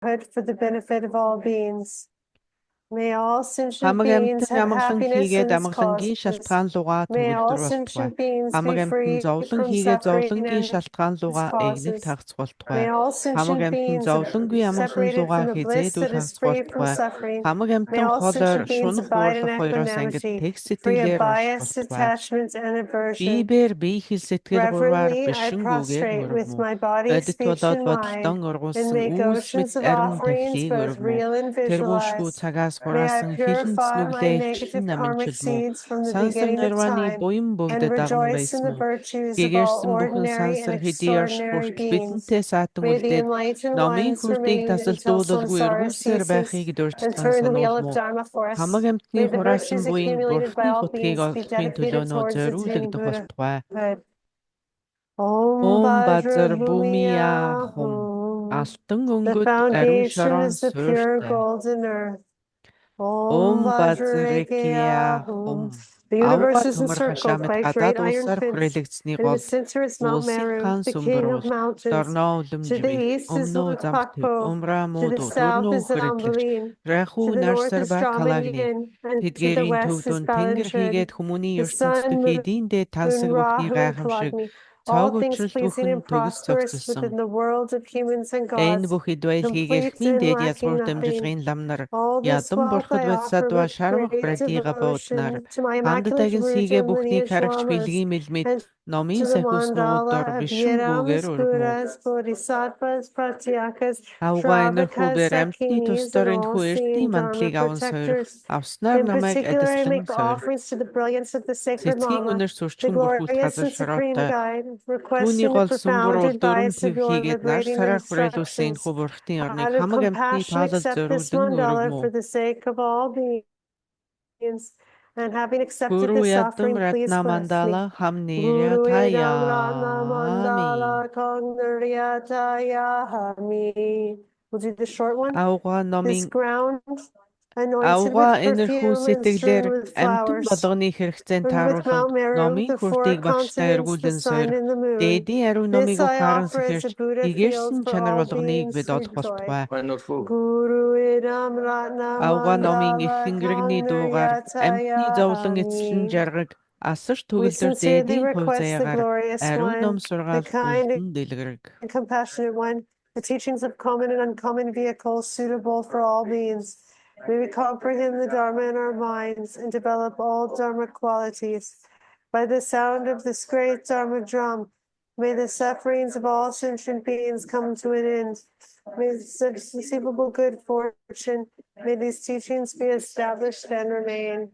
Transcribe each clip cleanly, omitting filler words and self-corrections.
neighborhood for the benefit of all beings. May all sentient Хамаг beings амьтан have амгалан happiness хийгээд in its амгалангийн causes. шалтгаан лугаа May all төгөлдөр болтугай. sentient beings Хамаг be амьтан free зовлон from хийгээд suffering зовлонгийн and шалтгаан its лугаа эгнэх causes. тагц болтугай. May all Хамаг sentient амьтан beings зовлонгүй амгалан separated лугаа from the bliss хизээдүү that is тагц free from болтугай. suffering. Хамаг May амьтан all холоор sentient beings шунах abide in уурлах хоёроос ангид equanimity, тех free of сэтгэлээр орш bias, болтугай. attachment, and aversion. Бибээр бие хэл сэтгэл гурваар Reverently, I бишингүүгээр prostrate with мөрмөв. my body, Бодит speech, болоод and бодолтон mind, and ургуулсан make үүс мэт oceans of арим offerings, тавхийг both өрмөв. real and Тэргүүлшгүй visualized. цагаас May I хураасан хилэн purify my цэнүглээ negative хилэн karmic намынчилмүү. seeds from the Сансар beginning of нирваны time буян and бүгдэд даган rejoice in байсан the мөн. virtues of all Гэгэрсэн бүхэн ordinary and сансар хэдий орш extraordinary хүртэл beings. бидэнтэй саатан May the үлдээд enlightened номын ones хүртийг remain until тасалдуулалгүй samsara эргүүлсээр ceases байхыг and дурдсан turn the wheel of сануулмуу. Dharma for us. Хамаг амьтны May the хураасан virtues буян accumulated by бурхны all хутгийг beings be олохын dedicated төлөөнөө towards attaining зориулагдах болтугай. Buddhahood. Om Ом базар бумия хум Vajrabhumiyahum. алтан The өнгөт ариун foundation шорон is the pure суурьтай. golden earth. Ом Om базарекия хум Vajrarekeyahum. The авга universe is төмөр encircled хашаамет by a гадаад great iron улсаар fence. хүрээлэгдсэний In the голд center is Mount улсын Meru, хаан the king of сүмбэрүүл mountains. дорноо To the улэмжбэл east is өмнөө замхтэг Lukakpo. умрамуу To the south дурнуу is хүрэлтгэж Rambalin. раху To the north нарсар is ба калагни Dramanyin. And to the тэдгээрийн west is төвдөн тэнгэр Balanchine. хийгээд хүмүүний The ертөнцид sun, хийдийн дээд moon, тансаг бүхний Rahu, and гайхамшиг Kalagni. цог All things учрал pleasing бүхэн and төгс prosperous цогцолсон. within the world of humans and Энэ gods. бүхий дуйлхийг Complete эртний and дээд lacking язгуур nothing. дамжлагын ламнар All this ядан wealth бурхад I бод offer садва with шарвах great братига бууднаар devotion to my хамд immaculate дагин root сигэ and бүхний lineage харагч lamas, бэлгийн мэлмэд and номын to the сахиуснуудаар mandala of бишингүүгээр Yeramas, өргөмөв. Buddhas, Bodhisattvas, Pratyakas, Авгаа энэрхүү Shravakas, бэр амьтны тус Akinis, and дор all энэхүү эртний seeing Dharma мандлыг аван сойрох protectors. авснаар In намайг particular, I адислан make сойр. offerings to the brilliance of the sacred Цэцгийн Lama, үнэр the сурчхан бүрхүүлт glorious газар and supreme шороотой guide, түүний requesting the гол сүмбэр profound уул дөрөм advice төв of your хийгээд нар liberating сараар хүрээлүүлсэн instructions. энэхүү бурхтын орныг Out of хамаг амьтны compassion, таалал accept this зориулан mandala өргөмөв. for the sake of all beings. And having accepted Guru this Yadam offering, please Ratna bless me. Mandala Ham Nirya Guru Idam Ratna Mandala Tayami. Kongnaryatayami. We'll do the short one. Ауга This номын ground anointed ауга with энерхүү perfume and сэтгэлээр strewn with амтан flowers. болгоны хэрэгцээнд And with тааруулан Mount Meru, номын the four хүртийг багштай continents, the эргүүлэн sun, сойр and the moon. дээдийн ариун номыг This I ухаан offer as a сэхэрч Buddha field гэгэрсэн for чанар all болгоныг beings бид to олох enjoy. болтугай. Guru Idam Ratna Ауга номын их Mandala хэнгэрэгний дуугаар амтны зовлон эцлэн Kongnaryatayami. жаргаг асар We төгөлдөр sincerely дээдийн хувь request the заяагаар glorious ариун ном one, the сургаал kind үлдэн дэлгэрэг. and compassionate one, the teachings of common and uncommon vehicles suitable for all beings. May we comprehend the Dharma in our minds and develop all Dharma qualities. By the sound of this great Dharma drum, may the sufferings of all sentient beings come to an end. May such conceivable good fortune, may these teachings be established and remain.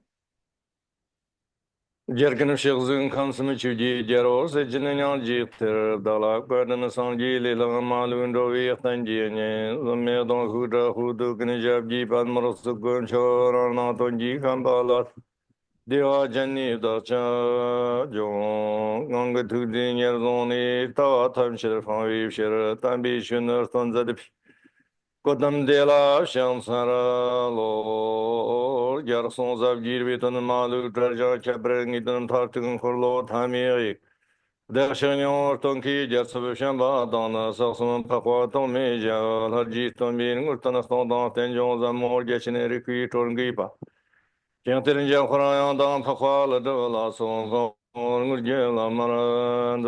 Jerkin Shilzun Consum Chuji, Jeros, Jinyan Jiter, Dalak, Burden Sanji, Lila Malundo, Tanji, the Medon Huda, Hudu, Knijab, Jeep, Admiral Sugunchor, Natonji, Kambalat, Dia Jenny, Dacha, Jong, Ganga to the Yerzoni, Tawa, Time Shir, Favi, Shir, Tambi, Shuner, Tonzadip. Kodam de la Shansara Lo Garson of Girvitan Malu Traja Cabring Idan Tartan Kurlo Tamiri. Dashanyor Tonki Jatsavishamba Dana Saxon Paqua Tomeja Hajiton being Urtanaston Tenjon Zamor Gashineri Torngipa. Jantin Jakorayan Dan Paqua La Dola Son Gela Marand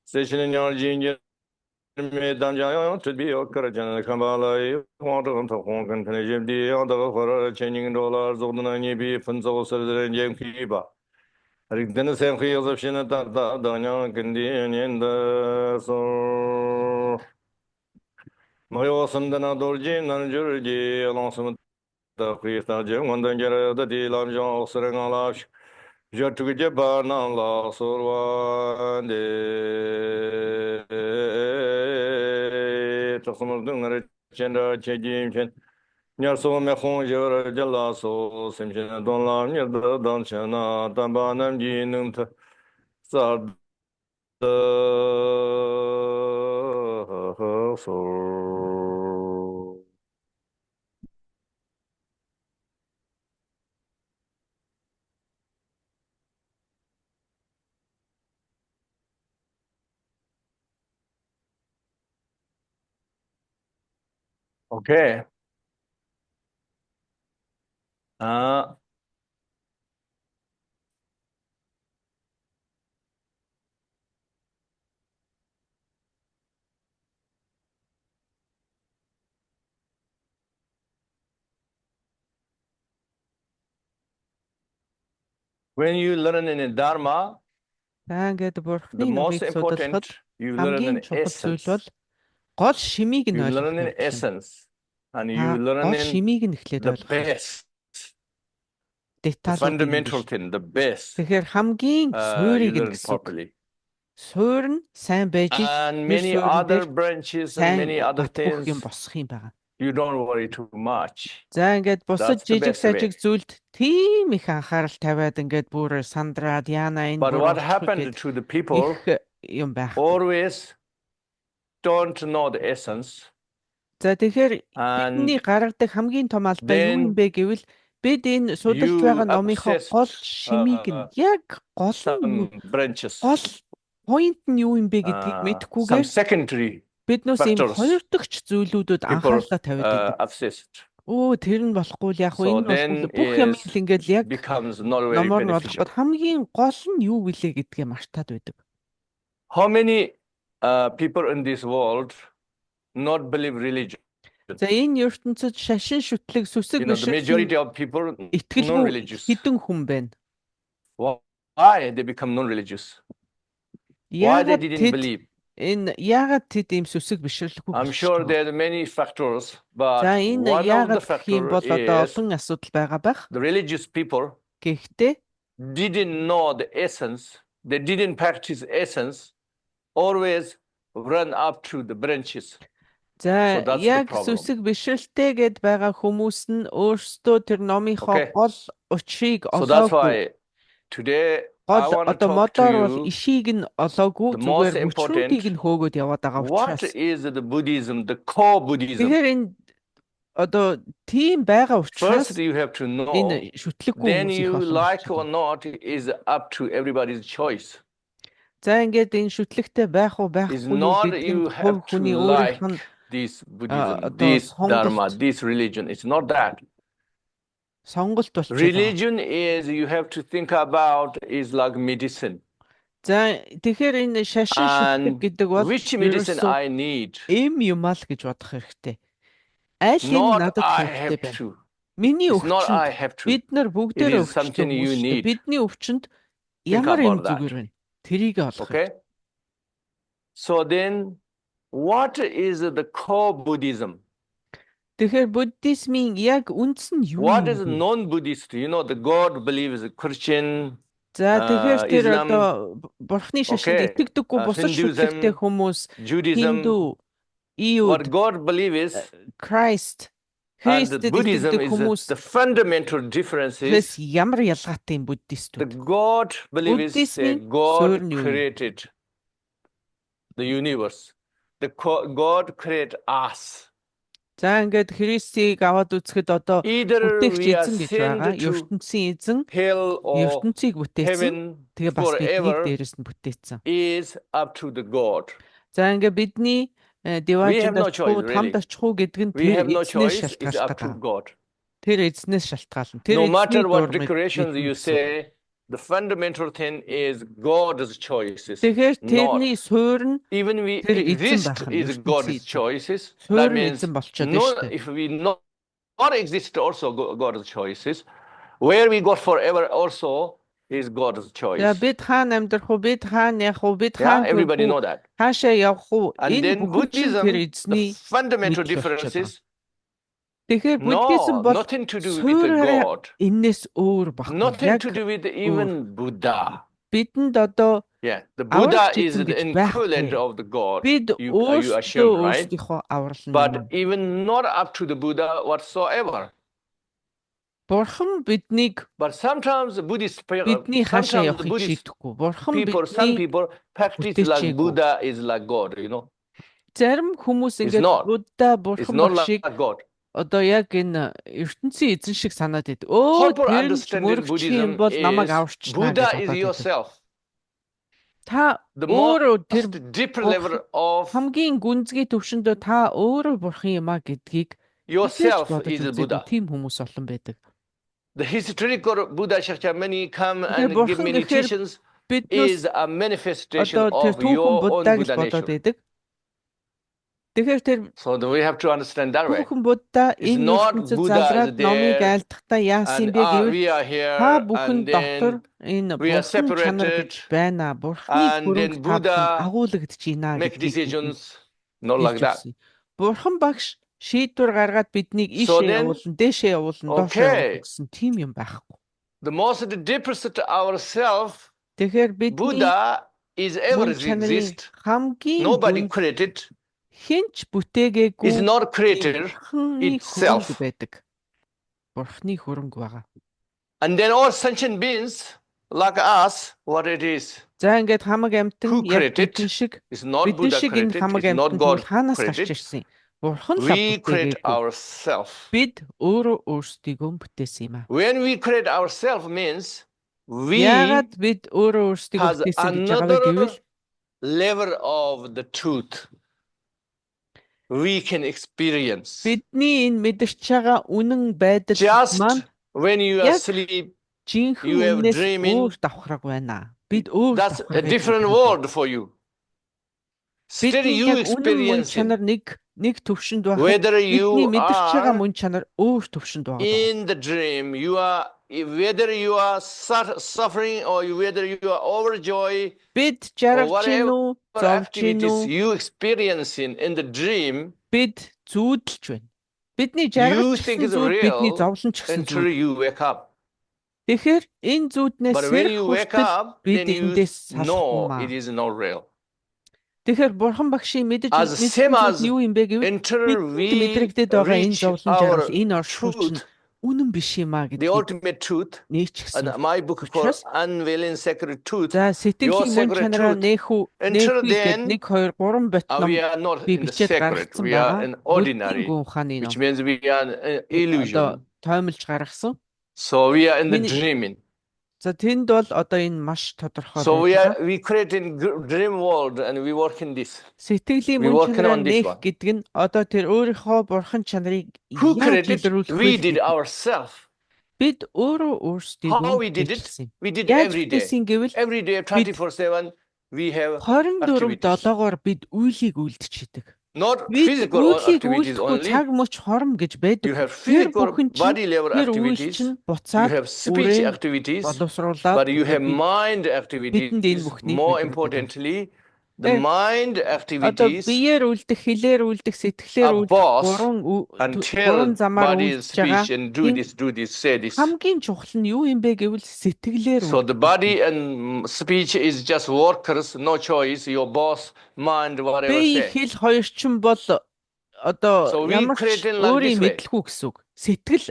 Station in your genius. Danjayo to be Okarajan Kambala, Quantum to Honkan Penajim, the other changing dollars of the Nani Funzo Sir Jam Kiba. Then same fields of Shinata, Danya, Candian, and so Mayo Sandana Dorjin and Jurgi along the Krista Jim, one danger the deal of John Serengalash. Jatugabana la Sorwande Tosamundunga Chenda Chejim Nyarso Mehonjor Jalaso Simjana Donlam Yada Danchana Tambanam Jinum Sard so Okay. Uh, when you learn in Dharma, За ингээд the бурхны most нурыг судлахад important, you learn in хамгийн чухал зүйл бол essence. гол шимийг нь You ойлгох learn in явдал юм. essence. And Та you learn гол in шимийг нь эхлээд the ойлгох. best, the Деталуудыг fundamental биш. thing, the best. Тэгэхээр хамгийн You суурийг нь learn гэсэн үг. properly. Суур нь сайн байж ич And тэр many суурин other дээр branches and сайн many other бат бөх юм things, босох юм байна. you don't worry too much. За ингээд бусад That's the жижиг best way. сажиг зүйлд тийм их анхаарал тавиад ингээд бүр сандраад яана энэ But бүр what урсгал happened гэд to the people их юм байх. always don't know the essence. За тэгэхээр And бидний гаргадаг хамгийн том алдаа юу юм then бэ гэвэл бид энэ судалж you байгаа номынхоо obsessed, гол шимийг нь яг гол нь юу, some branches, гол point нь юу юм бэ гэдгийг some мэдэхгүйгээр secondary биднээс ийм factors хоёр дахь зүйлүүдэд people анхаарлаа тавиад байдаг. obsessed. Оо тэр нь болохгүй л яг So энэ then болохгүй бүх юм is л ингээд яг becomes not very номоор нь beneficial. болохгүй хамгийн гол нь юу вүлээ гэдгээ мартаад байдаг. How many people in this world not believe religion? За энэ ертөнцид шашин шүтлэг сүсэг You know, the majority бишрийн of people итгэлгүй non-religious. хэдэн хүн байна. Why they become non-religious? Why they didn't believe? Яагаад тэд ийм сүсэг бишрлэхгүй I'm sure there are many factors, but За энэ one of the яагаад гэх юм бол factors одоо is олон асуудал байгаа байх. the religious people Гэхдээ didn't know the essence. They didn't practice essence. Always run up to the branches. за that's the яг problem. сүсэг бишрэлтэй гэд байгаа хүмүүс нь өөрсдөө тэр номынхоо Okay. гол учрыг So that's олоогүй. why today I Гол want to одоо talk модоор бол to you. ишийг нь олоогүй The most зүгээр хүчрүүдийг нь хөөгөөд яваад байгаа What учраас. is the Buddhism, the core Buddhism? Тэгэхээр энэ одоо тийм байгаа учраас First, you have to know. энэ шүтлэггүй Then хүмүүс их you олон like болчихно. or not is up to everybody's choice. За ингээд энэ шүтлэгтэй байх уу It's байхгүй юу not гэдэг you нь хувь have to хүний like өөрийнх нь this Buddhism, одоо this Dharma, сонголт this religion. It's not that. сонголт болчихлоо. Religion is you have to think about is like medicine. За тэгэхээр энэ шашин шүтлэг And гэдэг бол which medicine ерөөсөө I need? эм юм аа л гэж бодох хэрэгтэй. Аль энэ Not надад I хэрэгтэй have байна. to. Миний It's not I өвчнөд have to. бид нар бүгдээрээ It is something өвчтэй you хүмүүс шүү need. дээ. Бидний өвчнөд ямар юм about that. зүгээр байна. Тэрийг олох. Okay. So then, what is the core Buddhism? Тэгэхээр буддизмын яг үндэс нь юу What юм is бэ? non-Buddhist? You know, the God believes Christian, За тэгэхээр тэр Islam, одоо бурхны шашинд okay, итгэдэггүй бусад Hinduism, шүтлэгтэй хүмүүс Judaism. Хинду, What Иуд, God believes Christ, and Христэд Buddhism итгэдэг is хүмүүс the fundamental difference Тэс is ямар ялгаатай юм the буддистууд. God believes Buddhism God суурь нь юу юм? created the universe. God created us. За ингээд Христийг аваад үзэхэд одоо Either бүтээгч we are эзэн гэж байгаа. sent to ертөнцийн эзэн hell or ертөнцийг бүтээсэн. heaven Тэгээ бас биднийг forever дээрэс нь бүтээсэн. is up to the God. За ингээд бидний We have диважинд no очих choice, уу, тамд really. очих уу гэдэг нь We тэр have no эзнээс choice. It's шалтгаалж up to байгаа. God. Тэр эзнээс шалтгаална. Тэр No matter эзний what дурмыг decorations бидний you гэсэн. say, the fundamental thing is God's choices. Тэгэхээр Not тэрний суурь нь even we тэр эзэн exist байх нь, is ертөнцийн God's эзэн. choices. Суурь That нь means эзэн болчиход no, байна шүү дээ. if we not exist also God's choices. Where we go forever also is God's choice. За бид хаана амьдрах уу, бид хаана явах уу, бид Yeah, хаана everybody төрөх know үү, that. хаашаа явах уу? And Энэ then бүхэн чинь тэр Buddhism, эзний the fundamental мэдл difference болчиход is Тэгэхээр буддизм no, бол nothing to do with the суурьаараа God. энэс өөр баггүй. Nothing Яг to do with even Buddha. бидэнд одоо Yeah, the Our Buddha is teaching the гэж байхгүй. equivalent of the God. бид You өөрсдөө assume, right? өөрсдийнхөө аврал нь But юм. even not up to the Buddha whatsoever. Бурхан биднийг But sometimes the Buddhist бидний хаашаа sometimes the явахыг Buddhist шийдэхгүй. Бурхан people, some бидний people practice бүтээчээгүй. like Buddha is like God, you know. зарим хүмүүс It's ингээд not. Будда It's бурхан not баг шиг like God. одоо яг энэ ертөнцийн эзэн шиг санаад байд. Өө Proper тэр нь ч understanding мөрөгч юм Buddhism бол намайг is аварчна Buddha гэж is бодоод байдаг. yourself. Та The өөрөө тэр most deeper level of хамгийн гүнзгий төвшөндөө та өөрөө бурхан юм а гэдгийг yourself бодож is үзээгүй Buddha. тийм хүмүүс олон байдаг. The historical Buddha Shakyamuni come Тэгэхээр and give бурхан many гэхээр teachings биднээс is a manifestation одоо тэр of түүхэн your own Будда гэж Buddha бодоод nature. байдаг. Тэгэхээр тэр So we have to understand that way. түүхэн Будда It's энэ not ертөнцид Buddha is залраад номыг there айлдахдаа яасан and бэ гэвэл we are та here бүхэн and дотор then энэ we are бурхан чанар separated гэж байна. Бурханы and хөрөнгө then та бүхэн Buddha агуулгадж байна make гэдгийг decisions. Not хэлж like that. өгсөн. Бурхан багш шийдвэр гаргаад биднийг So ийшээ then, явуулна, дээшээ явуулна, доошоо okay. явуулна гэсэн тийм юм байхгүй. The most deepest ourself, Тэгэхээр бидний Buddha is ever мөн чанарын exist. хамгийн Nobody гүн created. хинч бүтээгээгүй Is not creator бурханы itself. хөрөнгө байдаг. Бурханы хөрөнгө байгаа. And then all sentient beings like us, what it is, За ингээд хамаг амтан Who яг created? бидэн шиг is not бидэн Buddha шиг энэ created, хамаг it's not амтан God бол хаанаас гарч created. ирсэн юм? Бурхан л We create бүтээгээгүй. ourselves. Бид өөрөө өөрсдийгөө бүтээсэн юм аа. When we create ourselves means we Яагаад бид өөрөө өөрсдийгөө has бүтээсэн гэж байгаа вэ гэвэл another level of the truth we can experience. бидний энэ мэдэрч байгаа үнэн байдал Just маань when you are Яг asleep, you жинхэнэ have үнээс dreaming. өөр давхраг байна. Бид өөр that's a давхраг different world for you. Still Бидний you яг үнэн мөн experience чанар нэг төвшөнд байх. whether you Бидний мэдэрч байгаа are мөн чанар өөр төвшөнд байгаа. in the dream, you are whether you are suffering or whether you are overjoyed, Бид жаргаж whatever гин үү, зовж гин activities үү, you experiencing in the dream бид зүүдэлж байна. Бидний you жаргаж think гисэн is зүйл бидний real зовлон ч гэсэн until зүйл. you wake up. Тэгэхээр энэ зүүднээс But when сэрх you wake хүртэл up, бид then you эндээс салах know юм аа. it is not real. Тэгэхээр бурхан багшийн мэдэж As same as юу юм бэ гэвэл Until бидэнд we мэдрэгдээд байгаа энэ reach зовлон our жаргал, энэ оршууч нь truth, үнэн биш юм аа the гэдгийг ultimate truth, нээч and гисэн. my book called Учраас Unveiling Sacred Truth, За сэтгэлийн Your мөн sacred чанараа truth. нээхүү Until нээхүй гэд then, 1 2 3 бот ном we are not би in the бичээд sacred, гаргасан we are байгаа. in ordinary, Гүн ухааны which ном. means we are in Одоо illusion. тоомлж гаргасан. So we are in the Meaning- dreaming. За тэнд бол одоо энэ маш тодорхой So we байж байгаа. we create in dream world and we work in this. Сэтгэлийн We мөн working чанараа on this нээх one. гэдэг нь одоо тэр өөрийнхөө бурхан чанарыг Who яаж created? илрүүлэх We вэ? did гэдэг. ourselves. Бид өөрөө How өөрсдийгөө we did it? бүтээсэн. We did Яаж every day. бүтээсэн гэвэл Every day, 24/7, we have 24/7-оор бид үйлийг үлдчихэдэг. not Бид physical үйлийг activities үлдэхгүй only. цаг мөч хором гэж байдаг. You have Тэр physical бүхэн чинь body level тэр үйл activities. чинь You буцаад have speech үрээ activities, боловсруулаад but you have бид mind бидэнд энэ activities. бүхнийг More мэдрэгдэж importantly, the Eh, mind одоо activities биеэр үлдэх, хэлээр үлдэх, сэтгэлээр are үлдэх boss гурван until замаар body үлдэж speech байгаа. and do this, say this. Хамгийн чухал нь юу юм бэ гэвэл сэтгэлээр So the body and speech is just workers, no choice. Your boss, mind, whatever би say. хэл хоёр ч юм бол одоо So we ямар ч create in like өөрийн this way. мэдлэхүү гэсэн үг. Сэтгэл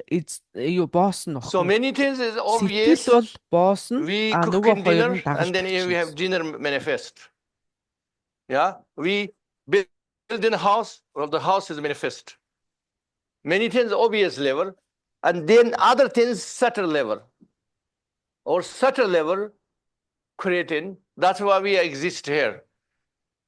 юу босс нь So баггүй. many things is obvious. Сэтгэл бол босс нь We а cook нөгөө in хоёр dinner нь дагаж and then we have dinner manifest. Yeah, we build in a house, well, the house is manifest. Many things obvious level, and then other things subtle level, or subtle level creating. That's why we exist here.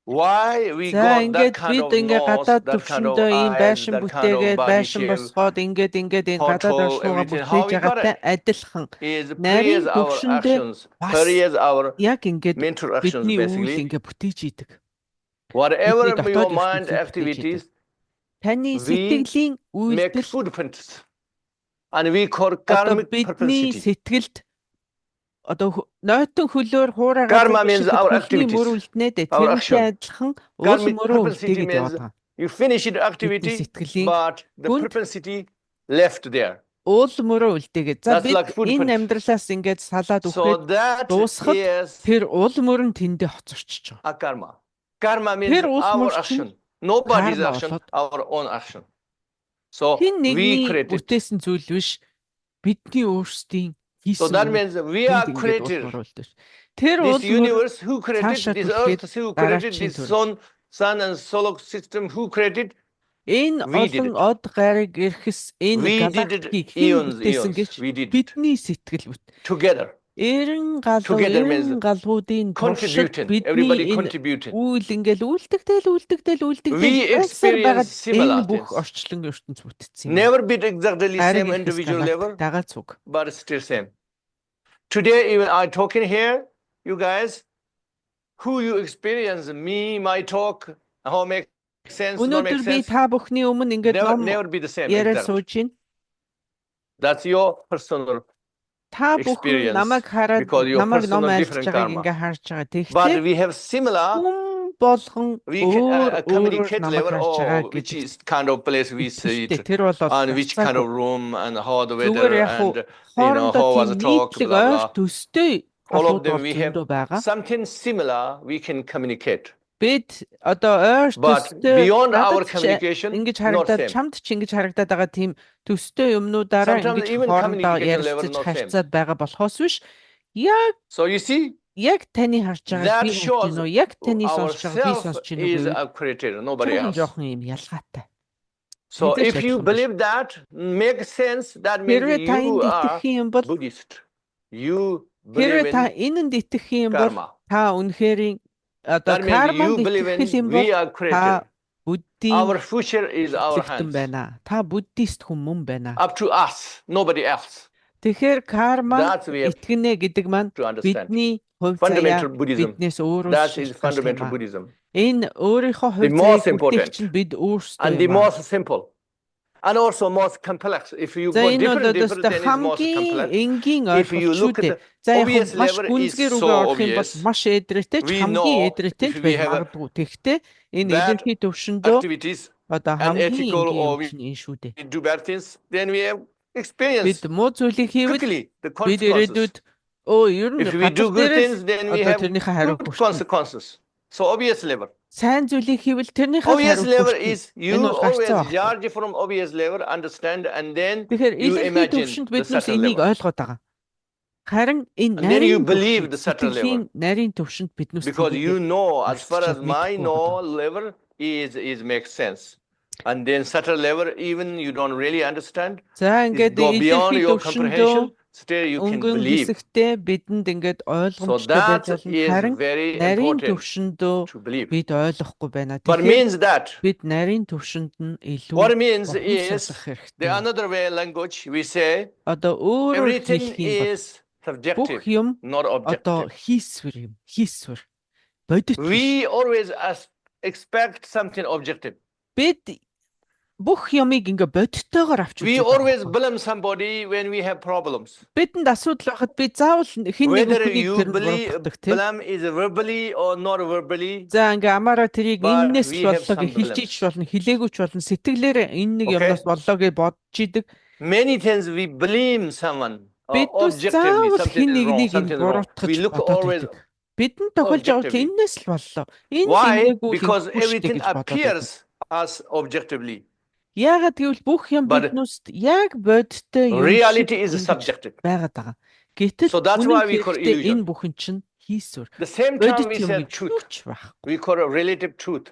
Why we За got that ингээд kind бид of ингээ nose, гадаад that kind of төвшөндөө ийм eyes, байшин that kind of бүтээгээд body байшин shape босгоод ингээд энэ гадаад Control оршуугаа everything. How бүтээж we got байгаатай адилхан is нарийн praise our төвшөндөө actions, бас praise our яг ингээд mental actions бидний үйл basically. ингээ бүтээж идэг. Whatever Бидний your дотоод mind ертөнцийг бүтээж activities Таны We сэтгэлийн make үйлдэл footprints, and we call одоо karmic бидний propensity. сэтгэлд одоо нойтон хөлөөр хуурайгаад Karma means our хөлний activities, мөр үлднээд our тэрнтэй action. адилхан уул Karmic мөрөө propensity үлдээгээд means яваад байгаа. You finish the Бидний activity, сэтгэлийн but the гүнд propensity left there. уул мөрөө үлдээгээд. За That's бид like footprint. энэ амьдралаас ингээд салаад So үхээд that дуусахад is тэр уул мөр нь тэндээ хоцорчиж байгаа. a karma. Karma means Тэр уул our мөр чинь action, nobody's karma action, болоод our own action. So хин we нэгний create it. бүтээсэн зүйл биш бидний өөрсдийн So хийсэн that юм. means we are created. Тэр уул This мөр universe, who created цаашаа this түлхээд earth, who дараачийн created this төрөл. sun and solar system, who created? энэ We did олон it. од гариг ирэхс энэ We did it галактикийг хэн eons, бүтээсэн гэж we did it бидний сэтгэл бүт. together. Эрен галуу Together means эрен галуудын туршид contributing. Everybody бидний энэ contributing. үйл ингээл үлдэгдэл We байсаар experience байгаад similar энэ бүх things. орчлон ертөнц бүтцсэн юм. Never be exactly Харин same individual level, дагаа цуг. but still same. Today, even I talking here, you guys, who you experience, me, my talk, how make sense, not make Өнөөдөр би sense, та бүхний өмнө ингээд ном never be the same. яриа Exact. сууж байна. That's your personal. Та бүхэн Experience, намайг хараад because your намайг ном personal альж different байгааг karma. ингээ харж байгаа. But Тэгэхдээ we have similar, хүн болгон we can өөрөөр communicate намайг level, харж байгаа or which гэдэг. is kind of place we see Гэхдээ it, тэр бол and which kind of room, and how the weather, зүгээр яг and хоорондоо how was тийм the talk, нийтлэг blah, ойр blah. төстэй All асуудал of them, бол we have зөндөө байгаа. something similar, we can communicate. Бид одоо ойр But төстэй beyond our надад ч communication, ингэж not харагдаад same. чамд ч ингэж харагдаад байгаа тийм төстэй юмнуудаараа Sometimes ингэж even хоорондоо communication level ярилцаж not same. харьцаад байгаа болохоос биш. Яг So you see, таны харж байгааг that би харж shows байна уу? Яг таны сонсож байгааг би ourself сонсож байна is уу? a creator, nobody Жохон else. жохон юм ялгаатай. So Мэдээж if you адилхан биш. believe that, makes sense, that means Хэрвээ та you энд are итгэх юм бол Buddhist. You хэрвээ believe та in энэнд итгэх юм бол karma. та үнэхээр одоо That means you карманд believe итгэх in юм бол we are та creator. буддийн Our future is our хэлэгдэн hands. байна. Та буддист хүмүүс байна. Up to us, nobody else. Тэгэхээр карма That we have итгэнэ гэдэг маань to understand. бидний хувь Fundamental заяа Buddhism. биднээс өөрөө That is шалтгаалж fundamental юм аа. Buddhism. Энэ өөрийнхөө The хувь most заяаг important. бүтээх чинь бид өөрсдөө And the юм аа. most simple. And also most complex. If you За go энэ бол different, өдөөсөө then it's most хамгийн complex. энгийн If you ойлголт шүү look at дээ. the За яг obvious маш level is гүнзгий so рүүгээ орох юм бол obvious. маш эдрээтэй ч We хамгийн know эдрээтэй if ч we байж have a- магадгүй. Тэгэхдээ энэ bad эренхий төвшөндөө Activities, одоо and хамгийн ethical энгийн or юм чинь энэ шүү дээ. we do bad things, then we have Бид experience муу зүйлийг хийвэл quickly the бид consequences. ирээдүйд ер нь If we do гадуур good дээрээс things, then we одоо have тэрнийхээ хариу good хүртэн. consequences. So obvious level. Сайн зүйлийг хийвэл тэрнийхээ Obvious хариу level хүртэн. is you Энэ бол always гарцаа баг. judge from obvious level, understand, and then Тэгэхээр you илэрхий imagine төвшөнд the биднээс subtle энийг level. ойлгоод байгаа. Харин энэ And then you нарийн believe төвшөнд, the subtle сэтгэлийн нарийн төвшөнд биднээс Because you know, as far as Understand my мэдхгүй know level is makes sense. And then subtle level, even you don't really understand, За is ингээд go beyond илэрхий your төвшөндөө comprehension, still you can өнгөн believe. хэсэгтээ бидэнд ингээд So ойлгомжтой байж that болно. is Харин very нарийн important төвшөндөө to believe. бид ойлгохгүй байна. What Тэгэхээр means that? бид нарийн төвшөнд нь илүү What it means бохомсох is, the хэрэгтэй. another way language, we say, Одоо өөрөөр everything хэлэх юм бол is бүх subjective, юм not одоо objective. хийсвэр юм. Хийсвэр. Бодит. We always expect something objective. Бид бүх юмыг ингээ бодиттойгоор авч We үздэг. always blame somebody when we have problems. Бидэнд асуудал байхад би заавал хэн нэгэн Whether хүнийг you тэр буруутгадаг тийм. blame is verbally or not verbally, За ингээ амаараа тэрийг But энэс we л have боллоо гэж some хэлчихэж болно, хэлээгүйч болно, сэтгэлээр энэ нэг Okay. юмнаас боллоо гэж бодож идэг. many times we blame someone. Бид Objectively, заавал something хэн is wrong, нэгнийг энэ something is wrong. буруутгаж We look бодоод always. идэг. Бидэнд тохиолж байгаа objectively. энэс л боллоо. Энэ Why? хингээгүй Because хийхгүй штэ everything гэж бодоод идэг. appears as objectively. Яагаад гэвэл бүх юм But биднээс яг бодиттой юм Reality шиг is ингэж subjective. байгаад байгаа. Гэтэл So that's why we call үнэн illusion. энэ бүхэн чинь хийсвэр. The same time Бодит we юм said truth. юуч байхгүй. We call it relative truth,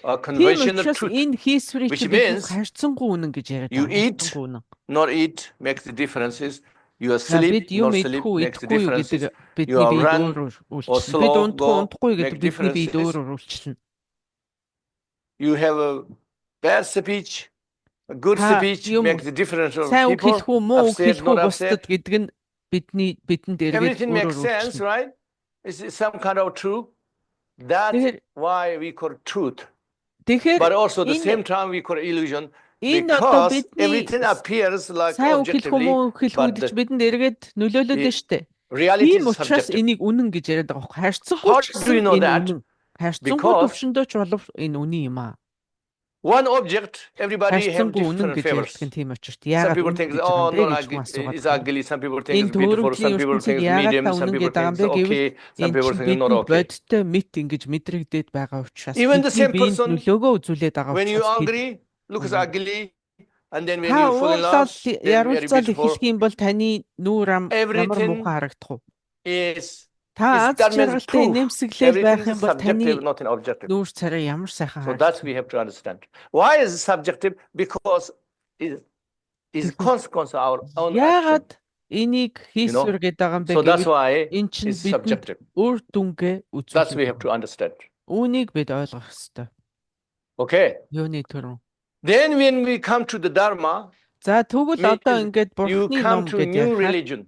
or Тийм conventional учраас truth. энэ хийсвэрийг Which чи бид means харьцангуй үнэн гэж яриад you байгаа. eat, Харьцангуй үнэн. Not eat makes the differences. You are За бид sleep, юм not sleep идэхгүй makes the идэхгүй юу differences. гэдэг бидний You are бие run өөрөөр or үйлчлэн. Бид slow унтахгүй go унтахгүй гэдэг make бидний бие differences. өөрөөр үйлчлэн. You have a bad speech, a good Та speech юм makes the difference of сайн үг people. хэлэх үү, муу үг upset, хэлэх үү not бусдад upset. гэдэг нь бидэнд эргээд Everything makes өөрөөр sense, үйлчлэн. right? It's some kind of truth. That's Тэгэхээр why we call truth. тэгэхээр But also at the энэ- same time we call illusion энэ одоо because бидний everything appears like сайн үг хэлэх үү, objectively. муу үг хэлэх үү but гэж the- бидэнд эргээд нөлөөлөд the нь штэ. Reality Тийм is учраас subjective. энийг үнэн гэж яриад байгаа байхгүй. Харьцангуй How ч do you гэсэн know энэ that? үнэн. Харьцангуй Because- төвшөндөө ч болов энэ үнэн юм аа. One object, everybody have Харьцангуй үнэн different гэж favors. ярьдаг нь тийм учраас Some яагаад people үнэн think, гэж oh, байгаа юм no, бэ гэж хүн асуугаад it's байна. ugly. Some people think Энэ it's beautiful. төрөлхийн Some people ертөнцийг think it's яагаад medium. та Some үнэн people гэдэг think юм it's бэ гэвэл okay. Some энэ people чинь think it's not бидэнд okay. бодиттой мэд ингэж мэдрэгдээд байгаа учраас Even the бидний same биед person, нөлөөгөө үзүүлээд байгаа When you учраас бид agree, looks Mhm. ugly, and then when та you fall in love, уурлаад then very яруулцал beautiful. эхлэх юм бол таны нүүр ам ямар Everything муухай харагдах вэ? Is Та аз that means жаргалтай proof. нэмсэглэл байх Everything юм is бол таны subjective, not in objective. нүүр царай ямар сайхан So that's харагдах. we have to understand. Why is it subjective? Because it is Mhm. consequence of our own action. Яагаад энийг хийсвэр гэдэг байгаа юм бэ So that's гэвэл why эн чинь it's бидэнд subjective. үр дүнгээ That's we have үзүүлдэг. to understand. Үүнийг бид ойлгох ёстой. Okay. Юуны төрөн. Then when we come to the Dharma, За тэгвэл одоо means ингээд you бурхны come ном to гэж new ярихаар religion.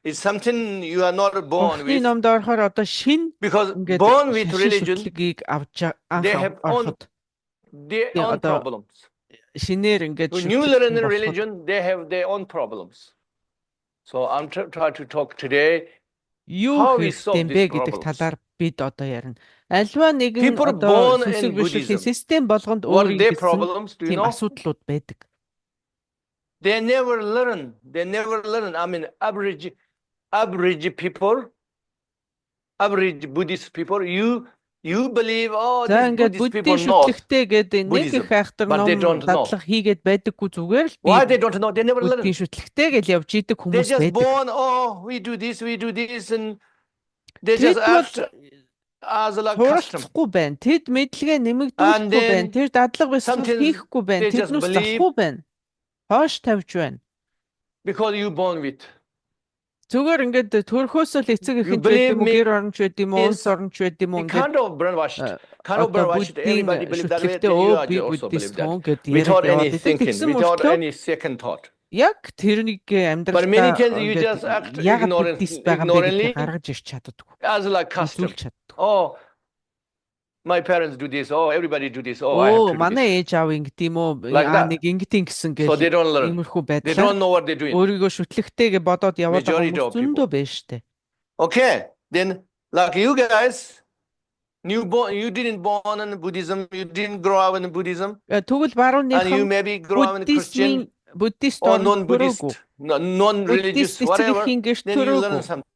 It's something you are not born бурхны with, номд орохоор одоо шин because ингээд born with шашин religion, шүтлгийг авч they have ороход their Yeah, own одоо problems. шинээр ингээд When you шүтлэгдсэн learn in болоход religion, they have their own problems. So I'm trying to talk today. юу How we хийх solve юм бэ these гэдэг problems? талаар бид одоо ярина. Альва нэгэн People одоо born in сүсэг бишрлийн Buddhism, систем болгонд what are өөрийн their гэсэн problems? Do you тийм know? асуудлууд байдаг. They never learn. They never learn. I mean, average people, average Buddhist people. You believe, oh, За these ингээд Buddhist people буддийн know, шүтлэгтэй гэдэг нэг Buddhism, их айхтар but they ном don't know. дадлага хийгээд байдаггүй зүгээр л Why би they don't know? They never learn. буддийн шүтлэгтэй гэж явж идэг They хүмүүс just байдаг. born, oh, we do this, and they Тэд just бол act as like custom. суралцахгүй байна. Тэд мэдлэгээ And нэмэгдүүлэхгүй байна. then Тэр дадлага бясалгал something хийхгүй байна. they just Тэднээс believe захгүй байна. Хоош тавьж байна. because you born with. Зүгээр ингээд төрхөөс л эцэг You эхэнч байд believe юм уу, me гэр оронч байд юм уу, in улс оронч байд юм уу You ингээд kind of brainwashed. Kind of одоо brainwashed. буддийн Everybody believe that way. шүтлэгтэй Then you өө би also believe буддист that. хүн гэд Without яриад any яваад thinking, тэгсэн without мөртлөө any second thought. яг тэрнийг But many амьдралдаа times you just act яг буддист байгаа юм бэ ignorantly гэдгийг гаргаж ирч чаддаггүй. as like custom. Үзүүлж чаддаггүй. Oh, my parents do this. Oh, everybody do this. Oh, I have Оо, to do this. манай ээж аав ингэт юм уу? Like that. Нэг ингэтийн гэсэн So they гэж don't learn. иймэрхүү They байдлаар don't know what they're doing. өөрийгөө шүтлэгтэйгээ бодоод яваад байгаа Majority of хүмүүс зөндөө байна штэ. Okay, then like you guys, you didn't born in Buddhism. You didn't grow up in Buddhism, Тэгвэл and you барууныхан maybe grow up in Christian буддист or орнд non-Buddhist, төрөөгүй. non-religious, Буддист whatever. эцэг гингэж Then you learn төрөөгүй. something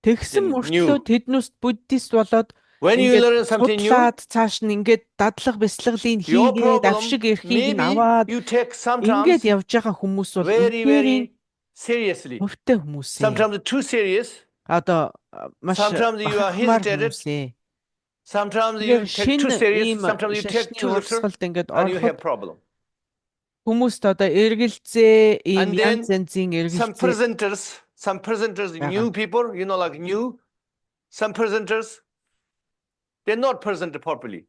Тэгсэн мөртлөө new. тэднээс буддист болоод When you learn something new, судлаад цааш нь ингээд дадлага бясалгалыг your хийгээд problem, авшиг эрхийг нь maybe аваад you take ингээд sometimes явж байгаа хүмүүс бол very, үнээрийн very seriously. хувтай хүмүүс ээ. Sometimes too serious. Одоо маш Sometimes you are бахархмаар hesitated. хүмүүс ээ. Sometimes you Тэгэхээр take too шинэ serious. ийм Sometimes you take шашны too little, урсгалд ингээд and you have ороход problem. хүмүүст одоо эргэлзээ ийм And then янз янзын Some эргэлзээ presenters, Yeah. new people, like new. Some presenters, they're not presented properly.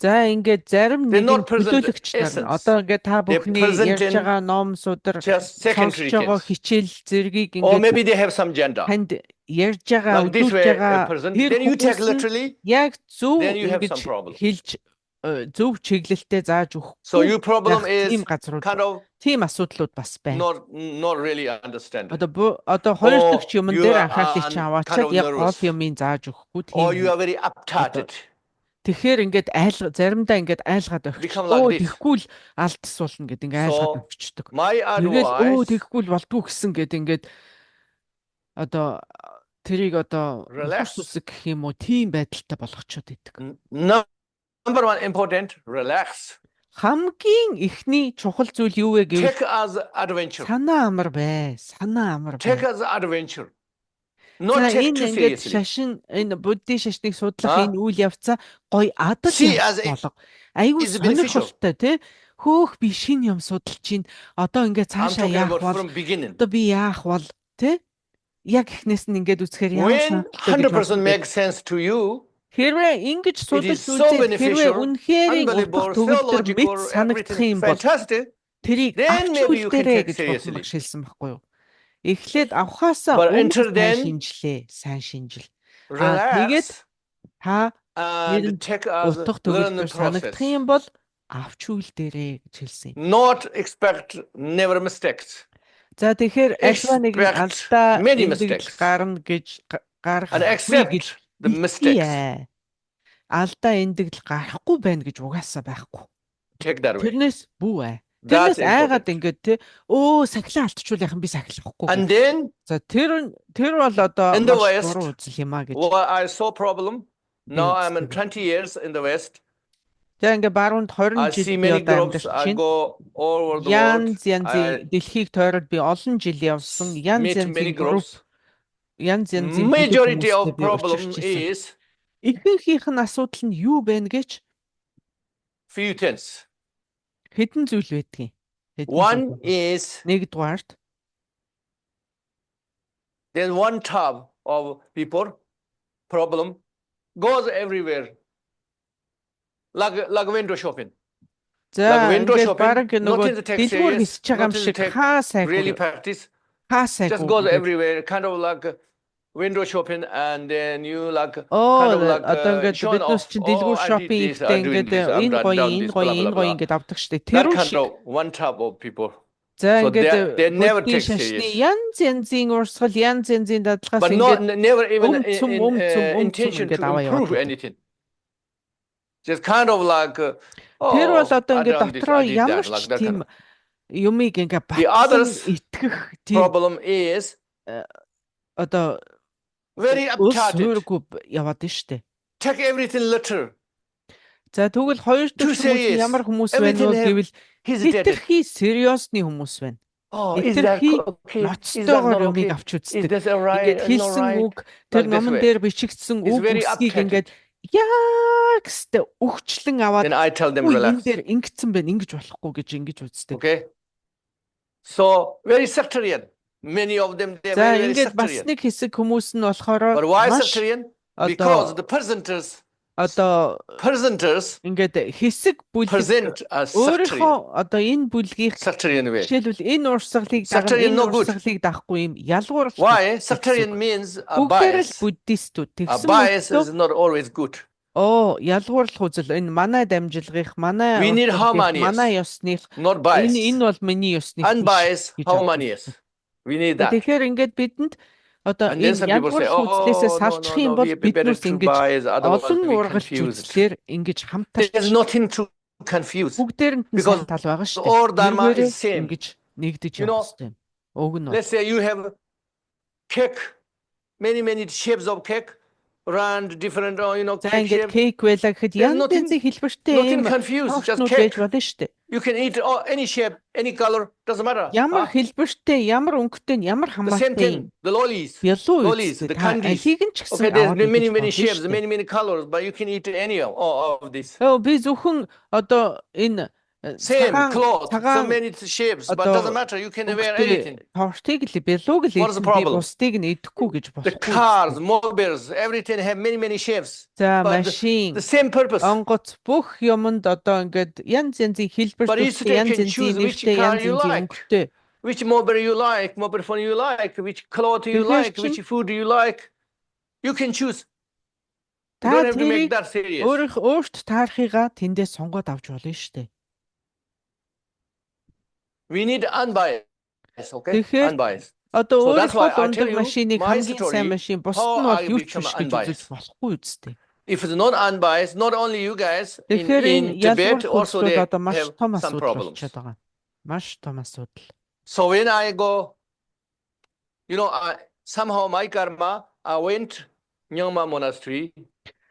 за ингээд зарим They're нэгэн not present төлөөлөгч нар essence. одоо ингээд та They're бүхний present ярьж in байгаа ном судар Just secondary сонсож байгаа things. хичээл зэргийг Or ингээд maybe they have some agenda. танд ярьж байгаа Like this өдөрж way, байгаа present. тэр Then you take хүмүүс нь literally. яг зөв then you have ингэж some problem. хэлж зөв чиглэлтэй зааж So өгөхгүй your problem тийм is газрууд kind of тийм асуудлууд бас байна. not really understanding. Одоо хоёр дахь юмн you дээр are, анхаарлыг kind chaаваачаад of яг nervous. гол юмыг зааж өгөхгүй Or you тийм. are very uptight. Тэгэхээр ингээд заримдаа ингээд айлгаад өгч. Become like this. Тэгэхгүй л алдс болно гэд ингээд айлгаад So өгчдөг. my Тэгэл advice, тэгэхгүй л болдгоо гэсэн гэд ингээд одоо тэрийг одоо Relax. үсэг гэх юм уу тийм байдалтай болгочод идэг. number one important, relax. Хамгийн ихний чухал зүйл юу вэ гэвэл Take as adventure. санаа амар бай. Санаа амар Take бай. as adventure. За Not take энэ too ингээд seriously. шашин энэ буддийн шашныг судлах Аа. энэ үйл явцаа гоё адал See, as явц болго. Айгуу is beneficial. сонирхолтой тий. Хөөх би шин юм судалж чинь одоо ингээд I'm цаашаа talking яах about бол from beginning. одоо би яах бол тий. Яг ихнээс нь ингээд үзэхээр ямар When сонирхолтой гэж 100% бодсон бэ? makes sense to you, Хэрвээ ингэж судалж is so үзээд хэрвээ beneficial, үнэхэрийн unbelievable, утга төгөлдөр theological, мэд санагдах юм everything бол fantastic, тэрийг then авч maybe you can үлдээрэй take гэж seriously. бодсон хэлсэн байхгүй юу? Эхлээд авахаасаа But өмнө until сайн then, шинжилээ, сайн шинжил. relax Та and take as утга learn the төгөлдөр санагдах process. юм бол авч үлдээрэй гэж хэлсэн. Not expect never mistakes. За тэгэхээр альва нэгэн Expect алдаа many эндэж mistakes. гарна гэж гарах And accept the mistakes. Алдаа эндэгдэл гарахгүй байна гэж угаасаа байхгүй. Take that away. Тэрнээс бүү ээ. That's Тэрнээс айгаад important. ингээд те сахилаа алдчихвал яхан би сахилахгүй. And then За тэр бол одоо In the маш West, буруу үзэл юм а гэж. I saw problem. Now I'm in Yes. 20 years in the West. За ингээд баруунд 20 I жил see би many одоо groups. амьдарч I байна. go all over the world. Янз I янзын дэлхийг тойроод би олон жил явсан. Янз meet many янзын групп, groups. янз янзын Majority хүмүүстэй of би problem уулзч ирсэн. is Ихэнхийнх нь асуудал нь юу байна гэж few things. хэдэн зүйл байдгийг. Хэдэн One зүйл. is Нэгдүгээрт There's one type of people, problem, goes everywhere. Like window shopping. За window ингээд shopping, баг nothing нөгөө to take дэлгүүр serious, хийсэж байгаа юм nothing to шиг take хаасайг really practice. хаасайг Just goes everywhere, kind of like window shopping, and then you like kind of like одоо ингээд showing биднес off. чинь Oh, дэлгүүр I did шопинг this, ихтэй I'm doing ингээд this, I'm энэ done гоё this, энэ blah, гоё blah, энэ гоё blah. ингээд авдаг штэ. That Тэр kind шиг of one type of people. за So ингээд they never бүдгийн take шашны serious. янз янзын урсгал янз янзын дадлагаас But ингээд never even өмцөм intention ингээд to аваа improve яваад. anything. Just kind of like, Тэр бол одоо I ингээд done this, дотроо I did ямар that, like ч that kind тийм юмыг ингээд The батлан others итгэх тийм problem is одоо very ус uptight. суурьгүй яваад нь штэ. Take everything literal. За тэгвэл хоёр Too дахь хүмүүс serious. нь ямар хүмүүс байна Everything вэ have гэвэл hesitated. хитрхи сериосны хүмүүс байна. Oh, is that Хитрхи okay? Is that ноцтойгоор not юмыг okay? авч Is үздэг. this alright? Ингээд Not хэлсэн right? үг тэр Like this номон way. дээр бичигдсэн It's үг very үсгийг uptight. ингээд яг сте өгчлэн аваад Then I tell them энэ relax. дээр ингэсэн байна ингэж болохгүй гэж ингэж үздэг. Okay. So very sectarian. Many of them they're За very ингээд бас sectarian. нэг хэсэг хүмүүс нь болохоор But why маш sectarian? одоо Because the presenters ингээд хэсэг бүлэг present as sectarian. өөрийнхөө одоо энэ бүлгийг Sectarian way. жишээлбэл энэ урсгалыг Sectarian энэ no good. урсгалыг дагахгүй юм ялгуур Why? Sectarian means a бүгдээр л bias. буддистууд A тэгсэн bias мөртөө is not always good. ялгуурлах үзэл энэ манай дамжлагынх манай We need урсгалынх, harmonious. манай ёсных Not biased. энэ бол миний ёсных биш Unbiased, гэж harmonious. We need that. Тэгэхээр ингээд бидэнд одоо And then энэ some people say, ялгуурлах үзлээсээ салчих юм бол we better биднээс to ингэж bias, otherwise олон we ургалж confused. үзлээр ингэж хамтарч There's nothing to confuse. бүгдээрэнд нь Because сайн тал байгаа шүү all dharma Тэргээрээ is same. ингэж нэгдэж You know, явах хэрэгтэй. Уг нь бол Let's say you have cake, many shapes of cake, round, different, за cake ингээд shape. кейк байлаа гэхэд There's янз nothing- янзын хэлбэртэй Nothing юм confused, just тоогчнууд байж cake. болно шүү дээ. You can eat any shape, any color, doesn't matter. Ямар Ah, хэлбэртэй, ямар өнгөтэй, ямар the same хамаатай thing, юм. the lollies. Ялуу Lollies, үзтээ. the Та candies. алийг нь ч гэсэн Okay, there's аваад идэж many болно shapes, шүү дээ. many colors, but you can eat any of this. Би зөвхөн одоо энэ Same cloth, so цагаан many shapes, but одоо doesn't matter. You can wear anything. тортыг л бэлүүг л What is the идэх би problem? бусдыг нь идэхгүй гэж The болохгүй. cars, mobiles, everything have many shapes. За but машин, The same purpose. онгоц бүх юмд одоо ингээд янз янзын хэлбэр But you төрөлтэй, янз can янзын choose which нэртэй, car янз you янзын like. өнгөтэй. Which mobile you like, mobile phone you like, which cloth you Тэгэхээр like, чинь- which food you like. You can choose. You Та don't have to make тэрийг that serious. өөрт таарахыгаа тэндээс сонгоод авч болно шүү дээ. We need unbiased, okay? Тэгэхээр Unbiased. Одоо So that's why өөрийнхөө I tell ундаг you машиныг my хамгийн story, сайн машин бусд how нь бол I юу ч become биш гэж unbiased. үзэж болохгүй үстэй. If it's not unbiased, not only you guys in, Тэгэхээр in энэ Tibet, ялгуур also they хөлсүүд одоо маш have том some асуудал problems. болчиход байгаа. Маш том асуудал. So when I go, somehow my karma, I went Nyingma Monastery.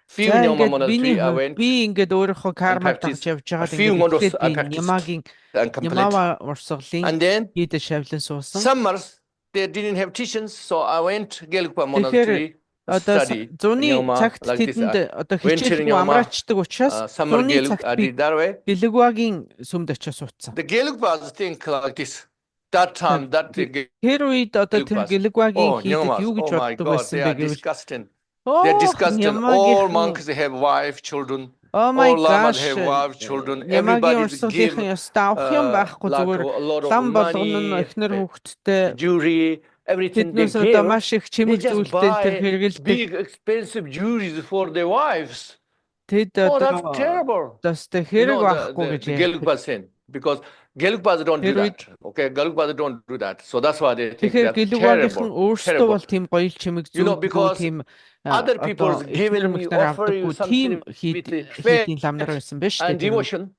Few За Nyingma ингээд биний Monastery I хувьд went би ингээд өөрийнхөө кармаг practiced. дагж явж A байгаад few ингээд months эхлээд I би practiced Нямагийн and complete. Нямава урсгалын And then хийдэ шавлан суусан. summers they didn't have teachings, so I went Gelugpa Monastery Одоо study. зуны Nyingma, цагт like this, тэдэнд одоо went to хичээлгүй Nyingma, амраачдаг учраас summer зуны Gelug, цагт I би did that way. Гэлэгвагийн сүмд очиж суудсан. The Gelugpas think like this. That time, that Тэр үед одоо тэр Гэлэгвагийн хийдэд Nyingmas, юу гэж oh my боддог God, байсан they бэ are гэвэл disgusting. They're disgusting. All monks have wife, children. Oh my All lamas gosh. have wives, children. Ямагийн Everybody give урсгалынхын ёстой авах юм байхгүй like зүгээр a lot of лам болгоно нь money, эхнэр хүүхэдтэй jewelry, everything they тэднээс одоо give. маш их They чимэг just зүйлтэй тэр buy хэрэгэлдэг. big expensive jewelries for their wives. Тэд Oh, that's одоо terrible. дэстэй хэрэг байхгүй гэж the ярьдаг. Gelugpas saying, because Gelugpas don't do Хэрвээ- that. Okay, Gelugpas don't do that. So that's why they think Тэгэхээр that's Гэлэгвагийнхан terrible. өөрсдөө бол тийм гоё чимэг You know, зүйлгүй because тийм Other people's giving you, offer you something тийм with хийдийн ламнар байсан биш and үү? devotion,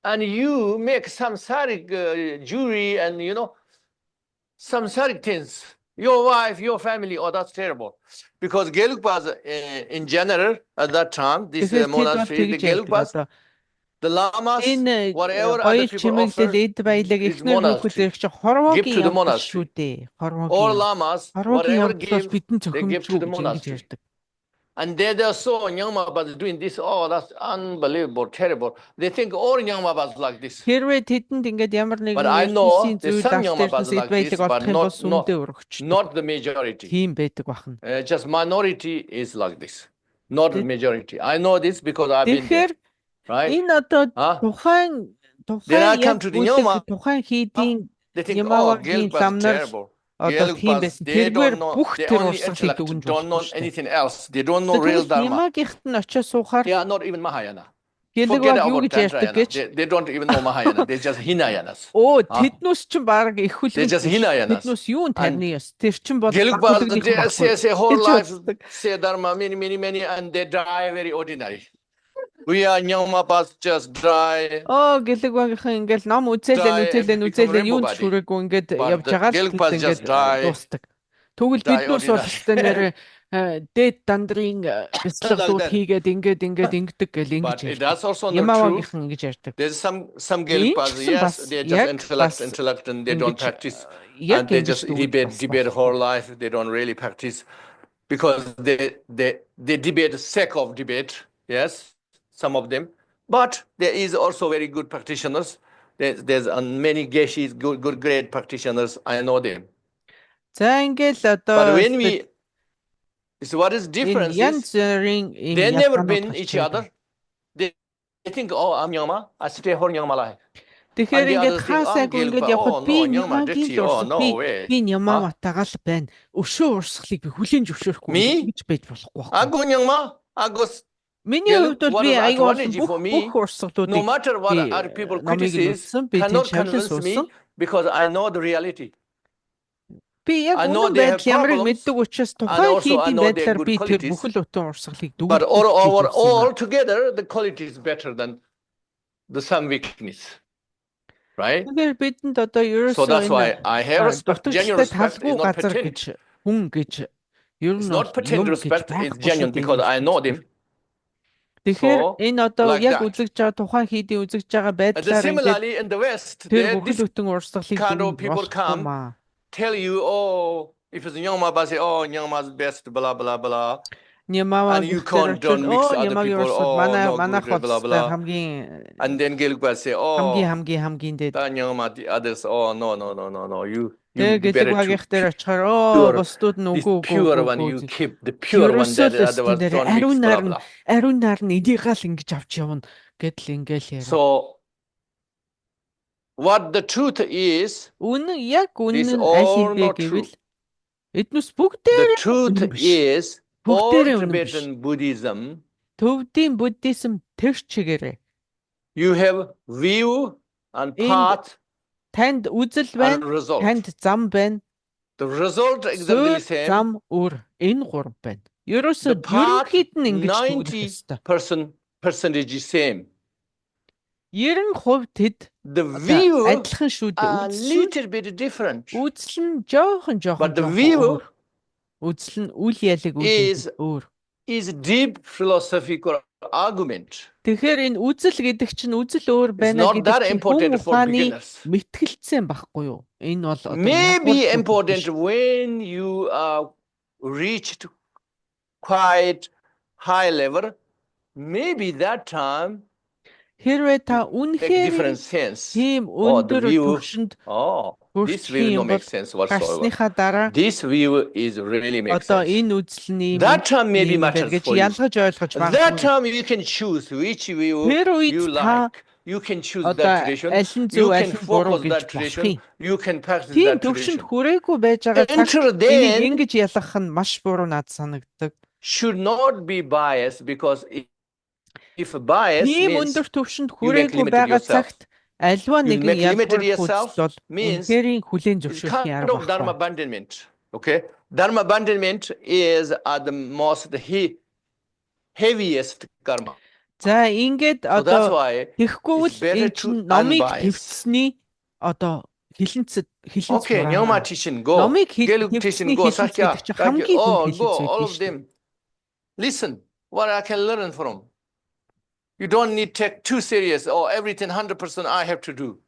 and you make samsaric jewelry and samsaric things. Your wife, your family, oh, that's terrible. Because Gelugpas, in general, at that time, this monastery, the Gelugpas, the lamas, Энэ whatever гоё other people offer, чимэглэл эд баялаг is эхнэр monastery. хүүхэд их чи хорвоогийн Give to the явдал monastery. шүү дээ. all Хорвоогийн lamas, хорвоогийн whatever явдлаас give, бидэн they give to цохимжгүй the гэж ингэж monastery. ярьдаг. And they saw young Mabas doing this. Oh, that's unbelievable, terrible. They think all young Mabas like this. Хэрвээ тэдэнд ингээд ямар But нэгэн I know ертөнцийн there's зүйл some аль young дээрээс Mabas эд like this, баялаг but олдох юм бол сүмдээ not өргөчдөг. the majority. Тийм байдаг бахна. Just minority is like this, not the majority. I know this because I've been there, Тэгэхээр right? энэ одоо Huh? тухайн Then I яг come to the Nyoma. тухайн хийдийн They think, oh, Ямавагийн Gelugpas is ламнар terrible. одоо тийм Gelugpas, байсан. they Тэргээр don't know, бүх they тэр only урсгалыг intellect, дүгнж don't know болохгүй шүү дээ. anything else. They don't know real Тэгвэл Dharma. Ямагийнхт нь очиж суухаар They are not even Mahayana. Gelugpas Forget юу about гэж ярьдаг Tantrayana. гэж They don't even know Mahayana. They're just Hinayanas. оо тэднээс ч баг их They're хүлэн just Hinayanas. тэднээс юу нь тарны ёс тэр чин бол Gelugpas, хүлэгнийх they баггүй. say whole Гэж life, үздэг. say Dharma, many, and they die very ordinary. We are Nyamapas, just die. Gelugpas ингээл ном үзээлэн юунд ч хүрээгүй ингээд явж байгаа л Gelugpas just die. дуустдаг. Тэгвэл Die биднээс бол ordinary. өстэй нэр дээд дандрын бяцлагууд хийгээд ингэдэг гэл But ингэж that's also not true. Ямавагийнхан ингэж ярьдаг. There's some Gelugpas, yes, they're just intellect, and they don't practice. And they just debate whole life. They don't really practice because they debate the sake of debate. Yes, some of them. But there is also very good practitioners. There's many geshis, good great practitioners. I know them. За ингээл одоо But when so what is difference янз is бүрийн they never been each other. They think, oh, I'm Nyama. I stay hor Nyama lai. Тэгэхээр And the ингээд others think, хаасайг oh, ингээд Gelugpas, явхад oh, би no, Nyama, Ямагийн dirty. л Oh, урсах no way. би Ямаватагаа л байна. Өшөө урсгалыг би хүлээн зөвшөөрөхгүй Me? гэж байж болохгүй. I go Nyama. I go. Миний хувьд бол What би is аюул advantage for me? бүх урсгалуудыг No matter what би other people номыг criticize, үзсэн, би cannot тийм шавлан convince me суусан. because I know the reality. Би яг I know үнэн they have байдал ямарыг problems, мэддэг учраас and тухайн also I хийдийн know their байдлаар good би тэр qualities. бүхэл утун урсгалыг But дүүргэж all together, the quality is better than the some weakness, right? Тэгэхээр бидэнд одоо So that's ерөөсөө why I have respect. Genuine дутагчтай respect талгүй is not газар pretend. гэж хүн гэж ер It's нь not pretend юм гэж respect. It's байхгүй genuine шүү дээ. because I know them. Тэгэхээр So, энэ одоо like яг that. үзэж байгаа тухайн хийдийн үзэж байгаа And байдлаар ингээд similarly, in the West, тэр this бүхэл бүтэн урсгалыг kind of дүүргэж people come, болохгүй. tell you, oh, if it's Nyama, say, oh, Nyama's best, blah, blah, blah. Нямаа And you can't don't mix other Ямагийн people. урсгал Oh, манайх no good, blah, бол blah. хамгийн And then Gelugpas say, oh, хамгийн дээд Nyama, the others, oh, no. You тэг better гэлэгвагийнх дээр очихоор pure- бусдууд нь this үгүй pure one, you keep the pure one that the other ones don't mix, blah, blah. ариун нар нь эдийгаал ингэж авч явна гэдэл ингээл яриа. So, what the truth is, Үнэн яг this үнэн all аль not хэвээ true. гэвэл эднүс бүгдээр The truth үнэн биш. is, all Бүгдээрээ үнэн биш. Tibetan Buddhism, Төвдийн буддизм тэр чигээрээ you have view and path танд үзэл and байна, result. танд зам байна, The result exactly зөв same. зам өөр энэ гурав байна. Ерөөсөө The path ерөнхийд нь ингэж төгөлөх ёстой. percentage is same. 90% тэд The одоо view адилхан шүү дээ. a little bit different. Үзэл нь жоохон But the view өөр. Үзэл нь үл ялэг is- өөр. Is deep philosophical argument. Тэгэхээр энэ үзэл гэдэг чинь үзэл өөр It's байна not that гэдэг чинь important хүн for ухааны beginners. мэтгэлцсэн байхгүй юу? Энэ бол одоо Maybe ягуул important биш. when you reached quite high level. Maybe that time Хэрвээ та make үнэхээр different sense. тийм Oh, the өндөр view. түвшинд Oh, this хүрчих view юм no бол make sense whatsoever. гарсныхаа дараа This view is really makes одоо sense. энэ үзэл нь That time maybe matters гэж for you. ялгаж ойлгож That байна. time you can choose which view Тэр you үед та like. You can choose одоо that tradition. аль нь You зөв аль can нь буруу focus гэж that болох tradition. юм. You can practice Тийм that төвшөнд tradition. хүрээгүй байж байгаа цаг Enter энийг then ингэж ялгах нь маш буруу над санагддаг. should not be biased because if bias Тийм means өндөр төвшөнд you make хүрээгүй limited байгаа yourself. цагт альва You нэгэн make limited ялгуулах yourself үзэл бол means үнэхэрийн хүлээн it's зөвшөөрөх kind арга of dharma байна. abandonment. Okay, dharma abandonment is the most heaviest karma. За ингээд So that's одоо why тэгэхгүй it's better л энэ to чинь номыг unbiased. твцсний одоо хилэнцэд Okay, Nyoma teaching go. Номыг Gelug teaching твцсний go. хилэнц Sakya, гэдэг чинь хамгийн oh, хүнд go, хилэнц all байдаг of шүү дээ. them. Listen, what I can learn from. You don't need to take too serious. Oh, everything 100% I have to do.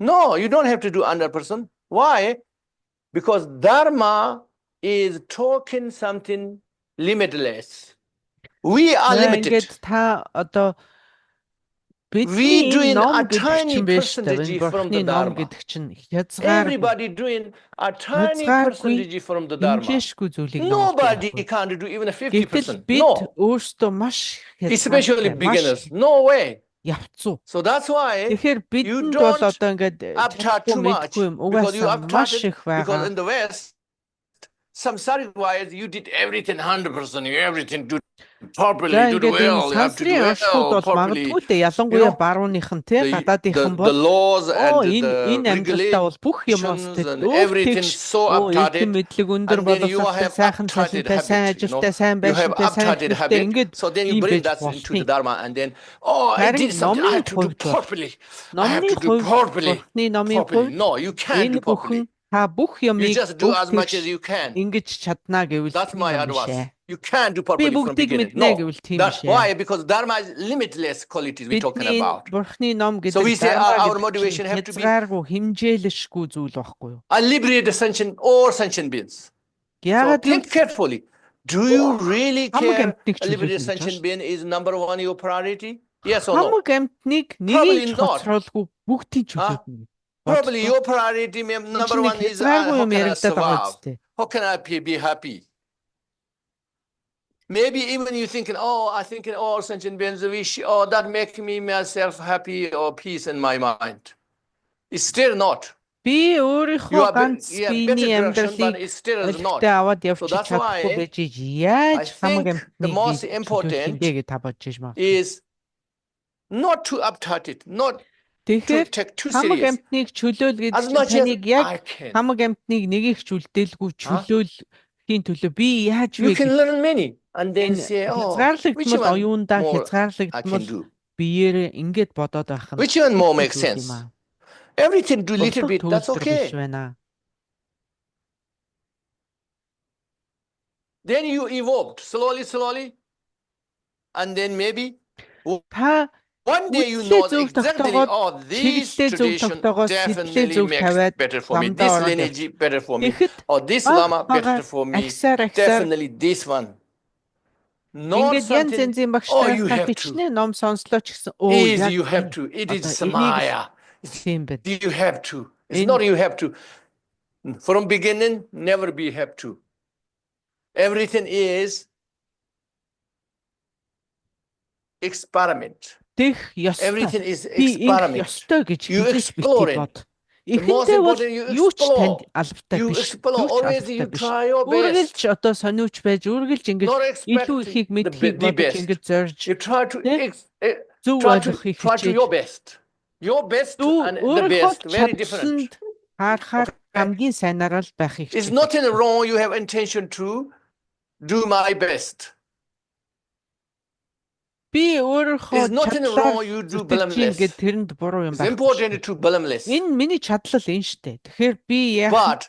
No, you don't have to do 100%. Why? Because Dharma is talking something limitless. We are За limited. ингээд та одоо We бидний doing ном a гэдэг tiny чинь биш дээ. percentage Энэ from the бурхны ном Dharma. гэдэг чинь хязгааргүй Everybody doing a tiny хязгааргүй percentage from the Dharma. хэмжээшгүй зүйлийг номлодог Nobody байхгүй. can't do even a Гэтэл 50%. бид No, өөрсдөө маш especially хязгаартай, маш beginners. No way. явцсан. So that's why Тэгэхээр you бидэнд бол don't одоо ингээд upcharge чадахгүй too much мэдгүй юм. because you Угаасаа маш upcharted их because байгаа. in the West, samsaric wise, you did everything 100%, you everything do properly, За do the ингээд энэ well, you have to do сансрын оршууд well бол properly. магадгүй дээ. Ялангуяа know, барууныхан те гадаадынхан the бол laws оо and энэ the амьдралдаа бол бүх юмос regulations and өөх everything тэгш so оо эрдэм upcharted, мэдлэг өндөр and then you боловсролтой have сайхан upcharted цалинтай сайн habit, you know, ажилтай сайн you have байшинтай сайн upcharted хэрэгтэй habit, ингээд so then you ийм bring байж that into the болохыг. Dharma, and then, oh, I Харин did something, I номын have to do хувьд бол properly, I have номын to do хувьд properly, бурхны номын properly. хувьд No, you can't энэ do properly. бүхэн та бүх You юмыг just do өөх as much as тэгш you can. ингэж чадна гэвэл That's my тийм юм advice. шээ. You can't do Би properly from бүгдийг beginning. мэднэ No, гэвэл тийм that's шээ. why, because Dharma is limitless qualities we're talking Бидний about. бурхны ном So we гэдэг say дарма our гэдэг motivation чинь have to be хязгааргүй хэмжээлшгүй зүйл байхгүй юу? I liberate the sentient or sentient beings. So Яагаад think carefully. Do you really хамаг care амьтныг a liberated чөлөөлнө гэж sentient байна. being is number one your priority? Yes or no? Хамаг амьтныг Probably нэгийг ч not. хоцролгүй бүгдийг чөлөөлнө. Probably your priority number one is хязгааргүй how юм can I яригадаад байгаа survive? үстэй. How can I be happy? Maybe even you thinking, oh, I think in all sentient beings, oh, that make me myself happy or peace in my mind. It's still not. Би You өөрийнхөө are ганц better биений direction, but амьдралыг it still is not. өлтөд аваад So явчих that's чадахгүй why байж яаж I хамаг think the амьтныг most чөлөөлөх юм important бэ гэж та бодож байна. is not to uptight it, not to Тэгэхээр take too хамаг serious. амьтныг чөлөөл гэдэг As чинь much as таныг яг I can. хамаг амьтныг нэгийг ч үлдээлгүй чөлөөлхийн төлөө би яаж вэ You can гэж learn many and then энэ say, oh, which хязгаарлагдмал one оюундаа more I can хязгаарлагдмал do? биеэрээ ингэж бодоод байх нь Which one more makes зүйл юм sense? аа. Everything do little Бодлого bit, that's төгөлдөр биш okay. байна. Then you evolved slowly, and then maybe Та one day you Үтлээ know зөв exactly, тогтоогоод, oh, this чиглэлээ зөв tradition тогтоогоод, definitely сэтгэлээ зөв makes тавиад, better for me. ламдаа This ороод lineage better for me. Тэгэхэд Or this баг lama багаар better for me. агсаар Definitely this one. Not ингээд янз something, янзын багш oh, you нартай have to. хичнээн ном сонслоо ч гэсэн Is яг you have энэ to. It is одоо энийг Maya. тийм байна. You have to. It's In- not you have to. From beginning, never be have to. Everything is experiment. Дэх ёстой. Everything is Би ингэх experiment. ёстой гэж You хэлж explore битгий it. бод. The most Эхэндээ бол important, you юу ч explore. танд албатай You биш. explore. Юу ч Always албатай you биш. try your Үргэлж best. одоо сониуч байж, үргэлж ингэж Not илүү expect ихийг мэдхийг the бодож best. ингэж зорж You try to Yeah. зөв try ойлгохыг to хичээж your best. Your best and the өөрийнхөө best very different. чадсанд харахаар хамгийн сайнаар л байхыг It's хичээж. nothing wrong. You have intention to do my best. Би өөрийнхөө It's nothing wrong. You do blameless. гэд тэрэнд буруу юм It's байна. important to blameless. Энэ миний чадлал энэ штэ. Тэгэхээр би яг But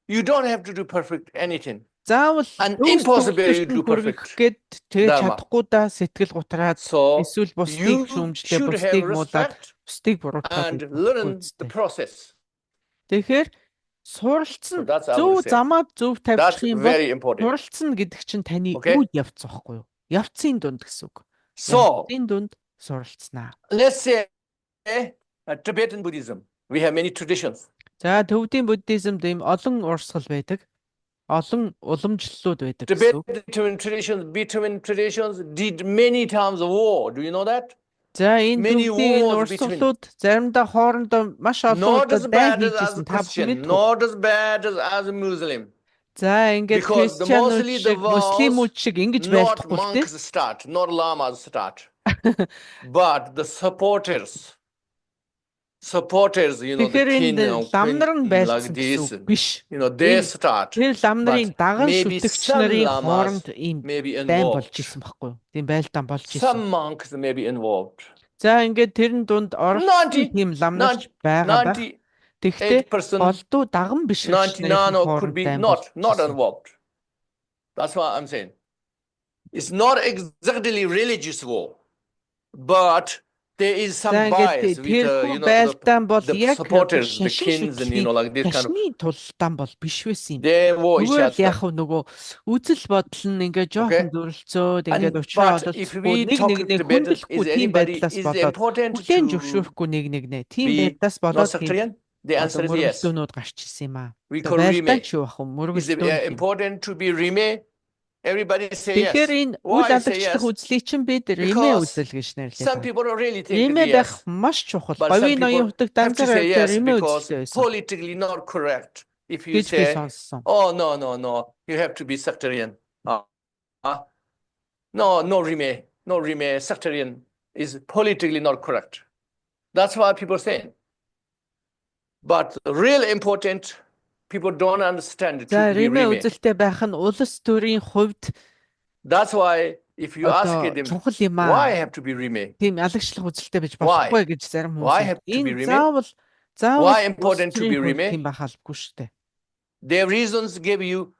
you don't have to do perfect anything. заавал And өөс impossible you төгсөлт do нь хүргэх perfect. гээд тэгээ Dharma. чадахгүй да сэтгэл готраад So эсвэл бусдыг you шүүмжлээ, should have бусдыг муулаад, respect бусдыг буруутгаад and learn the process. Тэгэхээр So суралцсан that's I зөв would say. замаа зөв That's тавьчих юм бол very important. суралцсан гэдэг чинь таны Okay. үйл явц واخгүй юу? Явцын дунд гэсэн үг. So Явцын дунд суралцнаа. let's say Tibetan Buddhism. We have many traditions. За төвдийн буддизмд ийм олон урсгал байдаг. Олон уламжлалууд байдаг гэсэн үг. Tibetan traditions did many times war. Do you know that? За энэ Many төвдийн wars between- урсгалууд заримдаа хоорондоо маш олон Not as удаа дайн bad as хийжсэн a та бүхэн Christian, мэдгүй. not as bad as a Muslim. За ингээд Because the христианууд mostly the шиг, муслимууд шиг ингэж Not байхгүй л тийм. monks start, not lamas start, but the supporters, you know, the Тэгэхээр king энэ or ламнар нь queen like байлцсан гэсэн this, үг биш. you know, they In- start, Тэр ламнарын But даган maybe шүтгч some нарын lamas хооронд ийм maybe дайн болж involved. исэн байхгүй юу? Тийм байлдаан болж исэн. Some monks may be involved. За ингээд тэрэн дунд оролцсон 90, тийм ламнарч байгаа байх. 98%, Тэгтээ голдуу даган биш 99 or could хооронд be дайн not болж исэн. involved. That's what I'm saying. It's not exactly religious war, but there is some За bias ингээд with you тэрхүү know байлдаан бол the яг supporters, the шашин kings, and you know like this kind of шашны тултан бол биш байсан юм. they war each Зүгээр л яг other. нөгөө үзэл бодол нь ингээд жоохон Okay. зөрөлцөөд And ингээд уучраа but if олцгүй we нэг talk нэгнээ together, хүндэлэхгүй is тийм anybody байдлаас is болоод important хүлээн to зөвшөөрөхгүй нэг нэгнээ тийм be байдлаас not болоод тийм sectarian? The answer is yes. мөргөлдөөнүүд гарч ирсэн юм аа. We call Байлдаан Rime. ч юу ах вэ? Is it Мөргөлдөөн тийм. important to be Rime? Everybody say Тэгэхээр yes. энэ Why үйл say аллагчлах yes? үзлийг чинь бид римэ Because үзэл гэж нэрлэдэг. Some people really think Римэ yes. байх маш чухал. But some Говийн ноён people хутаг have to данзаар say yes римэ because үзэлтэй байсан. politically not correct. If you Гэж би say, сонссон. oh, no, you have to be sectarian. No, Rime, sectarian is politically not correct. That's what people say. But real important, people don't understand За to be римэ Rime. үзэлтэй байх нь улс төрийн хувьд That's why if you ask одоо them, чухал юм why аа. have to be Rime? Тийм алагчлах үзэлтэй байж Why? болохгүй гэж зарим Why хүмүүс. have to be Энэ Rime? заавал Why important to be улс төрийн хувьд Rime? тийм байх албагүй шүү дээ. Their reasons give you,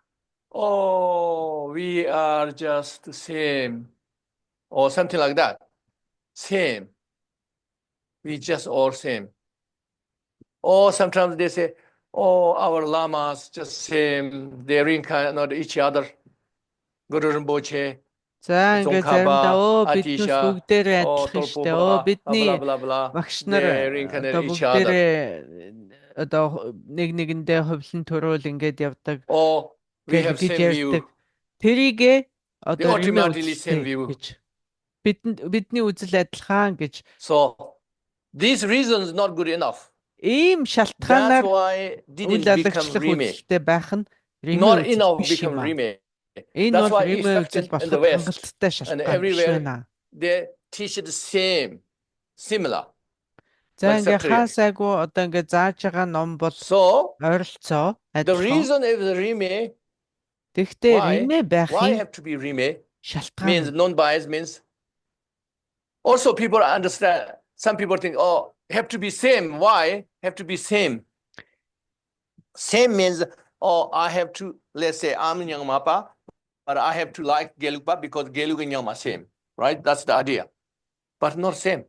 oh, we are just the same, or something like that. Same. We just all same. Or sometimes they say, oh, our lamas just same. They reincarnate each other. Guru Rinpoche, За ингээд заримдаа биднээс Atisha, бүгдээрээ oh, адилхан шүү Tolpo дээ. blah, Бидний blah, blah, blah. багш нар They reincarnate одоо each other. бүгдээрээ одоо нэг нэгэндээ хөвлөн төрөөл ингээд явдаг Or we гэж have same ярьдаг. view. Тэрийгээ одоо ultimately same view. гэж бидний үзэл адилхан гэж So these reasons not good enough. ийм That's шалтгаанаар why үйл didn't become аллагчлах Rime. үзэлтэй байх нь Not римэ enough үзэл биш become юм аа. Rime. Энэ That's бол why римэ expected үзэл in the болоход West хангалттай and шалтгаан биш everywhere байна. they teach the same, similar. За like ингээ sectarian. хаасайгуу одоо ингээ зааж байгаа ном бол So ойролцоо the адилхан. reason is the Rime. Тэгэхдээ Why? римэ Why байхын have to be Rime? шалтгаан Means non-bias means. Also, people understand. Some people think, oh, have to be same. Why have to be same? Same means, oh, I have to. Let's say I'm Nyangmapa, but I have to like Gelugpa because Gelug and Nyangma same, right? That's the idea. But not same.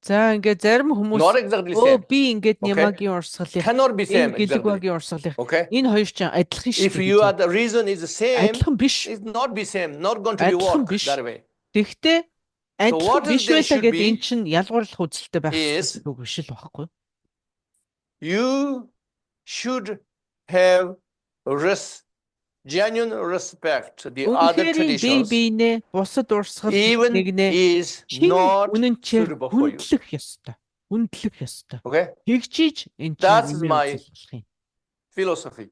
За ингээ зарим хүмүүс Not exactly өө same. би ингээд Okay. Нямагийн урсгалыг Cannot be same энэ exactly. гэлэгвагийн урсгалыг Okay. энэ хоёр ч адилхан шүү If дээ. you are the reason is the same, Адилхан биш. it's not be same. Not going to be Адилхан work биш. that way. Тэгэхдээ адилхан what is биш there байлаа should гэдэг be эн чинь ялгуурлах үзэлтэй байх is- хэрэгтэй биш л багхгүй. You should have genuine respect to the other Үнэхээр бие traditions, биенээ бусад урсгал even нэгнээ is шинэ not үнэнчээр suitable for you. хүндлэх ёстой. Хүндлэх ёстой. Okay, Тэгжиж эн That's чинь my- үзэл болох юм. philosophy.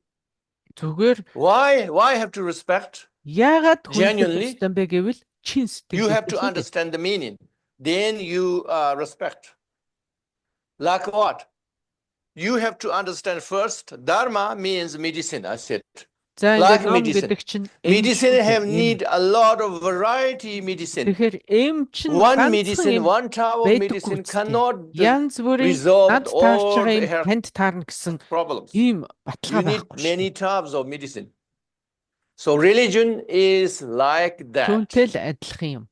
Зүгээр Why have to respect? яагаад Genuinely, хүндлэх ёстой юм бэ гэвэл чин You have to сэтгэл understand the meaning. Then you respect. Like what? You have to understand first. Dharma means medicine. I said. За like ингээд ном medicine. гэдэг чинь Medicine have need a lot of variety. Medicine. Тэгэхээр эм чинь One medicine, one type of байдаггүй medicine үстэй. cannot янз бүрийн resolve над таарч all байгаа the юм health танд таарна гэсэн problems. ийм You баталгаа need байхгүй. many types of medicine. So religion is like that. Түүнтэй л адилхан юм.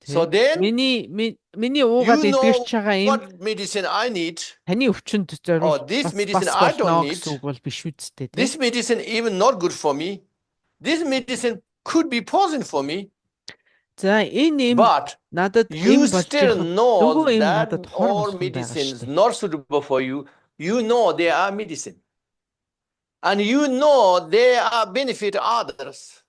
So then миний уугаад you know идэрч байгаа юм what medicine I need. таны өвчнөд зориулж this medicine бас I don't болно need. гэсэн үг бол биш үсттэй. This medicine even not good for me. This medicine could be poison for me. За энэ юм But надад you юм болж still байгаа. know Нөгөө юм that надад хор all болсон байгаа medicines шүү дээ. not suitable for you. You know they are medicine. And you know they are benefit others.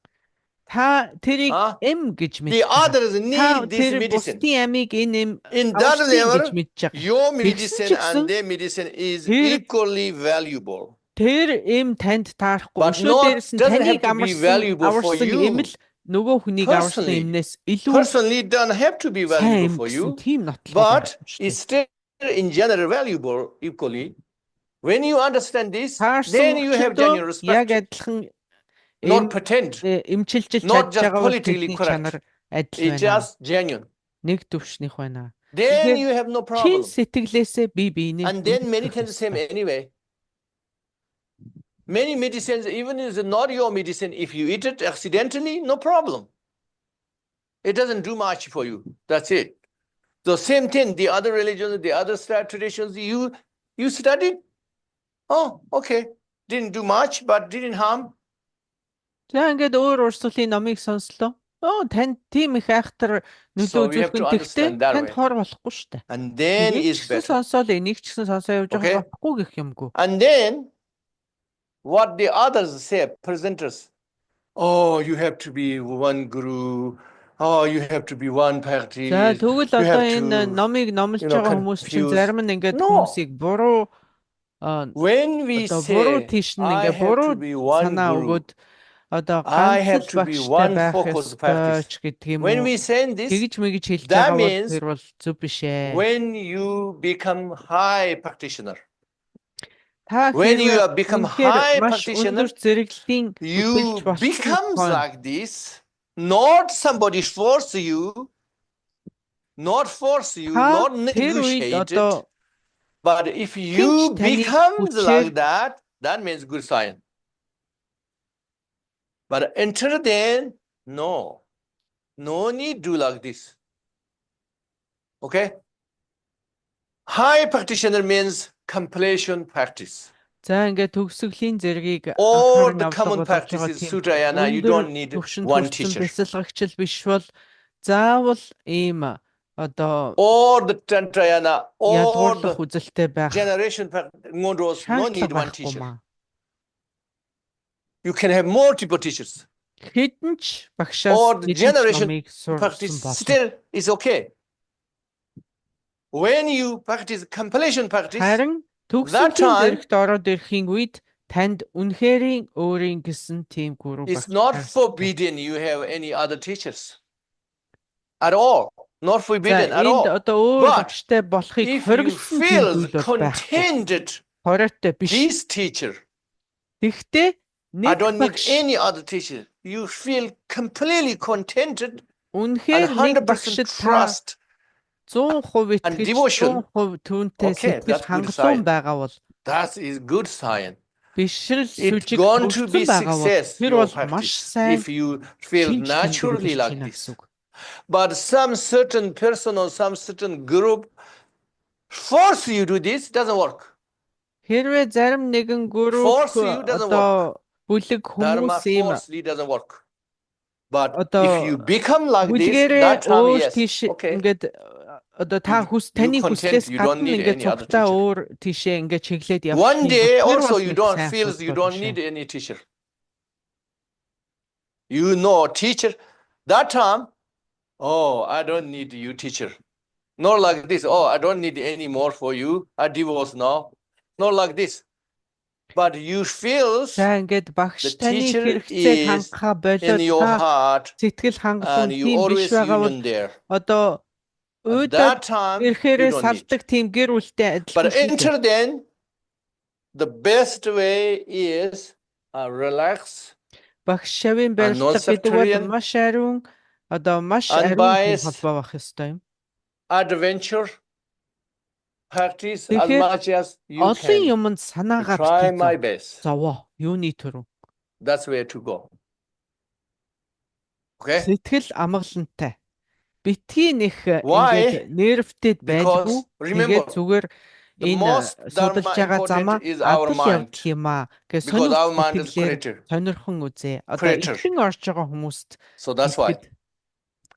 Та тэрийг А? эм гэж The мэддэг. others Та need this тэр medicine. бусдын амийг энэ эм In that авчдгийг гэж level, мэдж байгаа. your ч medicine гэсэн and their medicine is тэр- equally valuable. Тэр эм танд таарахгүй. But Өшөө not- дээрээс нь doesn't have таныг to be valuable for аварсан you. эм л нөгөө хүнийг аварсан Personally. эмнээс илүү Personally, don't have to be сайн valuable эм for гэсэн you, тийм нотлох but it's still in general valuable equally. When you understand this, then you have genuine яг respect, адилхан not pretend. эмчилж not чадж just байгаа бол politically тэдний correct. чанар адил It's байна. just genuine. Нэг төвшнийх байна. Then Тэгэхээр you have no Чин problem. сэтгэлээсээ бие биенээ And then many хүндэтгэх times the same ёстой. anyway. Many medicines, even if it's not your medicine, if you eat it accidentally, no problem. It doesn't do much for you. That's it. The same thing, the other religions, the other traditions, you studied. Oh, okay. Didn't do much, but didn't harm. За ингээд өөр урсгалын номыг сонслоо. Танд тийм их айхтар So нөлөө we have to үзүүлэх нь тэгтээ understand that танд way. хор болохгүй шүү дээ. And then Нэг is ч гэсэн better. сонсоол энийг ч гэсэн сонсоо явж Okay. байгаа болохгүй гэх юмгүй. And then what the others say, presenters. Oh, you have to be one guru. Oh, you have to be one party. За тэгвэл You одоо have энэ to, номыг номлож байгаа хүмүүс чинь confuse. зарим нь ингээд No. хүмүүсийг буруу When we одоо буруу say, тийш нь I ингээд have буруу to be one санаа guru, өгөөд одоо I have ганц to л be багштай one байх focus ёстой practice. ч гэдэг юм When уу. we say this, Тэгж мэгж хэлж that байгаа бол means тэр бол зөв биш ээ. when you become high practitioner, Та when you хэрвээ have become үнэхээр high маш practitioner, өндөр зэрэглэлийн you бүтээлч болчихсон becomes хойно like this. Not somebody force you, not force you, та not тэр үед negotiate it. одоо But if you таны becomes хүчээр like that, that means good sign. But until then, no need do like this. Okay? High practitioner means completion practice. за ингээд төгсгөлийн зэргийг All анхааран the авдаг common болгож practice байгаа is тийм Sutrayana. You өндөр don't need төвшин one төрсэн teacher. бясалгагчл биш бол заавал ийм одоо All the Tantrayana, all ядгуурлах the үзэлтэй байх generation Ngondos, no need шаардлага one байхгүй teacher. маа. You can have multiple teachers. Хэдэн ч багшаас Or the хэдэн ч generation номыг practice сурсан болно. still is okay. When you practice completion practice, Харин that төгсгөлийн time зэрэгт ороод ирэхийн үед танд үнэхэрийн өөрийн гэсэн тийм гүрүү it's багш not хайртай. forbidden you have any other teachers at all. Not За forbidden at энд all. одоо өөр But багштай болохыг If you хориглосон тийм feel зүйл бол байхгүй. contented, Хориотой биш. this teacher, Тэгвэл I нэг don't need багш any other teacher. You feel completely contented and үнэхээр нэг 100% багшд та trust. 100% and итгэж devotion. 100% түүнтэй Okay, сэтгэл that's good хангалуун sign. байгаа бол That is good sign. бишрэл It's сүжиг going to be төгссөн байгаа бол success тэр your бол маш practice сайн if you feel шинж naturally тэмдэглэж like байна this. гэсэн үг. But some certain person or some certain group force you to this, doesn't work. Хэрвээ зарим нэгэн гүрүү Force you doesn't одоо бүлэг Dharma хүмүүс ийм forcefully doesn't work. But Одоо if you become like this, бүлгэрээ that time өөр yes, тийш okay. ингээд одоо та You таны content, хүслээс you don't гадна need ингээд any other цогтаа teacher. өөр тийшээ ингээд чиглээд явах. One day also you don't feel you don't need any teacher. You know teacher. That time, oh, I don't need you teacher. Not like this. Oh, I don't need any more for you. I divorce now. Not like this. But you feel За ингээд багш the таны teacher хэрэгцээг is хангахаа in болоод your та heart сэтгэл хангалуун and you тийм биш always байгаа бол union there. одоо At өөдөө that time, you ирэхээрээ don't need. салдаг тийм гэр бүлтэй адилхан But шүү дээ. until then, the best way is relax, Багш шавын барилга гэдэг бол non-sectarian, маш ариун одоо маш ариун тийм unbiased, холбоо байх ёстой юм. adventure, practice as Тэгэхээр much as you олон can. юмд санаагаа Try my битгий best. зовоо. Юуны төрөв. That's where to go. Okay? Сэтгэл амгалантай. Битгий нэх Why? ингээд нервтэд байдгүй. Because remember, Тэгээд зүгээр the энэ most судалж dharma байгаа замаа important is our адал mind. явах юм аа. Гэж Because our mind is сонирхолтой creator. сонирхон үзээ. Одоо Creator. ихэн орж байгаа хүмүүст So that's why. ихэд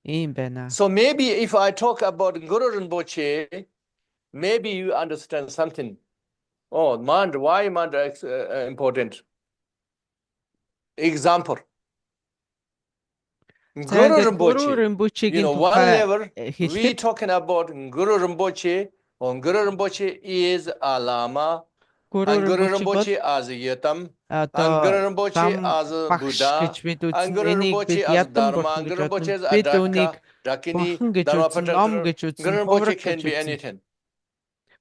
ийм байна. So maybe if I talk about Guru Rinpoche, maybe you understand something. Oh, mind, why mind is important? Example. За Guru ингээд Гуру Rinpoche, Римпочегийн one тухай level, we хэлэхэд talking about Guru Rinpoche. Guru Rinpoche is a Lama, Гуру and Guru Римпоче бол Rinpoche as a Yatam, and одоо Guru Rinpoche зам as a багш Buddha, гэж бид and үзэн Guru энийг Rinpoche бид as ядан Dharma, бурхан and гэж Guru Rinpoche as бодно. Бид үүнийг Dakini, бурхан гэж Dharma үзэн, ном гэж үзэн, Guru Rinpoche хувраг can гэж be үзэн. anything.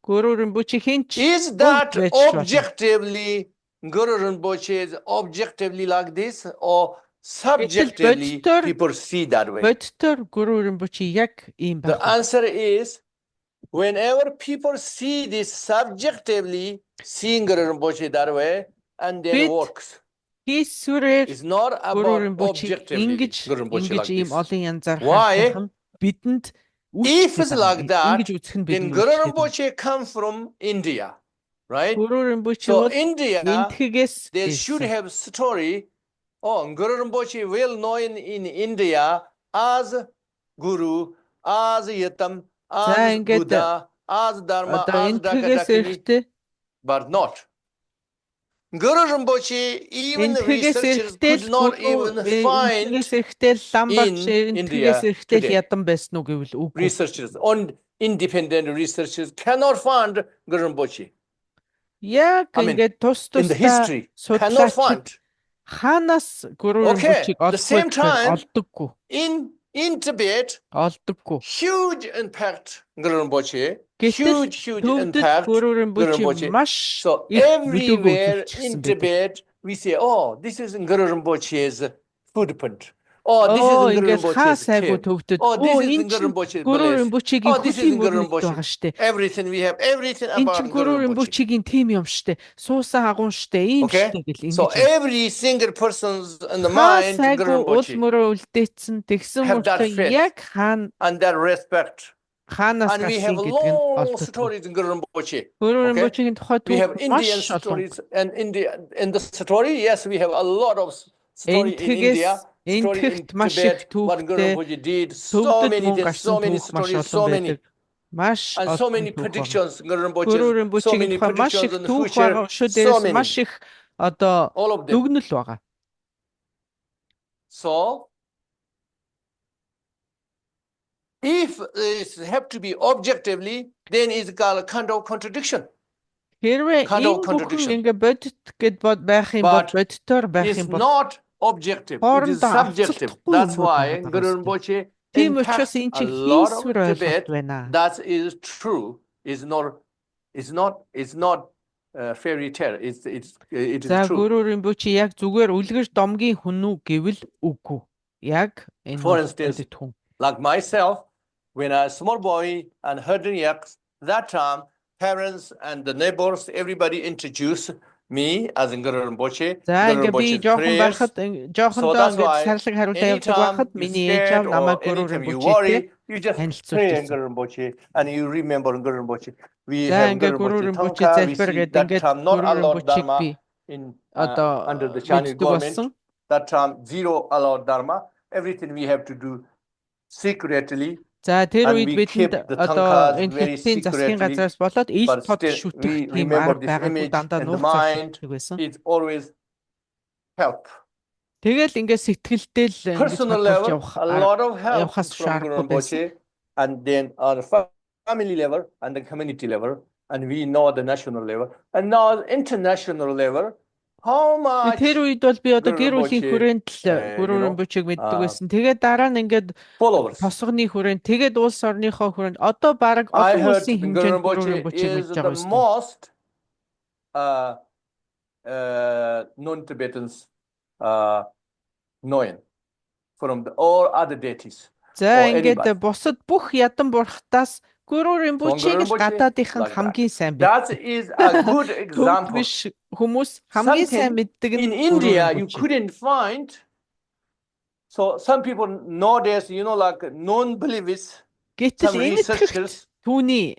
Гуру Римпоче хинч Is that байж болно. objectively Guru Rinpoche is objectively like this, or subjectively бодитоор- people see that way? бодтоор Гуру Римпоче яг ийм The байх. answer is whenever people see this subjectively, seeing Guru Rinpoche that way, and then Bit- works. Хийсвэрээр It's not Гуру about Римпоче objectively ингэж Guru Rinpoche ингэж like ийм this. олон янзаар Why? хайх нь бидэнд If it's like that, Ингэж үзэх нь then бидний Guru үйлчлээд байна. Rinpoche come from India, right? Гуру Rinpoche So бол India, энтхгээс they should ирсэн. have story. Oh, Guru Rinpoche well known in India as Guru, as Yatam, За as ингээд Buddha, as Dharma, одоо as энтхгээс Dakataki, ирэхдээ but not. Guru Rinpoche, even the энтхгээс researchers ирэхдээ could not even find энтхгээс ирэхдээ лам багш in энтхгээс India ирэхдээ today. ядан байсан уу гэвэл үгүй. researchers, on independent researchers cannot find Guru Rinpoche Яг I mean, ингээд тус in the тусдаа history. Cannot судлаачид find. хаанаас Гуру Okay, Rinpoche-г the same олдгүй гэхээр time- олдоггүй. In Tibet, Олдоггүй. huge impact Guru Rinpoche, Гэтэл huge төвдөд impact. Гуру Rinpoche. Rinpoche маш So их нөлөөгөө everywhere үзүүлчихсэн in байдаг. Tibet, we say, oh, this is Guru Rinpoche's footprint. Oh, this Оо is Guru ингээд хаа Rinpoche's сайгүй cave. төвдөд. Oh, this Оо is энэ Guru чинь Rinpoche's Гуру belief. Rinpoche-гийн Oh, this is хөлийн Guru мөрөнд Rinpoche. байгаа штэ. Everything we have, everything Энд чинь about Гуру Guru Rinpoche. Rinpoche-гийн тим юм штэ. Суусан агуун штэ. Ийм Okay? штэ гэл So ингэж. every single person's in the Хаа mind сайгүй Guru уул Rinpoche мөрөө үлдээсэн тэгсэн Have that мөртөө faith. яг хаана and that respect. хаанаас And we have гарсан гэдэг нь long олддог. stories in Guru Rinpoche. Гуру Okay? Rinpoche-гийн тухай We have түүх маш Indian олон. stories and in the story, yes, we have a lot of story in India. Story in Энтхэгт маш Tibet, их what Guru түүхтэй Rinpoche did, so төвдөд many, мөн there's so гарсан many түүх маш stories, so олон many, байдаг. Маш and so олон many түүх байгаа. predictions. Guru Гуру Rinpoche, so Rinpoche-гийн many тухай маш predictions их in the түүх future, байгаа. Өшөө so дээрээс many, маш их одоо all of them. дүгнэл байгаа. So, if it have to be objectively, then it's called a kind of contradiction. Хэрвээ Kind of энэ бүхэн contradiction. ингээ бодит гэд байх юм бол But бодитоор байх It's юм бол not objective, it is хоорондоо subjective. авцалдахгүй That's юмнууд why байгаа Guru даа. Rinpoche Тийм учраас impacts энэ a чинь lot хийсвэр of ойлголт Tibet. байна. That is true. It's not fairy tale. It is За true. Гуру Rinpoche яг зүгээр үлгэр домгийн хүн үү гэвэл үгүй. Яг энэ For бол instance, бодит хүн. Like myself, when I was a small boy and herding yaks, that time parents and the neighbors, everybody introduced me as in Guru Rinpoche. За Guru ингээ би Rinpoche's жоохон prayers. байхад So жоохондоо that's ингээ why сарлаг хариултаа явдаг anytime байхад you миний ээж scared аав намайг or Гуру anytime you Rinpoche-тэй worry, you just pray in танилцуулчихсан. Guru Rinpoche and you remember Guru Rinpoche. We За have ингээ Guru Гуру Rinpoche Rinpoche Thangka. We залбир see гэдэг that ингээд time not Гуру allowed Rinpoche-г Dharma би in одоо under the Chinese мэддэг government. болсон. That time zero allowed Dharma. Everything we have to do secretly. За тэр And үед we бидэнд kept the одоо tankas энэ very хятадын засгийн secretly, газраас болоод ил but тод still шүтэх we тийм remember арга this байгаагүй image дандаа in the нууц mind. шүтдэг байсан. It always help. Тэгэл ингээд сэтгэлдээ л ингэж Personal бодож level, явах a lot of help явахаас from Guru шаардлагагүй байсан. Rinpoche, and then on the family level and the community level, and we know the national level, and now international level. How much Тэр үед бол би одоо Guru гэр бүлийн Rinpoche, хүрээнд л you Гуру know, Rinpoche-г мэддэг uh, байсан. Тэгээд дараа нь ингээд followers? тосгоны хүрээнд тэгээд улс орныхоо хүрээнд одоо баг I олон heard улсын Guru хэмжээнд Гуру Rinpoche Rinpoche-г is мэдж the байгаа юм. most non-Tibetans known from all other deities. За or ингээд anybody. бусад бүх ядан бурхтаас Гуру Rinpoche-г л Rinpoche гадаадынхан like хамгийн сайн That мэддэг. is a good Төвд example. биш хүмүүс хамгийн сайн Something мэддэг In нь Гуру India, you Rinpoche. couldn't find. So some people nowadays, like non-believers, Гэтэл some энэ researchers, түүний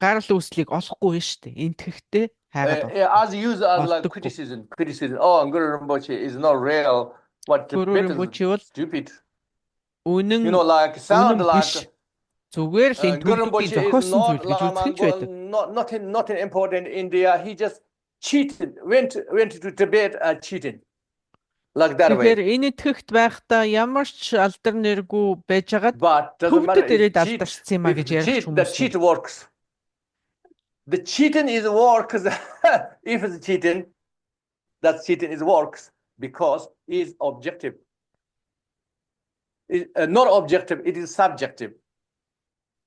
гарал үүслийг олохгүй байна шүү дээ. Энтгэхтэй хайгаад байна. as used as like Олдоггүй. criticism. Oh, Guru Rinpoche is not real. What Guru Tibetans Rinpoche бол stupid. үнэн Like sound үнэн like биш. Зүгээр л энэ Guru төлөвийн Rinpoche is зохиосон not зүйл гэж үзэх ч байдаг. nothing important in India. He just cheated. Went to Tibet cheating. Like that Тэгэхээр way. энэ итгэхт байхдаа ямар ч алдар нэргүй байжгаад But doesn't matter. төвдөд ирээд It's cheat. алдарсан юм а If гэж the ярих cheat, the хүмүүс. cheat works. The cheating is works. If it's cheating, that cheating is works because it's objective. Not objective, it is subjective.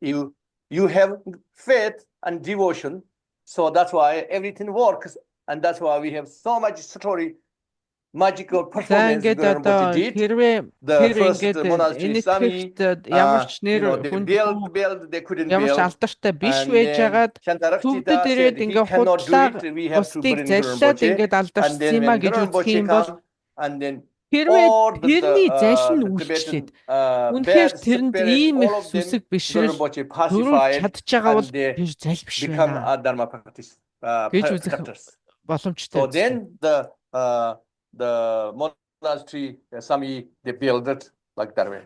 You have faith and devotion, so that's why everything works, and that's why we have so much story, magical За performance ингээд Guru одоо Rinpoche did. хэрвээ The тэр first ингээд monastery энэ Sami, итгэхт ямар ч нэр they хүндгүй build, they couldn't ямар ч build. алдартай биш And байж then байгаад Shantarakshita төвдөд ирээд said, he ингээ cannot do худлаа it, we have to бусдыг bring Guru залшаад Rinpoche. ингээд And алдарсан then юм а when гэж Guru үзэх Rinpoche юм бол come, and then Хэрвээ or тэрний зашин the үйлчлээд Tibetan үнэхээр bad тэрэнд spirit, ийм их all of them, сүсэг Guru бишрэл Rinpoche төрүүлж pacified чадж байгаа бол and they тэр заль биш become байна Dharma гэж үзэх practitioners. боломжтой. So then the monastery, Sami, they built it like that way.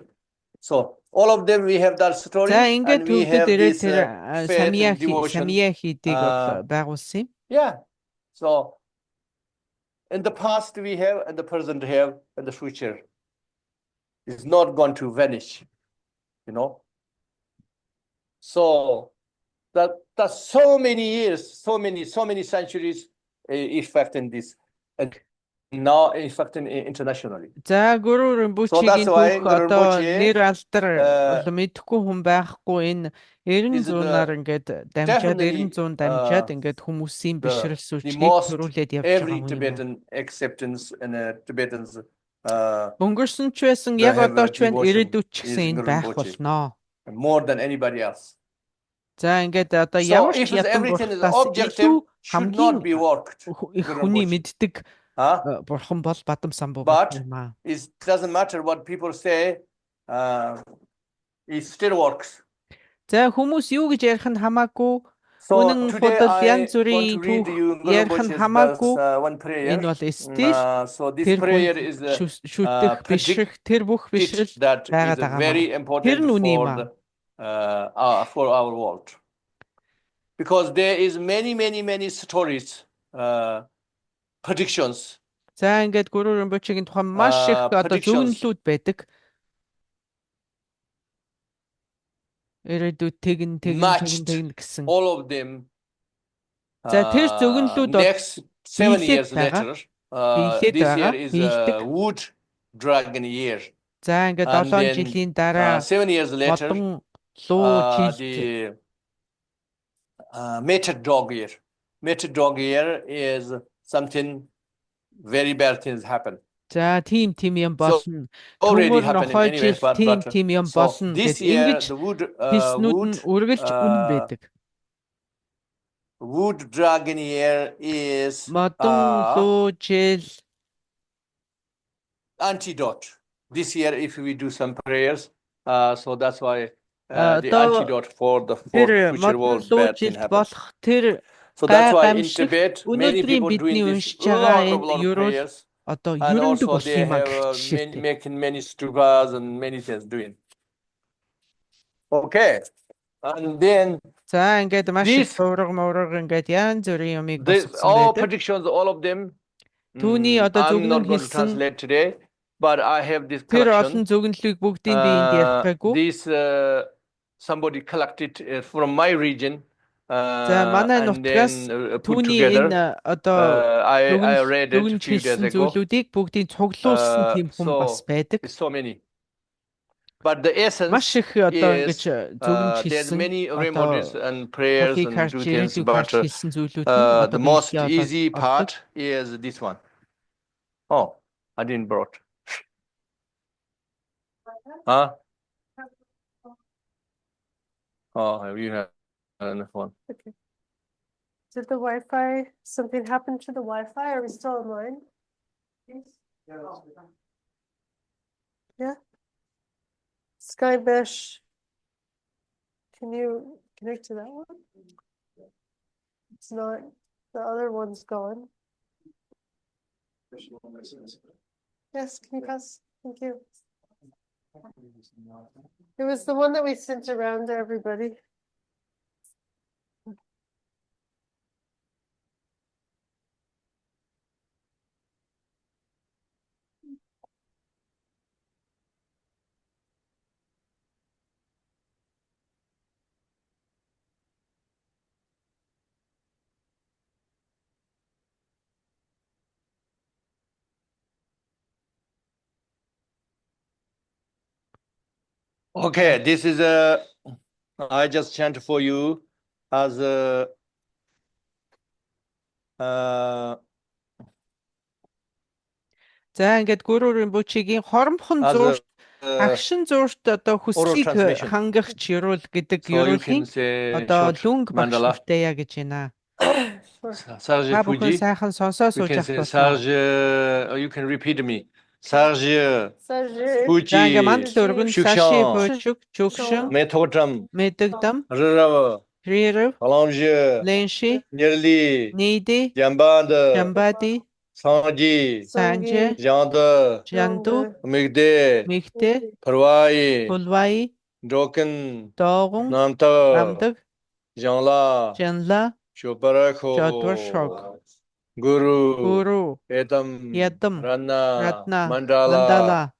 So all of them we have that story За ингээд and we төвдөд have ирээд this тэр faith and devotion. самия хийдийг Uh, байгуулсан юм. Yeah. So in the past we have, and the present have, and the future is not going to vanish, you know. So that's so many years, so many centuries effect in this, and now effecting internationally. За Гуру So Римпочигийн that's why түүх Guru одоо Rinpoche, нэр алдар uh, бол мэдэхгүй хүн байхгүй энэ 90 is the- зуунаар ингээд дамжаад definitely, 90 дамжаад ингээд хүмүүсийн бишрэл the сүлжлийг most төрүүлээд явж байгаа every хүн юм. Tibetan acceptance and Tibetans Өнгөрсөн ч байсан they яг have одоо a ч байна devotion ирээдүйд ч is гэсэн энэ Guru байх Rinpoche. болно. more than anybody else. За ингээд одоо So ямар ч if ятан everything is бурхтаас objective, илүү should хамгийн not be worked. их Guru хүний Rinpoche. мэддэг Huh? бурхан бол Бадам Самбуу But юм аа. it doesn't matter what people say, it still works. За хүмүүс юу гэж ярих нь хамаагүй. So Үнэн today худал I янз want to бүрийн read түүх you Guru ярих нь Rinpoche's хамаагүй. one prayer. Энэ бол стил So this тэр prayer хүн is шүтдэх бишрэх тэр бүх бишрэл that байгаад is байгаа very маа. important Тэр нь үний юм for аа. for our world. Because there is many stories, predictions. За ингээд Гуру Римпочигийн тухай маш их одоо predictions. зөвнөлүүд байдаг. Ирээдүйд тэгнэ гэсэн. All of them. За тэр зөвнөлүүд бол Next 7 биелээд years байгаа. later, Биелээд this year байгаа. is Биелдэг. wood dragon year. За ингээд And 7 then, жилийн дараа 7 years later, модон луу жилд the mated dog year. Mated dog year is something very bad things happen. за тийм юм болно. Already Төмөр happening нохой anyway, жил but тийм юм so болно this гэж year ингэж the wood хэлснүүд нь үргэлж үнэн байдаг. wood dragon year is Модон луу жил antidote. This year, if we do some prayers, so that's why the одоо antidote for the тэр future модон world луу bad thing жилд happen. болох тэр So that's why in гамшиг Tibet, many өнөөдрийн people бидний doing this уншиж байгаа lot энэ of ерөөл prayers, одоо and ерөндөг also болсон they юм аа have гэх жишээтэй. making many stupas and many things doing. Okay, and then За ингээд маш их This- мураг ингээд янз бүрийн юмыг this босгосон all байдаг. predictions, all of them. Түүний одоо I'm зөвгөн not going to хэлсэн translate today, but I have this тэр collection. олон зөвгөнлийг бүгдийг би энд ярихгүйгүй. This somebody collected from my region. За манай And нутгаас then put түүний together. энэ одоо I read it a зөвгөнж few days хэлсэн ago. зүйлүүдийг бүгдийг цуглуулсан тийм хүн So, бас байдаг. It's so many. But the essence Маш их одоо is, ингэж зөвгөнж there's хэлсэн many remedies одоо and prayers хохийг and харж do things, ирээдүйг but харж хэлсэн зүйлүүд нь одоо the most биелгээ easy олдог. part is this one. Oh, I didn't brought. Huh? Oh, you have another one. Did the Wi-Fi, something happen to the Wi-Fi? Are we still online? Yeah. Skybish. Can you connect to that one? It's not, the other one's gone. Yes, can you pass? Thank you. It was the one that we sent around to everybody. Okay, this is I just chant for you as a За ингээд Гуру Римпочигийн хоромхон as зурш a агшин зуршд одоо хүслийг transmission. хангахч ёрул гэдэг so you ёруулын can say одоо short лүнг багш mandala. нартай яа гэж байна. Sarge Та бүхэн Puji. сайхан сонсоо You сууж can авах say болно. Sarge, or you can repeat me. Sarjı, Sarjı, Fuji, За ингээ мандал өргөн саши Шукшан, бочуг чөгшин Methodram, мэдэгдам Rırava, рирв Falanjı, ленши Nirli, нийди Jambandı, жамбади Sanji, санже Jandı, жанду Migde, мигдэ Parvai, пулвай Jokin, доогон Namta, намдаг Janla, жанла жодвар шог Shoparako, Guru, гуру Edam, ядам Rana, ратна Mandala, мандала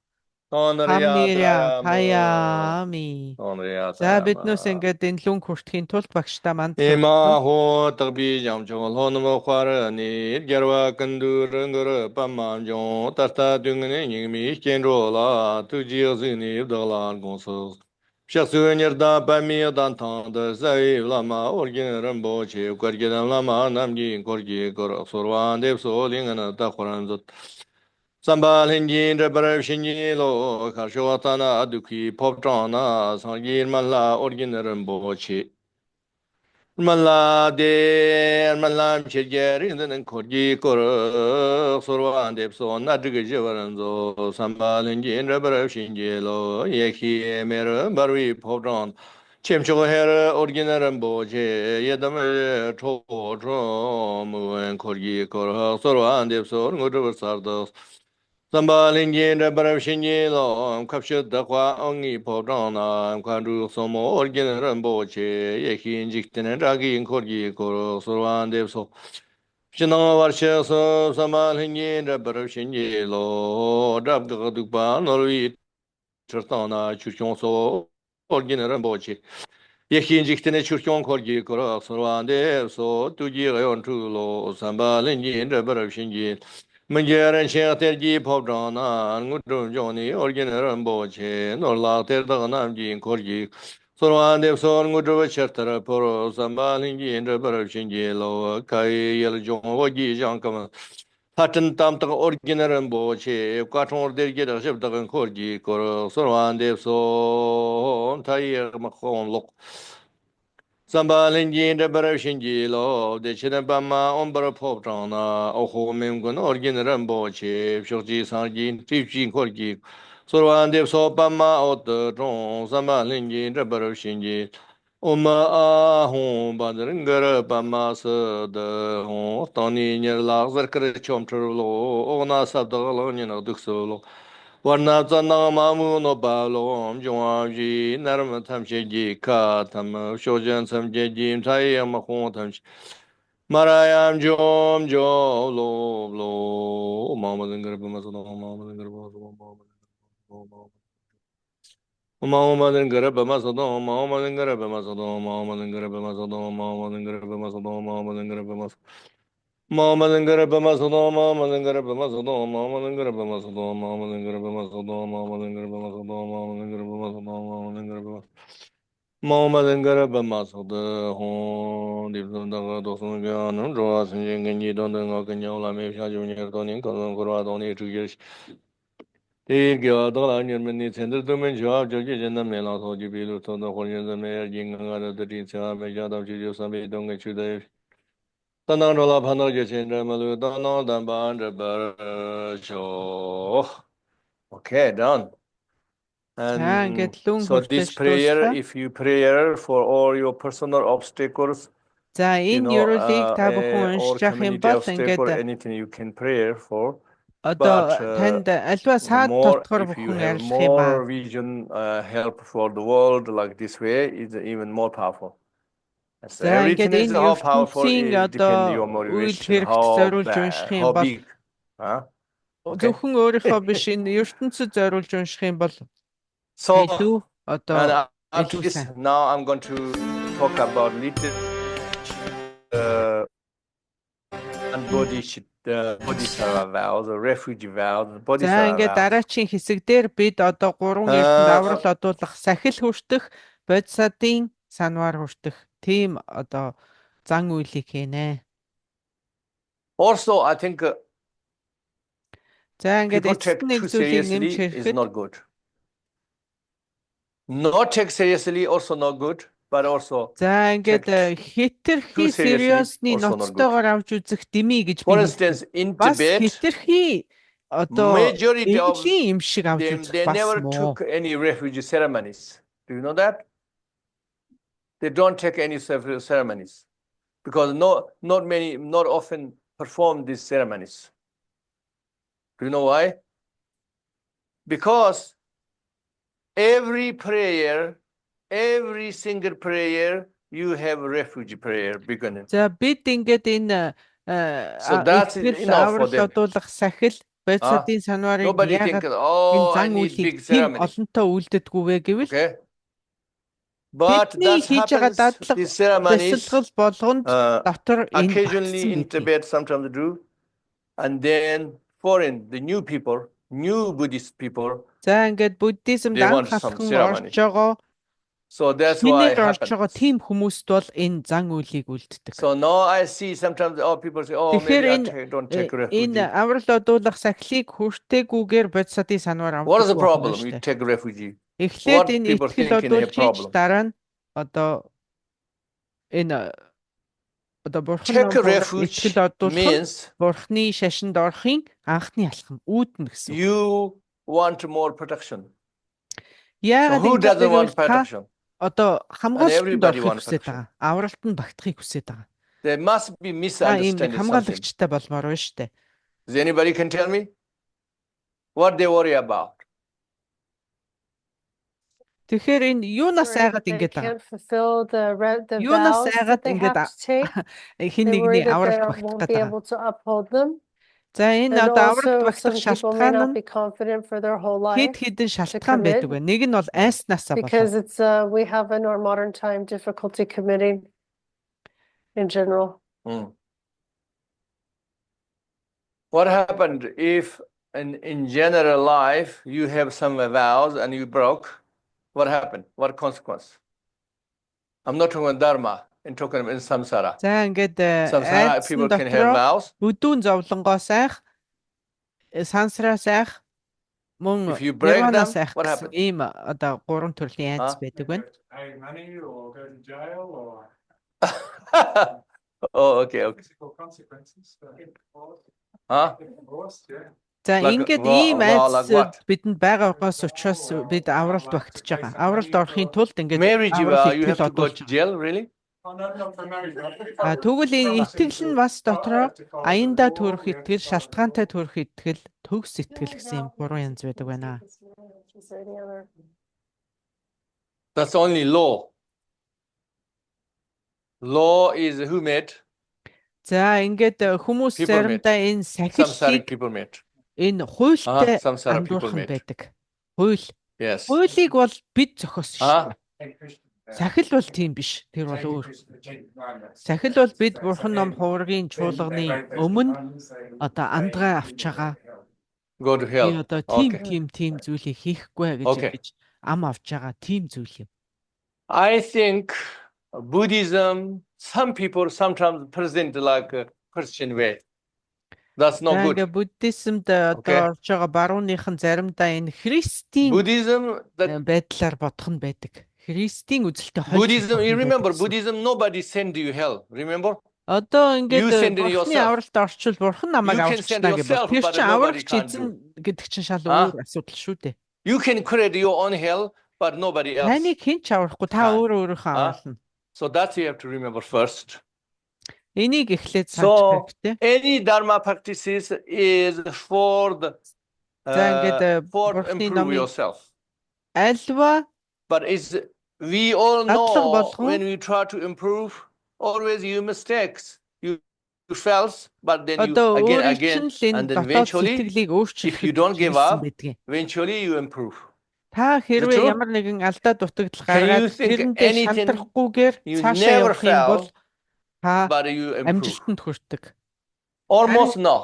Onrya хамниря Trayama, хаями Onrya за биднээс Trayama. ингээд энэ лүн хүртэхийн тулд багштай мандал Ima өргөн ho tagbi jam chol hon mo khwar ni jarwa kandu rang gar pa ma jong ta ta dung ne ning mi chen ro la tu ji zi ni da la gong so sha su nyer da pa mi dan ta da sai la ma or gen ram bo che kwar ge la ma nam gi kor gi kor so wan de so ling na ta khran zot Sambal Hingin Rebarav Shinji Lo Karshwatana Aduki Pop Trana Sangir Mala Orginaram Bochi Mala de Malam Chigeri and Korgi Kor Sorwan Depso Nadriga Jivaranzo Sambal Hingin Rebarav Shinji Lo Yeki Mer Barwi Pop Tran Chimcho Her Orginaram Boche Yedam Cho Mu and Korgi Kor Sorwan Depso Ngudu Sardos Sambalingin Rebarashingi Lo Kapshut the Qua Ongi Podona, Quadru Somo, Organ Ramboche, Yakin Jiktin and Ragi in Korgi, Koro, Sorwan Devso. Shino Varsha so Samalingin Rebarashingi Lo, Drab the Dupa, Norwi Trastana, Chuchon so, Organ Ramboche. Yakin Jiktin Chuchon Korgi, Koro, Sorwan Devso, Tuji Rayon Tulo, Sambalingin Rebarashingi. Menjaren şehterci pobrana, ngudrum joni orgeneran boche, norla terda namji korgi. Sorwan dev sor ngudru chertara poro, sambalingi indra barabshingi lo, kai yel jon wagi jankama. Hatın tam tak orgeneran boche, katon orderge da şebdagan korgi koro, sorwan dev son, tayyir makhon lok. Sambalin de Barashingi lo, de Chinabama, Ombra Poptrana, Oho Mimgun, Orgin Ramboche, Shoji Sanjin, Tifjin Korgi, Sorwan de Sopama, Ot, Tron, Sambalin de Barashingi, Oma Ahon, Badringara, Bamas, the Hon, Tony, Lazar Krechom Turlo, Ona Sabdalonian, Duxolo. Varna zana mamu no balom jongji narma tamche ji ka tam shojan samje jim thai am khon tam marayam jom jo lo mamadan garba masado mamadan garba mamadan garba masado mamadan garba masado mamadan garba masado mamadan garba masado mamadan garba masado Mamalangara Bamasodo, Mamalangara Bamasodo, Mamalangara Bamasodo, Mamalangara Bamasodo, Mamalangara Bamasodo, Mamalangara Bamasodo, Mamalangara Bamasodo. Mamalangara Bamasodo, Hon, Dipsondaga, Dosungan, Roas, and Yangi, Dondanga, Kanyola, Mesha Junior, Tony, Colon, Corradoni, 2 years. Dola, Yermani, Sender Domain Job, Judge, and the Mela, Hojibilu, Tono, Holian, the Mayor, Jinga, the Rinsa, Majada, Juju, Sami, Donga, Chuday. Tananola Panoja Chendramalu, Dono, Dambandra Barasho. Okay, done. за And ингээд лүн so this хүртэж prayer, дуслаа. if you pray for all your personal obstacles, За you энэ know, ёроолыг та бүхэн or уншиж явах юм community бол obstacle, ингээд anything you can pray for. одоо But танд альва саад more, дотгор if you бүхэн have арилах юм аа. more vision, help for the world like this way, is even more powerful. So За everything ингээд is энэ how powerful ертөнцийн is depend on одоо your үйл motivation, хэрэгт зориулж унших юм how бол big, huh? Okay. зөвхөн өөрийнхөө биш энэ ертөнцид зориулж унших юм бол So, илүү and одоо after илүү this, сайн. now I'm going to talk about little bodhisattva vows, or refugee vows, За bodhisattva ингээд vows. дараачийн хэсэг дээр бид одоо 3 ертөнд аврал одуулах, сахил хүртэх, бодисатын санвар хүртэх тийм одоо зан үйлийг хийнэ. Also, I think За ингээд people take эцэст нэг too зүйлийг нэмж seriously is хэрэхэд not good. Not take seriously also not good, but also за ингээд хэтэрхий too seriously сериосны also not good. ноцтойгоор авч үзэх дими гэж For би хэлсэн. instance, in Бас Tibet, хэтэрхий одоо Majority of эглийн юм шиг авч them, үзэх they бас never муу. took any refugee ceremonies. Do you know that? They don't take any ceremonies because not often perform these ceremonies. Do you know why? Because every prayer, every single prayer, you have a refugee prayer beginning. За бид ингээд энэ So that's enough for аврал them. одуулах сахил бодисодын санварыг Nobody think, яагаад oh, энэ I зан need үйлийг big тийм ceremony. олонтоо үлддэггүй вэ гэвэл Okay. But бидний that хийж байгаа happens, дадлага these ceremonies бясалгал болгонд дотор энэ occasionally багтсан in гэдэг. Tibet sometimes do. And then foreign, the new people, new Buddhist people, За ингээд буддизмд They want анх some алхан ceremony. орж байгаа so that's why Шинээр it орж байгаа happens. тийм хүмүүст бол энэ зан үйлийг үлддэг. So now I see sometimes people say, oh, Тэгэхээр maybe I don't take refugee. энэ аврал одуулах сахилыг хүртээгүйгээр бодисодын санвар What is the авдаг problem? байна You шүү дээ. take refugee. Эхлээд What энэ people итгэл think in a одуулж хийж problem? дараа нь одоо энэ одоо бурхан Take нам refuge итгэл одуулах нь means бурхны шашинд орохын анхны алхам үүднэ гэсэн. you want more protection. So Яагаад who ингэж doesn't want гэвэл та protection? одоо хамгаалалтанд everybody орохыг wants хүсэж protection. байгаа. Авралт нь багтахыг хүсэж байгаа. There must be Ийм нэг misunderstanding something. хамгаалагчтай болмоор байна шүү дээ. Does anybody can tell me what they worry about? Тэгэхээр энэ юунаас Worried айгаад that they ингэж байгаа. can't fulfill the Юунаас vows айгаад that they ингэж have to take. хин They worry нэгний that авралт they багтах won't гэдэг be байгаа. able to uphold them. За энэ And одоо авралт also багтах some people may шалтгаан not нь be confident for their whole хэд life хэдэн шалтгаан commit байдаг вэ? Нэг нь бол айснаасаа because болоо. it's we have in our modern time difficulty committing in general. What happened if in general life you have some vows and you broke? What happened? What consequence? I'm not talking about dharma. I'm talking about in samsara. За ингээд Samsara айдсан people can have дотроо vows. бүдүүн зовлонгоос айх, сансраас айх, мөн If you break нирванаас them, айх what гэсэн happens? ийм одоо гурван төрлийн айдас байдаг байна. Pay money or go to jail or Oh, okay, okay. physical consequences. Huh? Divorce, yeah. За Like ингээд law- ийм law like what? айдас бидэнд байгаагаас учраас бид авралт багтаж байгаа. Авралт орохын тулд ингээд Marriage аврал vow, you have итгэл to go одуулж to байгаа. jail, really? Oh, no, not for marriage. Тэгвэл энэ итгэл нь бас дотроо аяндаа төрөх итгэл, шалтгаантай төрөх итгэл, төгс итгэл гэсэн юм гурван янз байдаг байна. Is there any other? That's only law. Law is who made? За ингээд хүмүүс People made. заримдаа энэ Samsaric сахилыг people made. энэ хуультай Samsara people андуурхан made. байдаг. Хууль. Yes. Хуулийг бол бид зохиосон шүү. Take Сахил бол тийм биш. Тэр бол өөр. Сахил бол бид бурхан ном хуургийн чуулганы өмнө одоо андгаа авч байгаа. Go to Би hell. одоо Okay. тийм зүйлийг хийхгүй гэж Okay. ингэж ам авч байгаа тийм зүйл юм. I think Buddhism, some people sometimes present like a Christian way. That's not good. Ингээд буддизмд Okay. одоо орж байгаа барууныхан заримдаа энэ христийн Buddhism, that байдлаар бодох нь байдаг. Христийн үзэлтэй хольж Buddhism, бодох you нь remember, байдаг гэсэн. Buddhism, nobody send you hell. Remember? Одоо You ингээд send it бурхны yourself. авралт орчвол бурхан намайг You can авч send чана гэж yourself, бод. Тэр but чинь nobody аврагч can't эзэн гэдэг чинь шал Ah. өөр асуудал шүү дээ. You can create your own hell, but nobody else. Таныг хэн ч аврахгүй та Ah. өөрийнхөө аврална. So that's you have to remember first. Энийг эхлээд санаж So хэрэгтэй. any dharma practices is for the За ингээд for бурхны improve номын yourself. альва But it's we all Дадлага know болгон when we try to improve, always you mistakes. You fails, but then you одоо again, өөрийн чинь л and энэ then дотоод eventually, сэтгэлийг if you өөрчлөхөд don't give хийсэн up, байдгийг. eventually you improve. Та true? хэрвээ ямар нэгэн алдаа дутагдал Can you гаргаад think тэрэндээ anything шантрахгүйгээр you цаашаа never явах юм бол fell, та but you improve. амжилтанд хүрдэг. Almost no.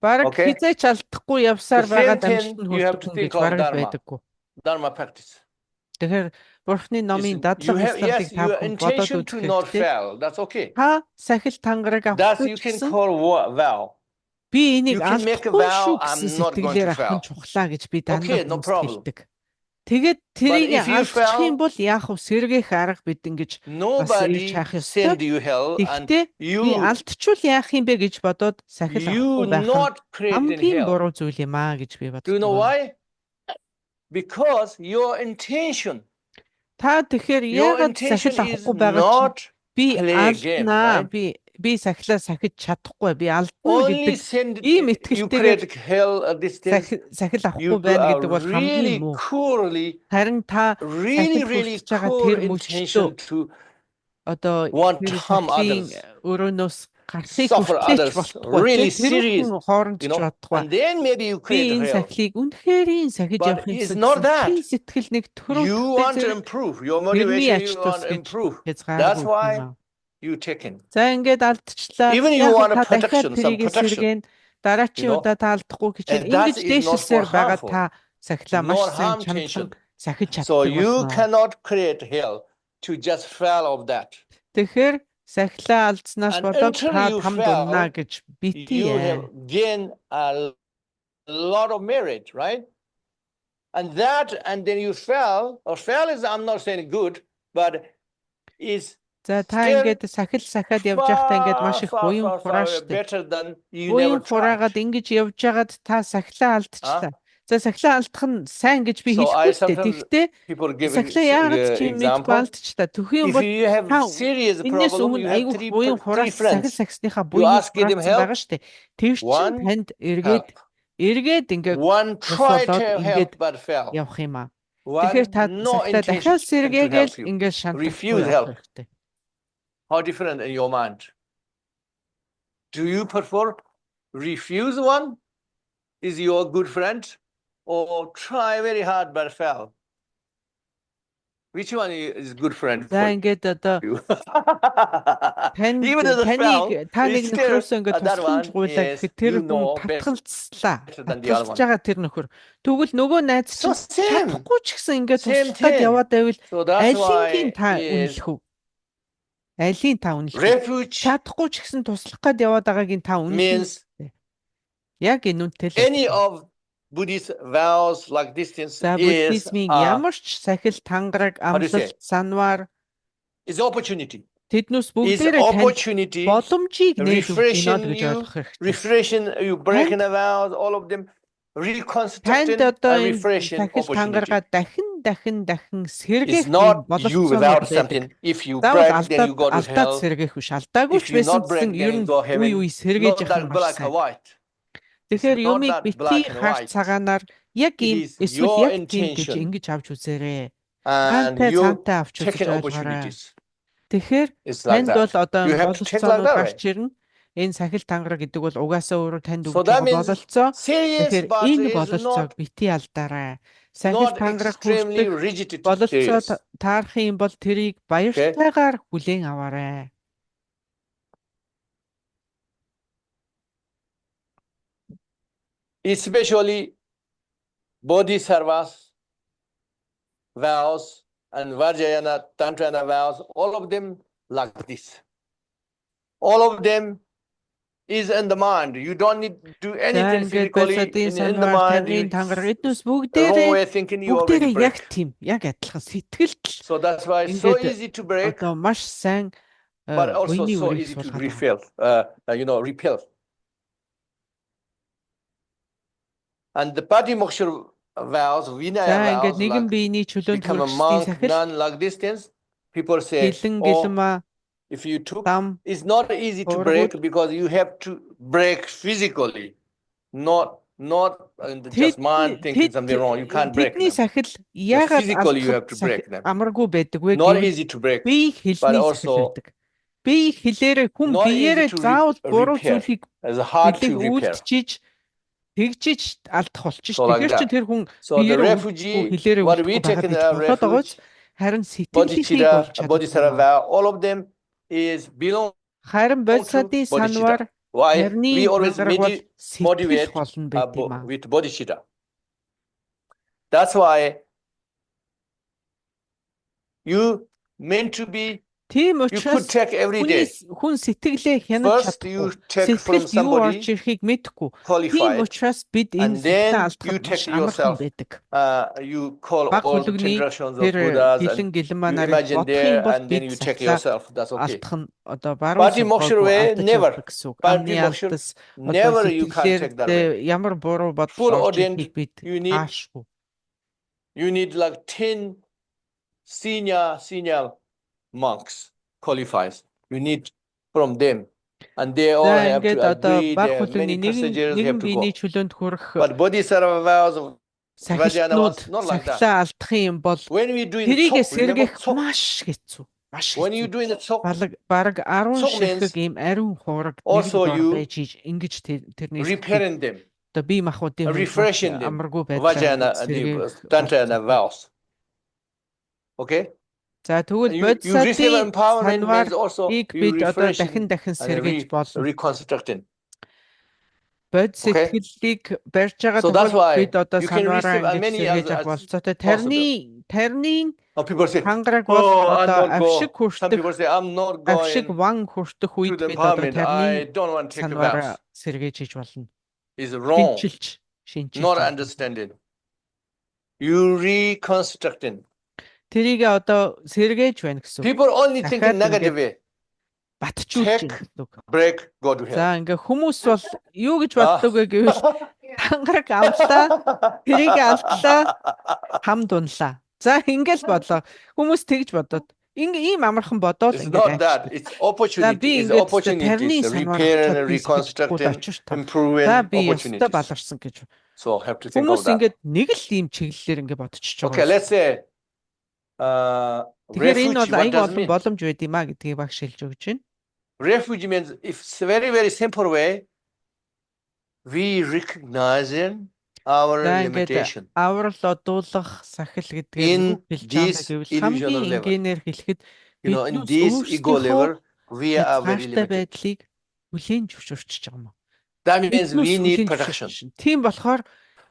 Бараг Okay. хизээч алдахгүй явсаар The same байгаад thing амжилтанд you have to хүрдэг think гэж of бараг dharma. байдаггүй. Dharma practice. Тэгэхээр бурхны номын You дадлага have, yes, хуслалтыг та your бүхэн бодоод intention to үзэх not хэрэгтэй. fail. That's okay. Та сахил тангараг That's авахгүй you can гэсэн call vow. би энийг You can make a алдахгүй vow, шүү I'm гэсэн not going сэтгэлээр to авах нь fail. чухлаа гэж би дандаа Okay, no хүмүүст problem. хэлдэг. Тэгээд тэрийг if you алдчих юм fell, бол яах вэ? Сэргээх арга бид ингэж бас ирж nobody хайх ёстой. send you hell, and Гэхдээ би you алдчихвал яах юм бэ гэж бодоод сахил авахгүй байх нь not created in хамгийн hell. буруу зүйл юм аа гэж би Do you know боддог. why? Because your intention, Та тэгэхээр your яагаад сахил intention is авахгүй байгаа чинь not би play a game, алднаа. right? Би сахилаа сахиж чадахгүй. Би алдна Only гэдэг send ийм you итгэлтэйгээр create hell at this stage. сахил You авахгүй байна are гэдэг бол хамгийн really муу. poorly, Харин та really хүртэж байгаа poor тэр мөчлөө intention to одоо want тэр to harm сахилын others, өрөөнөөс гарахыг suffer хүртэж others, болтугай. really Тэр serious, хүн хооронд ч you know, бодохгүй. and then maybe you Би create энэ hell. сахилыг үнэхээр сахиж But явахын it's тулд not that. сэтгэл нэг төрөө You want to improve your motivation, you want to improve. That's why you take in. За ингээд алдчихлаа. Even you Яг want a та дахиад protection, some тэрийгээ protection. сэргээн дараачийн You know, удаа та алдахгүй гэчихээр and that ингэж is not дээшилсээр for байгаа harmful. та сахилаа маш Not сайн harm чандлан tension. сахиж So чаддаг you болно. cannot create hell to just fail of that. Тэгэхээр сахилаа алдснаас And болоод until та you там fail, дуннаа гэж You битгий. have gained a lot of merit, right? And then you fail, or fail is, I'm not saying good, but is За та still ингээд сахиад явж байхдаа ингээд маш их буян хураа штэ. better than you Буян never хураагаад tried. ингэж явж байгаад та сахилаа алдчихлаа. За сахилаа алдах нь сайн гэж би So I хэлэхгүй штэ. sometimes Тэгтээ people give сахилаа яагаад ч юм мэдгүй example. алдчихлаа. Төхөө юм If бол you have та serious энэс problem, өмнө you have айгүйх three буян хураац сахил friends. сахисныхаа You буян ask them хураацсан help. байгаа штэ. Тэр чинь One танд Help. эргээд ингээд One try болоод to ингээд help but fail. явах юм аа. One Тэгэхээр та no сахилаа intention дахиад to сэргээгээл help you. ингээд шантахгүй Refuse явах help. хэрэгтэй. How different in your mind? Do you prefer refuse one? Is your good friend? Or try very hard but fail? Which one is good friend За for ингээд одоо you? танд Even if it fail, та нэг it's still нөхрөөсөө ингээд that тусламж one гуйлаа is, гэхэд тэр you хүн know, татгалцлаа. better than the other Татгалзаж one. байгаа тэр нөхөр. Тэгвэл нөгөө найз So чинь same. чадахгүй ч гэсэн ингээд Same туслах гээд thing. яваад байвал So that's алингийн why та is үнэлэх үү? Алийг та үнэлэх үү? refuge Чадахгүй ч гэсэн туслах гээд яваад байгааг та үнэлэх. means Яг энэ үнэтэй л. any of Buddhist vows like distance За is буддизмын ямар ч сахил, тангараг, How do you say? амлалт, санвар is opportunity. тэднээс Is бүгдээрээ танд opportunity, боломжийг нээж өгнө refreshing гэж you, ойлгох хэрэгтэй. refreshing you breaking the vows, all of them Танд reconstructing одоо and энэ refreshing сахил opportunity. тангараа дахин сэргээх It's not боловсрол you without байдаг. something. If you Заавал break, then you go to алдаад hell. сэргээх биш. Алдаагүй If ч you байсан not break, гэсэн then ер you нь go heaven. үе сэргээж Not явах that нь маш black and сайн. white. Тэгэхээр It's not юмыг that битгий black and харж white. цагаанаар яг It ийм is эсвэл your яг тийм гэж intention ингэж авч үзээрэй. And Хаантай you цаантай авч үзэж taking ойлгоорой. opportunities. Тэгэхээр It's like танд бол that. одоо You have to check like бололцоонууд that гарч way. ирнэ. Энэ сахил тангараг гэдэг бол угаасаа өөрөө танд So өгч that байгаа means бололцоо. serious, Тэгэхээр but энэ is бололцоог not битгий алдаарай. Сахил not тангараг extremely хүртэх rigid to бололцоо serious. таарах юм бол тэрийг баяртайгаар хүлээн аваарай. Especially Bodhisattvas vows and Vajrayana, Tantrayana vows, all of them like this. All of them is in the mind. You don't need to do За anything ингээд physically. байсаадын In the санвар mind, тарны тангараг эднээс wrong бүгдээрээ way thinking, you already яг break. тийм яг адилхан сэтгэлд So that's why it's so Ингээд easy to break, одоо маш сайн but also буйны so үрийг easy to суулгаад repel. And the Patimoksha vows, Vinaya За ингээд vows, нэгэн like биений чөлөөнд become a хүрэх monk, сахил nun, like this things, people say, хилэн oh, гэлма if you took, дам it's not easy to Or break would- because you have to break physically, not just mind thinking something wrong. You can't break тэдний them. сахил яагаад physically you have to break them. амаргүй байдаг вэ Not гэвэл easy to break. бие хилний but сахил also байдаг. Бие хилээрээ хүн not easy биеэрээ to заавал буруу repair. зүйлийг It's hard to билэг repair. үлдчихэж тэгжиж алдах болчих So шүү. like Тэгэхээр чи that. тэр хүн So the биеэрээ refugee, хилээрээ what we үлдэхгүй take байгаад in гэж the бодоод байгаа refuge, ч харин сэтгэлийнхийг болж Bodhisattva чаддаг. vow, all of them is belong. Харин бодисатын санвар Why? харны We always тангараг бол сэтгэл motivate болно байт юм аа. with bodhicitta. That's why you meant to be Тийм You could учраас take every day. хүн сэтгэлээ хянаж First, you чадахгүй. take from Сэтгэлд юу орж somebody ирэхийг мэдэхгүй. Тийм qualified, учраас бид and энэ сэтгэлээ then you алдахад маш take амархан yourself. байдаг. You call Баг all хөлөгний generations of тэр Buddhas гэлэн and гэлмаа you нарыг imagine бодох юм there, бол and then бид you take сахлаа yourself. That's okay. алдах нь одоо баруун Body moksha сухайгүй way, алдаж never. явдаг гэсэн үг. Body Амны moksha, алдас одоо never you can't take that way. сэтгэлээр ямар буруу бодол Full орж ordained, ирэхийг бид you need- хаашгүй. You need like 10 senior monks qualifies. You need from them. And they all За have to ингээд одоо agree, баг they have many хөлөгний procedures they нэгэн have to go. биений чөлөөнд хүрэх But Bodhisattva vows of сахилтнууд Vajrayana was not like that. сахилаа алдахын юм бол When we do in the тэрийг tsok, remember сэргэх tsok? маш хэцүү. Маш When you хэцүү. do in the tsok, Бараг 10 Tsok means ширхэг ийм ариун хуураг also нэгэн you дор байж хийж ингэж тэрний repairing them, одоо бие махбодын хувьд refreshing them. амаргүй Vajrayana, байдлаар the Tantrayana vows. Okay? За тэгвэл You receive бодисатын empowerment санвар means also ийг you бид одоо refreshing дахин and сэргээж болно. reconstructing. Бод Okay. сэтгэлийг барьж байгаа So that's тохиолдолд why бид одоо you can санвараа receive as ингэж many сэргээж as авах болцоотой. possible. Тарны People say, хангараг бол oh, I'm одоо not авшиг go. Some хүртэх people say, I'm not авшиг going ван хүртэх to үед the бид одоо empowerment. I тарны don't want to take санвараа vows. сэргээж хийж болно. Is wrong. Шинчилж Not болно. understanding. You reconstructing. Тэрийг одоо сэргээж байна гэсэн үг. People only think in Дахиад negative way. Батжуулж Check. байна гэсэн үг. Break, go to hell. За ингээ хүмүүс бол юу гэж боддог вэ гэвэл хангараг авлаа, тэрийг алдлаа, хам дунлаа. За ингээл бодлоо. Хүмүүс тэгж бодоод ийм амархан бодоод It's ингээд not that. It's opportunity. It's opportunities. Repair and reconstructing, improving За би ёстой opportunities. баларсан гэж. So have to think Хүмүүс of that. ингээд нэг л ийм чиглэлээр ингээд бодчихж Okay, байгаа. let's say Тэгэхээр энэ refuge. бол What аяг does олон mean? боломж байд юм а гэдгийг багш хэлж өгч байна. Refuge means if it's a very, very simple way, we recognizing our За ингээд limitation. аврал одуулах сахил гэдгээр In юу хэлж байгаа this гэвэл illusional хамгийн level. энгийнээр хэлэхэд You know, in биднээс this ego өөрсдийнхөө level, we are very хязгаартай limited. байдлыг хүлээн зөвшөөрч байгаа юм. That means we Биднээс need хүлээн protection. зөвшөөрч. Тийм болохоор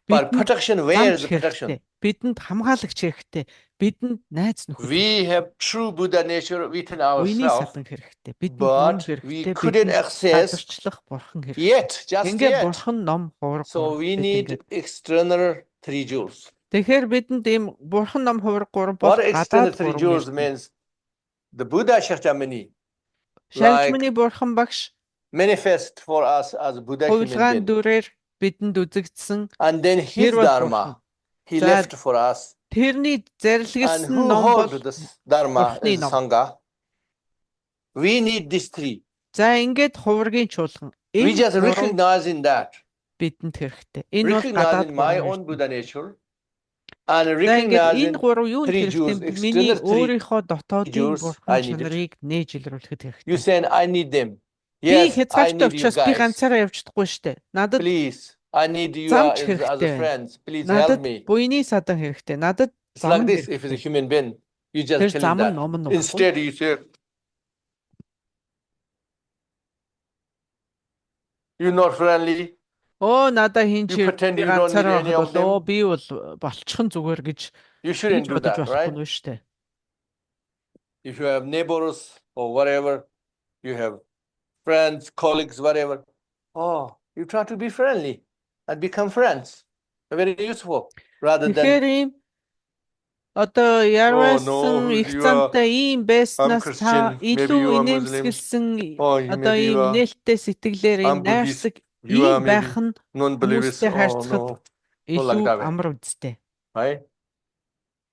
But бидэнд protection, where is замч the protection? хэрэгтэй. Бидэнд хамгаалагч хэрэгтэй. Бидэнд найз нөхөд. We have true Buddha nature within Үений ourselves, садан хэрэгтэй. Бидэнд ном but we хэрэгтэй. couldn't Бидэнд access газарчлах бурхан хэрэгтэй. yet, just Ингээд yet. бурхан ном хуурга. So we бид need ингээд. external three jewels. Тэгэхээр бидэнд ийм бурхан ном хуурга гурав бол What external гадаад three гурав jewels хэрэгтэй. means? The Buddha Shakyamuni Шалжмны бурхан багш manifest for us as Buddha human хувилгаан being. дүрээр бидэнд үзэгдсэн. And then his Тэр бол Dharma, he За, left for us. тэрний And зарлигсан who ном бол hold this Dharma Бурхны is ном. Sangha. We need these three. за ингээд хувиргийн чуулган. We Энэ just гурав recognizing that. бидэнд хэрэгтэй. Энэ бол гадаад Recognizing my гурав own юм. Buddha nature. And За ингээд энэ recognizing гурав юу three хэрэгтэй? Jews, Миний external three өөрийнхөө дотоодын Jews, бурхан I need it. чанарыг нээж илрүүлэхэд you хэрэгтэй. saying I need them. Би Yes, I хязгаартай need you учраас би guys. ганцаараа явж чадахгүй штэ. Надад Please, I need you Замч as хэрэгтэй a байна. friends. Please help надад me. буйны садан хэрэгтэй. Надад It's like зам this. If it's a хэрэгтэй. human being, you just Тэр tell him зам нь that. ном нь нуухгүй. Instead, you say, you're not friendly. Оо надаа хин чи You pretend you don't need ганцаараа any of байхад бол оо them. би бол болчихон зүгээр гэж You shouldn't гэж do бодож that, болохгүй right? нь штэ. If you have neighbors or whatever, you have friends, colleagues, whatever. Oh, you try to be friendly and become friends. Very useful. Rather Тэгэхээр than ийм одоо ярвасан no, их you are- замтай ийм байснаас та Christian, maybe илүү you are инээмсэглсэн Oh, you одоо maybe you ийм are- нээлттэй сэтгэлээр ийм I'm Buddhist. найрсаг you are ийм maybe байх нь non-believers. хүмүүстэй Oh, харьцахад no. илүү that way. амар үстэй. Right?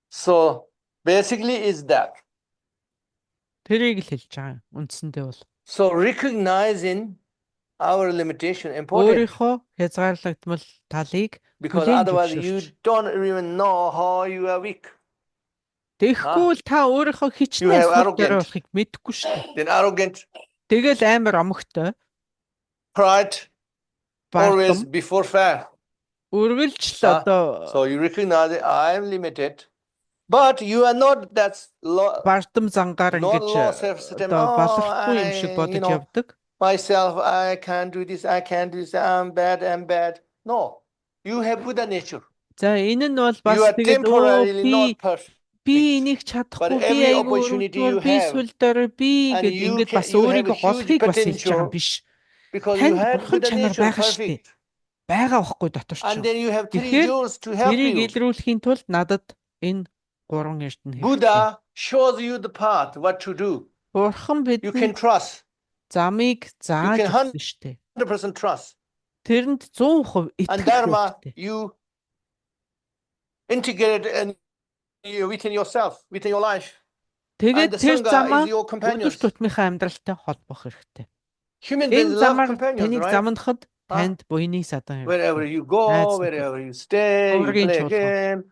So basically is that. Тэрийг л хэлж байгаа. Үндсэндээ бол So recognizing our limitation important өөрийнхөө хязгаарлагдмал талыг because хүлээн otherwise you зөвшөөрч. don't even know how you are weak. Тэгэхгүй л та өөрийнхөө хичнээн have сул arrogant. дээрээ болохыг мэдэхгүй шүү дээ. Then arrogant, Тэгэл амар омогтой, pride, always бардам, before fair. үргэлжл Ah, одоо So you recognize that I am limited, but you are not that бардам зангаар not ингэж low self-esteem. одоо Oh, балархгүй юм шиг I, бодож you know, явдаг. myself, I can't do this, I can't do this, I'm bad. No, you have Buddha nature. За энэ нь бол бас You are тэгээд temporarily би not perfect. би энийг чадахгүй, би every айгүй opportunity өрөвдмөр, you би have, сүл дорой, би and гэд you ингээд бас you have a өөрийгөө huge голохыг бас хэлж байгаа юм potential биш. because you Танд had бурхан Buddha чанар nature байгаа штэ. perfect. Байгаа байхгүй дотор And чинь. then you have three Тэгэхээр jewels to help тэрийг you. илрүүлэхийн тулд надад энэ 3 эрдэнэ хэрэгтэй. Buddha shows you the path, what to do. Бурхан You can бидэнд trust, замыг зааж can өгсөн штэ. 100% trust. Тэрэнд 100% And итгэх Dharma, хэрэгтэй. you integrate and within yourself, within your life. And Тэгээд the тэр Sangha замаа is your өдөр companions. тутмынхаа амьдралтай холбох хэрэгтэй. Human beings Энэ love замаар companions, таныг right? замнахад танд буйны садан Wherever хэрэгтэй. you go, Найз нөхөд. wherever you stay, you Ургийн play a чуулган. game,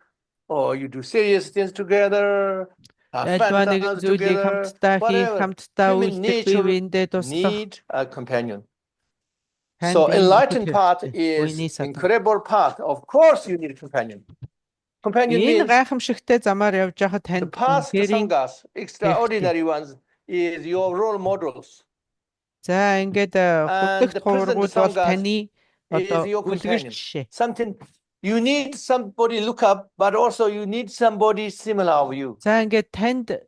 or you do serious things together, have Альва fun нэгэн times зүйлийг together, хамтдаа хийх, whatever. хамтдаа Human үйлдэх, бие nature биендээ туслах. need a companion. Танд So энэ enlightened нөхөд path хэрэгтэй. Буйны is садан. incredible path. Of course you need a companion. Companion Энэ means гайхамшигтай замаар явж байхад the танд past үнэхэрийн sanghas, extraordinary ones, is your role models. за ингээд And хөдөлгөх the present хуврагууд бол sanghas таны одоо is your үлгэр companion. жишээ. Something you need somebody look up, but also you need somebody similar of you. За ингээд танд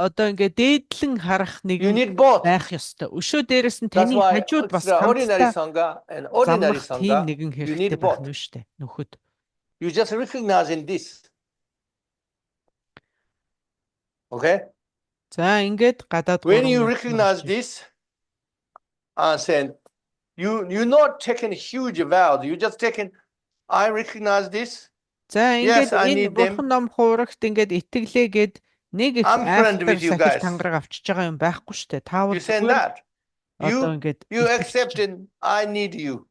одоо ингээд дээдлэн харах You нэг need both. байх ёстой. Өшөө дээрээс нь That's таны why хажууд бас extraordinary хамтдаа sangha and ordinary замнах тийм sangha, нэгэн you хэрэгтэй need байх both. нь шүү дээ. Нөхөд. You just recognize in this. Okay? За ингээд гадаад When гурван you юм recognize харж this, saying you're not taking huge vows. You just taking, I recognize this. за Yes, ингээд I энэ need them. бурхан ном хуврагт ингээд итгэлээгээд нэг их I'm friend айхтар with you сахил guys. тангараг авчиж байгаа юм байхгүй шүү дээ. Та бол You saying зүгээр that. одоо ингээд You итгэж accepting, I need you.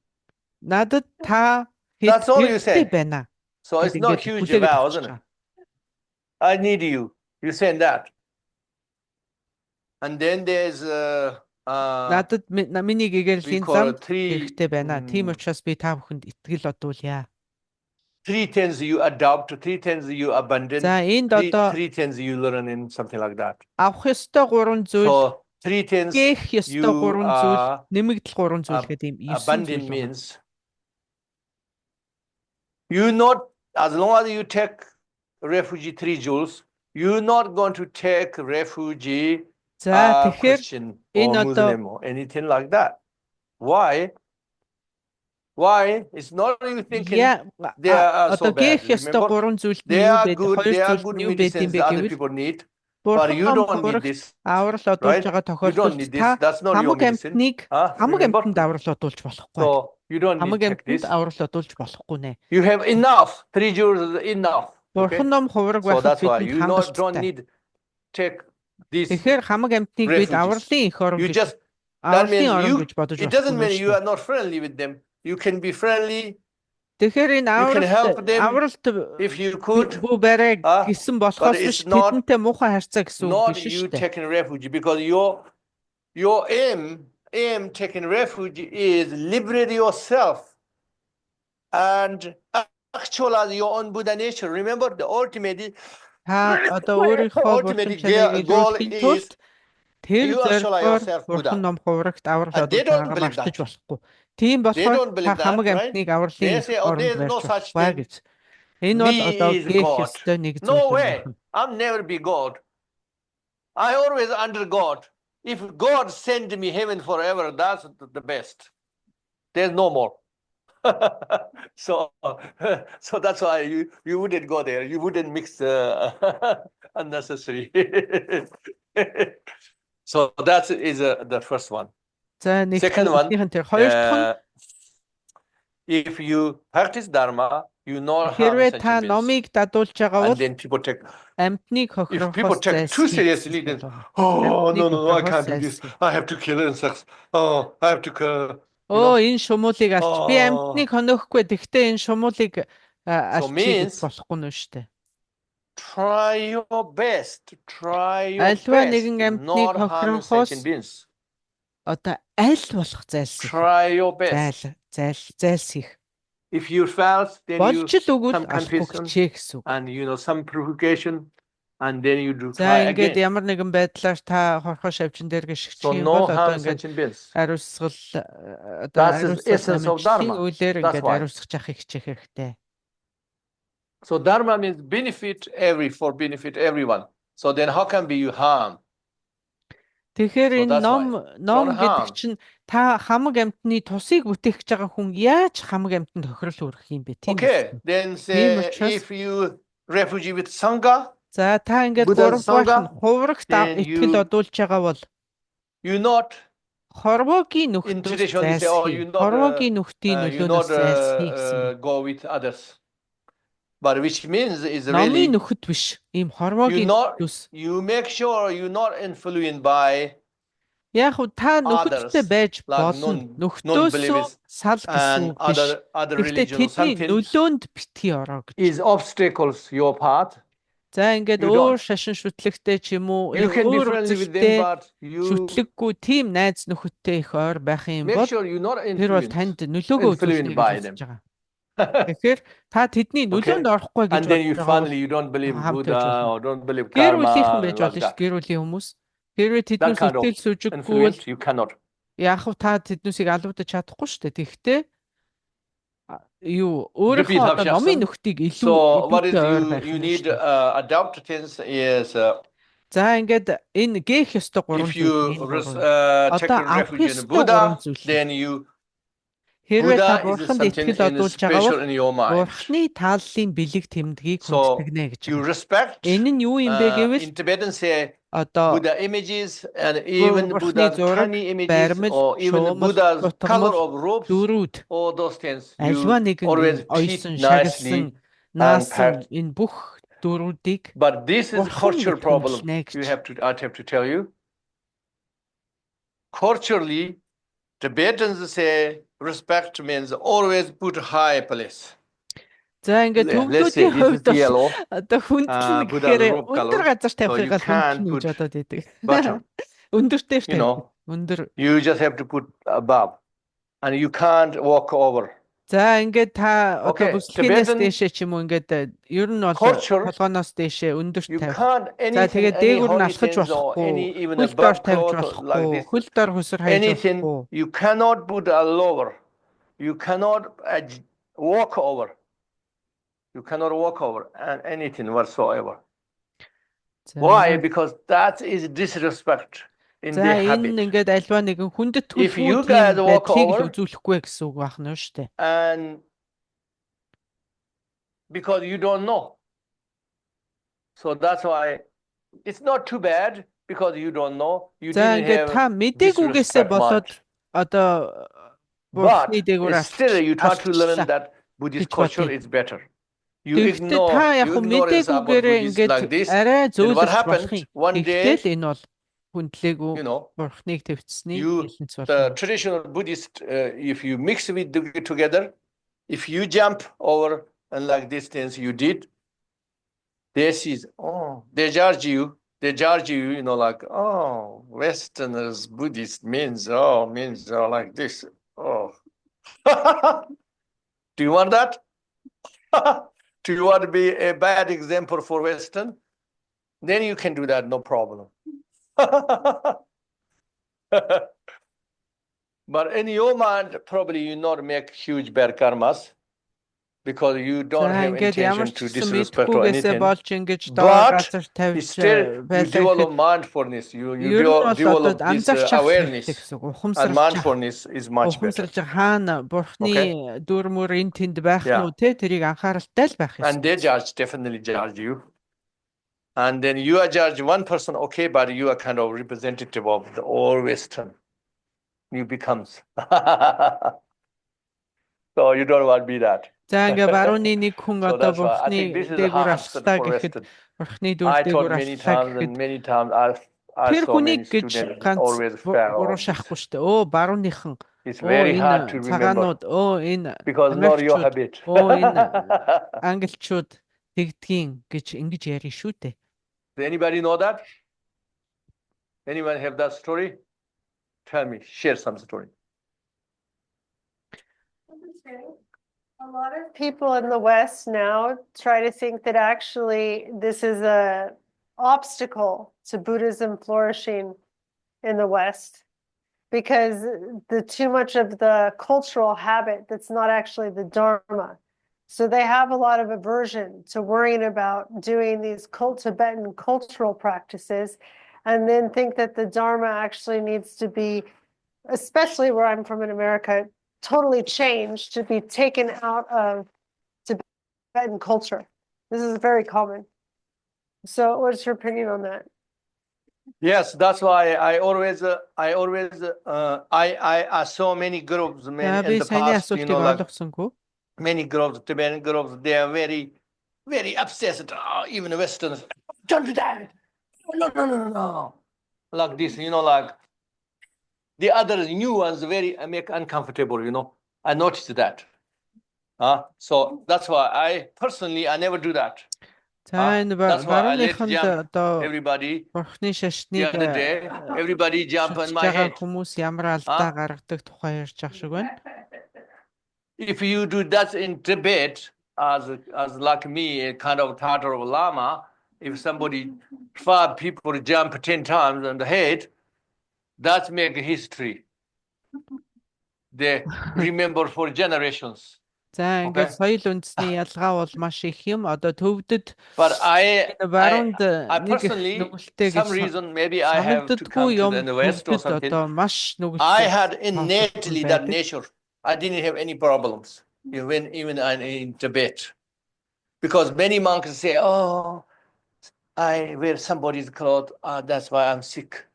надад та That's all you хэрэгтэй say. байна. So it's not huge vow, isn't it? I need you. You saying that. And then there's Надад миний we гэгэрлийн call зам it three хэрэгтэй байна. Тийм учраас би та бүхэнд итгэл одуулъя. three things you adopt, three things you abandon, За энд одоо three things you learn in something like that. авах ёстой 3 зүйл, So three things гээх ёстой you 3 зүйл, нэмэгдэл 3 зүйл гэдэг юм 9 abandon зүйл байна. means you not, as long as you take refugee 3 jewels, you're not going to take refugee За тэгэхээр Christian энэ or одоо Muslim or anything like that. Why? Why? It's not you thinking they are одоо so bad. гээх ёстой Remember, 3 зүйлд нь they юу are байдаг? good. 2 They are зүйлд good нь юу байдаг юм medicines бэ that other гэвэл people need. бурхан you ном don't need хуврагт this, аврал одуулж right? байгаа You don't тохиолдолд need this. та That's not your хамаг medicine. амьтныг хамаг Remember? амьтанд аврал одуулж болохгүй. So you don't Хамаг need to take амьтанд this. аврал одуулж болохгүй нэ. You have enough. 3 jewels is enough. Okay? Бурхан ном хувраг So байхад that's why бидэнд you don't хангалттай. need take this. Тэгэхээр хамаг амьтныг бид refugees. авралын их орон You гэж just, that means авралын орон you, гэж бодож it doesn't mean you болохгүй. are not friendly with them. You can be friendly Тэгэхээр энэ You can help them авралт if you could. бүү барай гэсэн болохоос it's биш not- тэдэнтэй муухай харьцаа гэсэн үг Not биш you шүү дээ. taking refuge because your aim taking refuge is liberate yourself and actualize your own Buddha nature. Remember the ultimate Та одоо өөрийнхөө ultimate бурхан чанарыг goal илрүүлэхийн is тулд тэр you actualize зорилгоор yourself Buddha. бурхан ном хуврагт аврал And they одуулж don't байгаагаа believe мартаж that. болохгүй. Тийм They болохоор don't та believe that, хамаг right? амьтныг авралын They их say, oh, оронд there's no барьж such болохгүй thing. гэж. Энэ бол Me одоо is гээх God. ёстой нэг No зүйл way. юм. I'm never be God. I always under God. If God send me heaven forever, that's the best. There's no more. so that's why you wouldn't go there. You wouldn't mix unnecessary. So that is the first one. За нэг Second one, нэгнийхэн тэр хоёр дахь нь if you practice Dharma, you know how хэрвээ та номыг дадуулж байгаа and бол then people take, амьтныг if people хохирохоос take too seriously, then, oh, no, I can't do this. I have to kill insects. Oh, I have to kill. Оо энэ шумуулыг алч би Аа. амьтныг хоноохгүй. Тэгтээ энэ шумуулыг So алчих means- болохгүй нь шүү дээ. Try your best. Try your Альва best. нэгэн амьтныг Not harming хохирохоос sentient beings. Одоо аль болох зайлсхийх. Try your best. Зайлсхийх. If you fail, then Болж you л өгвөл some алахгүй confusion. хичээх гэсэн үг. and some purification, and then you do За try ингээд again. ямар нэгэн байдлаар та хорхоо шавжин дээр гიშгчих So юм no бол одоо harm ингээд sentient beings. ариусгал одоо That's the essence of ариусгал Dharma. үйлээр That's ингээд why. ариусгах яхих хичээх хэрэгтэй. So dharma means benefit everyone. So then how can be you harm? Тэгэхээр So энэ that's ном why. ном Don't гэдэг harm. чинь та хамаг амьтны тусыг бүтээх гэж байгаа хүн яаж хамаг амьтанд тохирол хүргэх юм бэ? Тийм Okay, үү? then Тийм say учраас if you refugee with Sangha, за та ингээд Buddha's гурав байх Sangha, нь хуврагт then итгэл you- одуулж байгаа бол you're not хорвоогийн in нөхдөөс tradition, they say, oh, зайлсхий. you're not, Хорвоогийн нөхдийн you нөлөөнөөс not зайлсхий гэсэн юм. go with others. But which means is Номын really нөхөд биш. Ийм хорвоогийн нөхдөөс. you make sure you're not influenced by Яг уу та нөхөдтэй others, байж like болно. Нөхдөөсөө non-believers сал гэсэн and үг биш. other Гэхдээ religion or тэдний something нөлөөнд битгий ороо гэж. is obstacles your path. За ингээд You өөр don't. шашин шүтлэгтэй ч юм уу You can be өөр friendly with them, үзэлтэй but you шүтлэггүй тийм найз нөхөдтэй их ойр байх юм make бол sure you're not тэр бол танд influenced. нөлөөгөө influenced үзүүлнэ by гэж them. хэлж байгаа. Тэгэхээр та тэдний нөлөөнд орохгүй гэж And then you бодож байгаа finally you don't believe хамт байж Buddha болно. or don't believe гэр karma бүлийнхэн байж like болно шүү that. дээ. Гэр бүлийн хүмүүс. Хэрвээ тэднээс kind of итгэл сүжиггүй бол Influence you cannot. яг хав та тэднээсийг алуудаж чадахгүй шүү дээ. Тэгэхдээ юу Repeat өөрийнхөө одоо Havshasam. номын нөхдийг илүү So what is илүүтэй ойр you байх you нь need шүү дээ. adopt things is За ингээд энэ гээх ёстой гурван if зүйл. you Энэ гурван. take Одоо in авах refuge in ёстой Buddha, гурван зүйл. then you Хэрвээ та Buddha is бурханд something итгэл in одуулж байгаа special бол in your mind. бурхны тааллын бэлэг тэмдгийг So хүндэтгнэ гэж you байгаа. respect Энэ нь юу юм бэ гэвэл in Tibetan say одоо Buddha images and even бурхны Buddha's зураг, tiny images баримл, or even шуумал, Buddha's color дутгамал, of robes, дөрүүд all those things альва you нэгэн always ойсон, treat шагилсан, nicely. наасан unpacked. энэ бүх дөрүүдийг But this is бурхан cultural гэж problem. хүндлэнэ гэж. I have to tell you. Culturally, Tibetans say respect means always put high place. За ингээд Let's say төвлөрийн this is хувьд бол yellow, одоо хүндлэн Buddha's гэхээр robe color. өндөр газар So you тавихыг бол can't хүндлэн гэж put бодоод байдаг. bottom. Өндөртөө You know, өндөр. you just have to put above, and you can't walk over. За ингээд та одоо Okay, бүслэхээс Tibetan дээшээ ч юм уу ингээд ер нь бол culture, толгооноос дээшээ өндөрт You тавих. can't За anything, тэгээд any дээгүүр нь holy алхаж things or болохгүй. any even Хөл дор above тавьж cloth like болохгүй. this. Хөл дор хөсөр хайж Anything болохгүй. you cannot put a lower. You cannot walk over. You cannot walk over anything whatsoever. За Why? Because that is disrespect in за their энэ habit. ингээд альва нэгэн хүндэт If you төлөвлөгөө guys тийм walk байдлыг over- л үзүүлэхгүй гэсэн үг байна шүү дээ. And because you don't know. So that's why it's not too bad because you don't know. You За didn't ингээд та have мдэггүйгээсээ disrespect болоод much. одоо But бурхны дээгүүр still you try to learn алхачлаа. that Buddhist гэж culture бодъё. is better. You Тэгэхдээ ignore, та яг you хөө ignorance about мдэггүйгээрээ Buddhists ингээд like this. арай Then what зөөлөж болох happened юм. one day, Тэгтэл энэ бол хүндлээгүй you know, бурхныг төвчсний you хэлэнц the болно. traditional Buddhist, if you mix with together, if you jump over and like these things you did, they see, oh, they judge you, you know, like, oh, Westerners, Buddhist means like this. Oh. Do you want that? Do you want to be a bad example for Western? Then you can do that, no problem. But in your mind, probably you not make huge bad karmas because you don't За have ингээд ямар intention ч to гэсэн disrespect or мэдхгүйгээсээ anything. болж ингэж But доор газар тавьж Instead, you байлаа develop гэхэд mindfulness. You ер нь бол одоо develop this анзаарч авах хэрэгтэй awareness, гэсэн үг. and Ухамсарлаж mindfulness is much better. хаана бурхны дүр мөр энэ тэнд байх нь Yeah. үү те тэрийг анхааралтай л байх And ёстой. they definitely judge you. And then you are judged one person, okay, but you are kind of representative of the all Western. You becomes. So you don't want to be that. За ингээ барууны нэг хүн So одоо that's why I бурхны think this is the дээгүүр hardest алхлаа for гэхэд Western. бурхны дүр I дээгүүр taught many алхлаа times гэхэд and many times I тэр saw many хүнийг гэж students ганц always fail. буруу шахахгүй шүү дээ. Өө барууныхан It's оо very hard to энэ remember цагаанууд энэ because not your Америкчууд habit. энэ англичууд тэгдгийн гэж ингэж ярина шүү дээ. Does anybody know that? Anyone have that story? Tell me, share some story. A lot of people in the West now try to think that actually this is a obstacle to Buddhism flourishing in the West because the too much of the cultural habit that's not actually the Dharma. So they have a lot of aversion to worrying about doing these Tibetan cultural practices, and then think that the Dharma actually needs to be, especially where I'm from in America, totally changed to be taken out of Tibetan culture. This is very common. So what's your opinion on that? Yes, that's why I saw many groups За in би the саяны past, you асуултыг know, like ойлгосонгүй. many groups, Tibetan groups, they are very, very obsessed. Even Westerners, don't do that. No. Like this, you know, like the other new ones very make uncomfortable, you know. I noticed that. So that's why I personally never do that. За энэ That's why I let барууныханд jump одоо everybody бурхны the шашныг other day. Everybody jump on шашиж my байгаа head. хүмүүс ямар алдаа гаргадаг тухай ярьж ах шиг байна. If you do that in Tibet, as like me, a kind of Tatar of Lama, if somebody 5 people jump 10 times on the head, that's make history. They remember for generations. За ингээд соёл үндэсний ялгаа бол маш их юм. Одоо төвдөд But I баруунд нэг их personally, нүгэлтэйг some reason maybe I have to come санагддаггүй to юм the West or төвдөд something. одоо маш I нүгэлтэй. had innately that nature. I didn't have any problems even in Tibet, because many monks say, "Oh, I wear somebody's clothes. That's why I'm sick."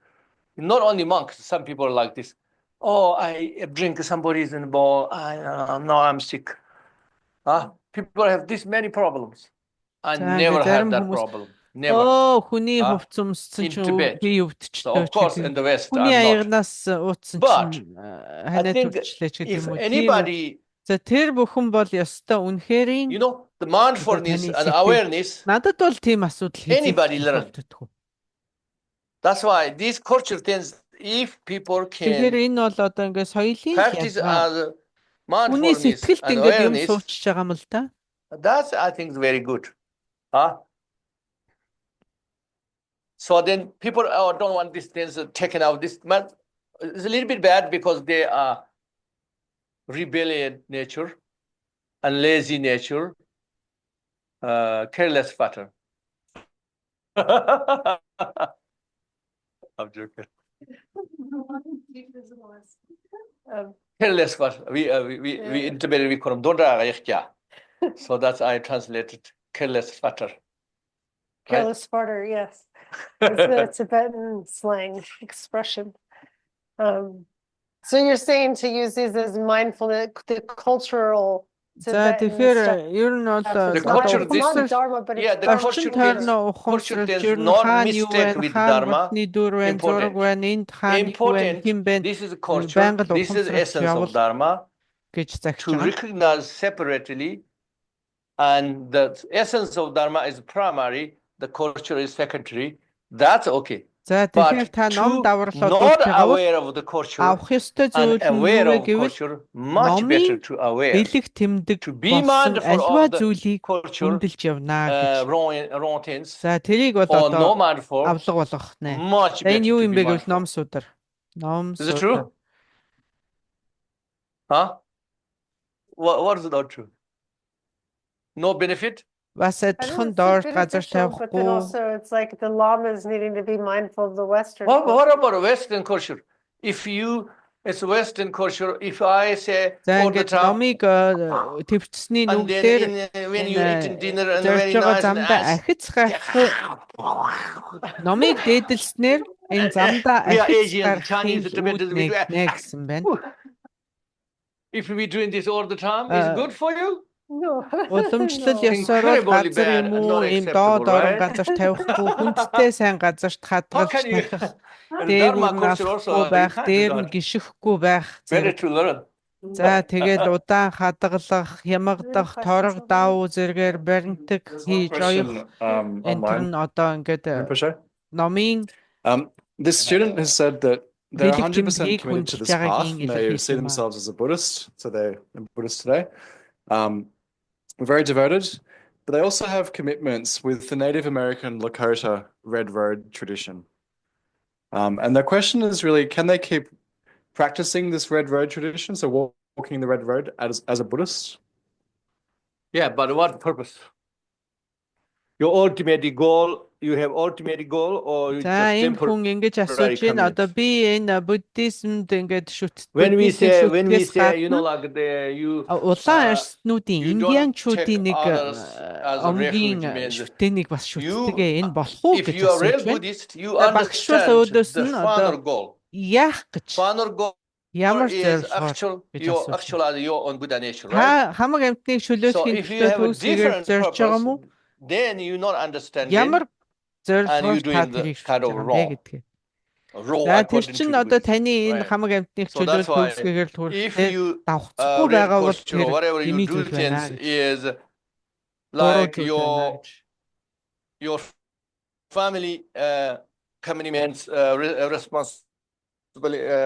Not only monks, some people are like this. Oh, I drink somebody's in the bowl. Now I'm sick. People have this many problems. I never had that problem. Never. Оо хүний хувцс өмссөн In чинь Tibet. би So өвдчихлөө of course in the West хүний I'm not. аягнаас ууцсан But чинь I ханаад think өвдчихлээ ч гэдэг if юм уу. anybody, За тэр бүхэн бол ёстой үнэхэрийн you know, the mindfulness таны and сэтгэл- awareness, надад бол тийм асуудал Anybody learn. тохиолддоггүй. that's why these culture things, if people Тэгэхээр can энэ бол одоо ингээ соёлын practice ялгаа. as Хүний mindfulness сэтгэлд and ингээд юм awareness, суучж байгаа юм л да. that's I think very good. So then people don't want these things taken out. This it's a little bit bad because they are rebellious nature and lazy nature, careless pattern. I'm joking. Careless pattern. We in Tibetan we call them Dondra. So that's I translated careless pattern. Careless farter, yes. It's the Tibetan slang expression. So you're saying to use these as mindfulness, the cultural За Tibetan тэгэхээр stuff. ер нь бол The Not- culture, not this- Dharma, but yeah, it's the Dharma. culture орчин tends- тойрноо culture ухамсарч tends ер нь not хаана юу mistake байна, with хаана Dharma. бурхны дүр байна, Important. зураг байна, энд хаана юу байна, Important. хэн байна This is culture. байнга л This is ухамсарч essence явал of Dharma. гэж загч To байгаа. recognize separately, and the essence of Dharma is primary. The culture is secondary. That's okay. За тэгэхээр But та ном to даварлал not үзэж байгаа бол aware of the culture авах ёстой and зүйл нь aware юу вэ of гэвэл culture, much номын better to aware. бэлэг тэмдэг To be болсон mindful альва of the зүйлийг culture, хөндлөж явнаа гэж. wrong things, За тэрийг бол or одоо no mindful, авлага болгох нэ. much За энэ better юу to юм be бэ гэвэл mindful. ном судар. Ном Is it судар. true? What is not true? No benefit? Бас I know адилхан it's доор газар beneficial, but then тавихгүй. also it's like the lamas needing to be mindful of the Western. What culture. about Western culture? If it's Western culture, if I say За all the ингээд time, номыг төвчсний and нүглээр then when you eat dinner and зорж very байгаа nice and замдаа nice, ахиц гарах номыг дээдэлснээр энэ замдаа We are ахиц Asians, гарахын Chinese, Tibetans, we do- нэ гэсэн байна. if we doing this all the time, is good for you? No. Уламжлал No. ёсоор бол Incredibly газар bad юм and уу not ийм acceptable, доод орон right? газарт тавихгүй хүндтэй сайн газарт How хадгалж can you? тавих And дээгүүр Dharma нь culture алахгүй also, you байх can't do дээр нь that. гიშгэхгүй байх Better зэрэг. to learn. За тэгээд удаан хадгалах, хямгадах, торог давуу зэргээр баримтаг хийж оёх энэ төр нь одоо ингээд номын This student has said that they're Бэлэг 100% тэмдгийг committed to this хүндэж байгаагийн path and they илэрхийлж see байна. themselves as a Buddhist, so they're a Buddhist today. Very devoted, but they also have commitments with the Native American Lakota Red Road tradition. And their question is really, can they keep practicing this Red Road tradition, so walking the Red Road as a Buddhist? Yeah, but what purpose? Your ultimate goal, you have ultimate goal or you За just энэ хүн ингэж асууж байна. Одоо commitment? би энэ буддизмд ингэж When we буддизм say, you know, гадна like you улаан арснуудын you don't индианчуудын take нэг others as a омгийн refuge means шүтэнийг бас шүтдэг энэ болох уу if гэж you are real асууж байна. Buddhist, you За багш бол understand өөдөөс the нь final одоо goal. яах гэж Final goal ямар is зорилгоор гэж your асууж байна. actually your own Buddha nature, right? Та хамаг амьтныг So чөлөөлөхийн if you төлөө have a төгсгөр different зорж байгаа юм уу? purpose, then you not understanding Ямар зорилгоор you та doing the тэрийг kind шүтж of байгаа юм wrong. бэ гэдгийг. Raw За тэр according чинь to the одоо Buddhist. таны энэ Right. хамаг амьтныг So that's чөлөөлөх why төгсгөөр if түрэхдээ you давхцахгүй real байгаа бол posture or тэр whatever you дэмий do зүйл байна things гэж. is Буруу like зүйл байна гэж. your family commitments, responsibility,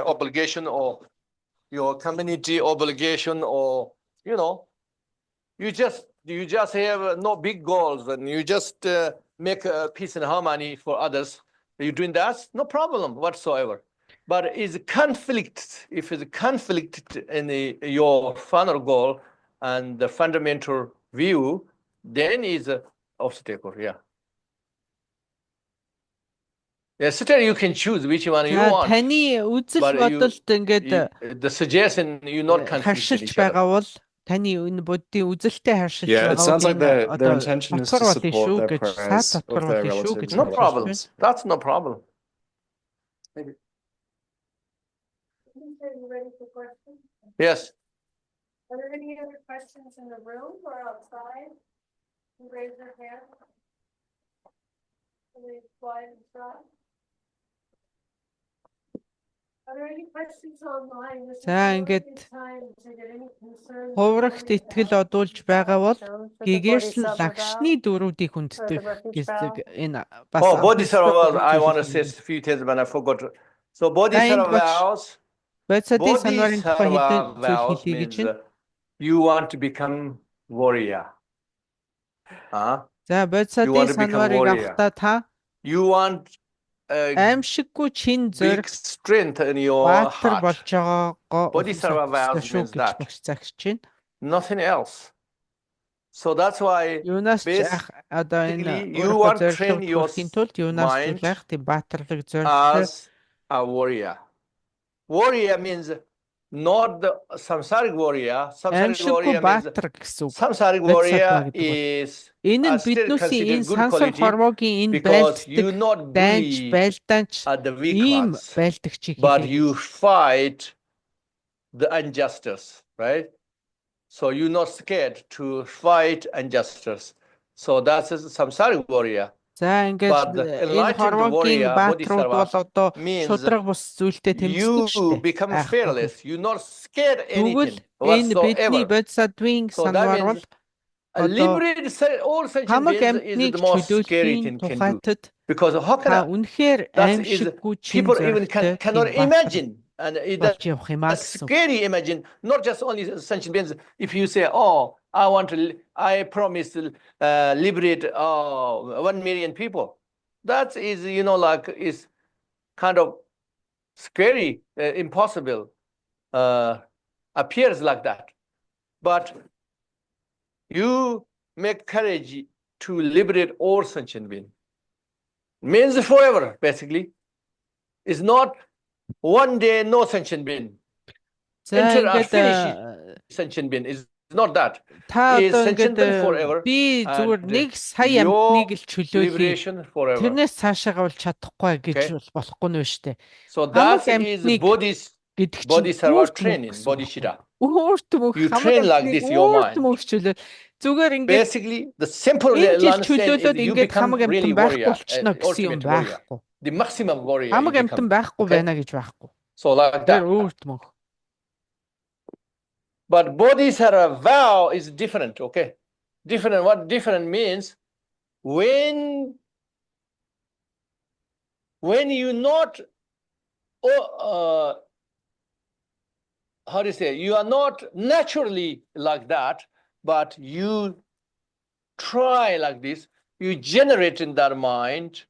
obligation, or your community obligation, or you know, you just have no big goals and you just make peace and harmony for others. You're doing that, no problem whatsoever. But is conflict, if it's a conflict in your final goal and the fundamental view, then is an obstacle, yeah. Yes, certainly you can choose which one you За want. таны үзэл But бодолд ингээд the suggestion you not conflict with харшилж each other. байгаа бол таны энэ буддийн үзэлтэй харшилж Yeah, it байгаа sounds бол like энэ their одоо intention is to татвар болно шүү support their гэж саад prayers татвар of their болно шүү гэж relatives. No хэлж problem. байна. That's no problem. Are you ready for questions? Yes. Are there any other questions in the room or outside? You raise your hand. Please quiet inside. Are there any questions online? This is За, a really ингээд good time to get any concerns. Хуврагт итгэл одуулж байгаа бол For the гэгээрсэн Bodhisattva лагшны vow, дөрүүдийг for the хүнддэг refuge гэсэн vow. энэ бас Oh, Bodhisattva vows, анхаарал I want to зүйлийг say a few things, but I forgot. So энд Bodhisattva багш vows, бодисодын санварын тухай Bodhisattva хэдэн зүйл vows хэлье гэж means байна. you want to become warrior. За You бодисодын want to become санварыг warrior. авахдаа та You want аимшиггүй чин big зориг strength in your баатар болж heart. байгаагаа Bodhisattva vows шүү means гэж that. багш загсаж байна. Nothing else. So that's why Юунаас ч basically, ах одоо энэ you want to өөрийнхөө train зорилгод your хүрэхийн тулд юунаас ч mind байх тийм баатарлаг зорилготой. as a warrior. Warrior means not the samsaric warrior. Samsaric Аимшиггүй warrior means баатар гэсэн үг. samsaric Бодисаттва warrior гэдэг бол. is Энэ нь still биднүүсийн considered энэ good сансар quality хормоогийн энэ because you байлддаг not дайнч bully байлдаанч the weak ийм ones, байлдагчийг but хийх. you fight the injustice, right? So you're not scared to fight injustice. So that's a samsaric warrior. За ингээд But the энэ enlightened хормоогийн warrior, баатрууд бол одоо means шудраг бус зүйлтэй тэмцдэг You шүү become дээ. fearless. You're not scared Тэгвэл anything энэ бидний whatsoever. бодисодын So that санвар бол means liberate all sentient хамаг beings is амьтныг the most scary чөлөөлөхийн thing can do. тухайтад Because how та can үнэхээр that is аимшиггүй чин people even зоригтой cannot тийм баатар imagine, and болж явах юм аа that's гэсэн үг. scary. Imagine not just only sentient beings. If you say, "Oh, I promise to liberate 1 million people," that is like is kind of scary, impossible. Appears like that, but you make courage to liberate all sentient beings. Means forever, basically. It's not one day no sentient being. За Enter and ингээд finish sentient being. It's not that. та Is одоо sentient being ингээд forever би зүгээр and нэг сая your амьтныг л чөлөөлье. liberation forever. Тэрнээс цаашаа бол чадахгүй гэж Okay. бол болохгүй нь шүү дээ. So Хамаг that is амьтныг Bodhisattva гэдэг чинь training, Bodhicitta. Өөрт мөх You хамаг train like амьтныг this your өөрт mind. мөхчлөө зүгээр ингээд Basically, the simple энэ жил understanding чөлөөлөд is you ингээд become хамаг really амьтан байхгүй warrior, болчихно гэсэн юм ultimate warrior, байхгүй. the maximum warrior. you Хамаг амьтан become. байхгүй Okay. байна гэж байхгүй. So like Тэр that. өөрт мөх. But Bodhisattva vow is different, okay? Different, what different means, when you not, how do you say, you are not naturally like that, but you try like this, you generate in that mind,